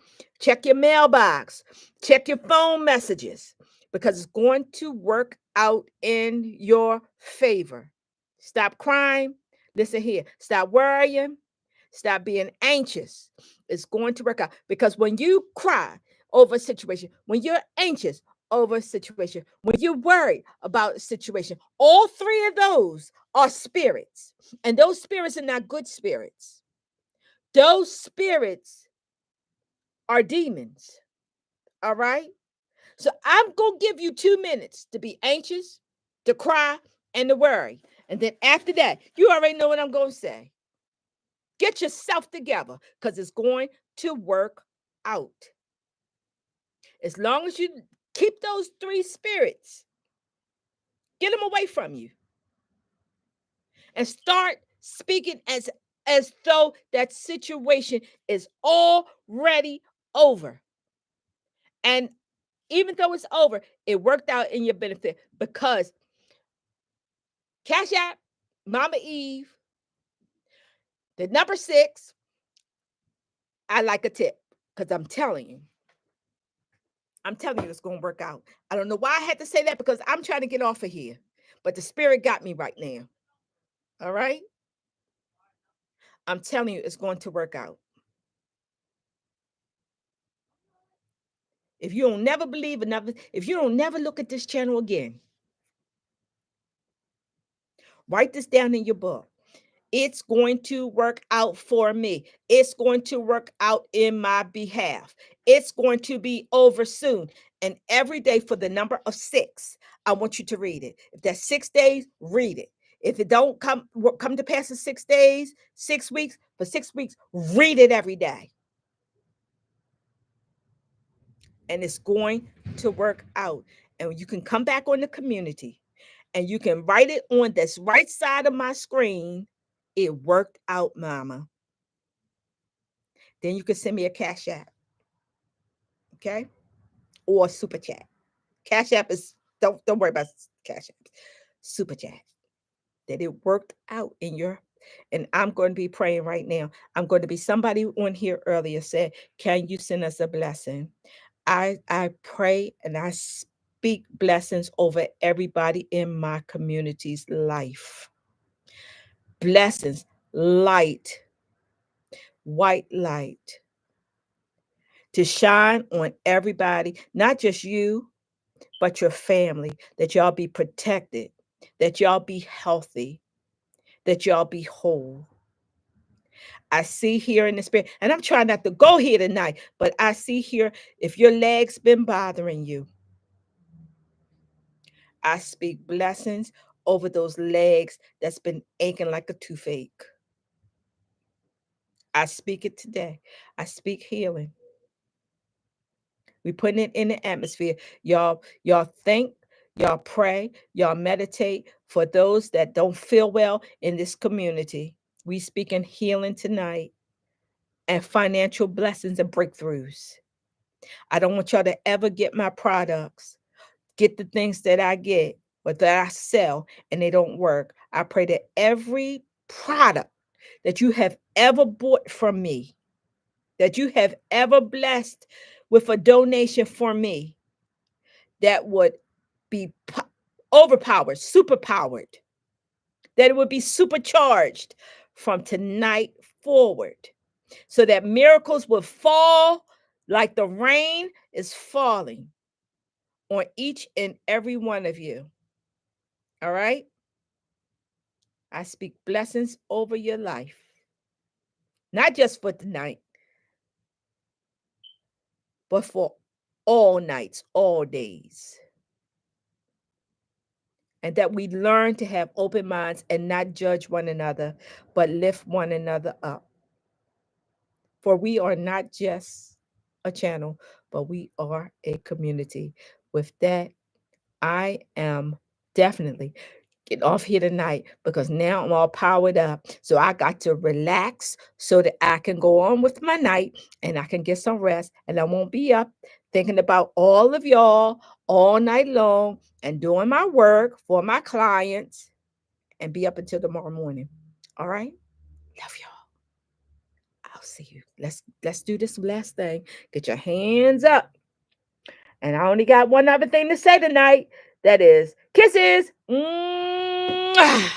check your mailbox, check your phone messages because it's going to work out in your favor. Stop crying. Listen here. Stop worrying. Stop being anxious. It's going to work out because when you cry over a situation, when you're anxious over a situation, when you worry about a situation, all three of those are spirits. And those spirits are not good spirits. Those spirits are demons. All right. So I'm going to give you 2 minutes to be anxious, to cry, and to worry. And then after that, you already know what I'm going to say. Get yourself together because it's going to work out. As long as you keep those three spirits, get them away from you and start speaking as though that situation is already over. And even though it's over, it worked out in your benefit because Cash App, Mama Eve, the number 6, I like a tip because I'm telling you, it's going to work out. I don't know why I had to say that because I'm trying to get off of here, but the spirit got me right now. All right. I'm telling you, it's going to work out. If you don't never believe another, if you don't never look at this channel again, write this down in your book. It's going to work out for me. It's going to work out in my behalf. It's going to be over soon. And every day for the number of 6, I want you to read it. If that's 6 days, read it. If it don't come to pass in 6 days, 6 weeks, for 6 weeks, read it every day. And it's going to work out. And you can come back on the community and you can write it on this right side of my screen. It worked out, mama. Then you can send me a Cash App. Okay? Or Super Chat. Cash App is, don't worry about Cash App. Super Chat. That it worked out in your, and I'm going to be praying right now. I'm going to be, somebody on here earlier said, can you send us a blessing? I pray and I speak blessings over everybody in my community's life. Blessings, light, white light to shine on everybody, not just you, but your family, that y'all be protected, that y'all be healthy, that y'all be whole. I see here in the spirit, and I'm trying not to go here tonight, but I see here, if your legs been bothering you, I speak blessings over those legs that's been aching like a toothache. I speak it today. I speak healing. We putting it in the atmosphere. Y'all think, y'all pray, y'all meditate for those that don't feel well in this community. We speaking healing tonight and financial blessings and breakthroughs. I don't want y'all to ever get my products, get the things that I get or that I sell and they don't work. I pray that every product that you have ever bought from me, that you have ever blessed with a donation for me, that would be overpowered, superpowered, that it would be supercharged from tonight forward, so that miracles will fall like the rain is falling on each and every one of you. All right? I speak blessings over your life, not just for tonight, but for all nights, all days. And that we learn to have open minds and not judge one another, but lift one another up. For we are not just a channel, but we are a community. With that, I am definitely get off here tonight because now I'm all powered up. So I got to relax so that I can go on with my night and I can get some rest and I won't be up thinking about all of y'all all night long and doing my work for my clients and be up until tomorrow morning. All right? Love y'all. I'll see you. Let's do this last thing. Get your hands up. And I only got one other thing to say tonight. That is kisses. Mwah.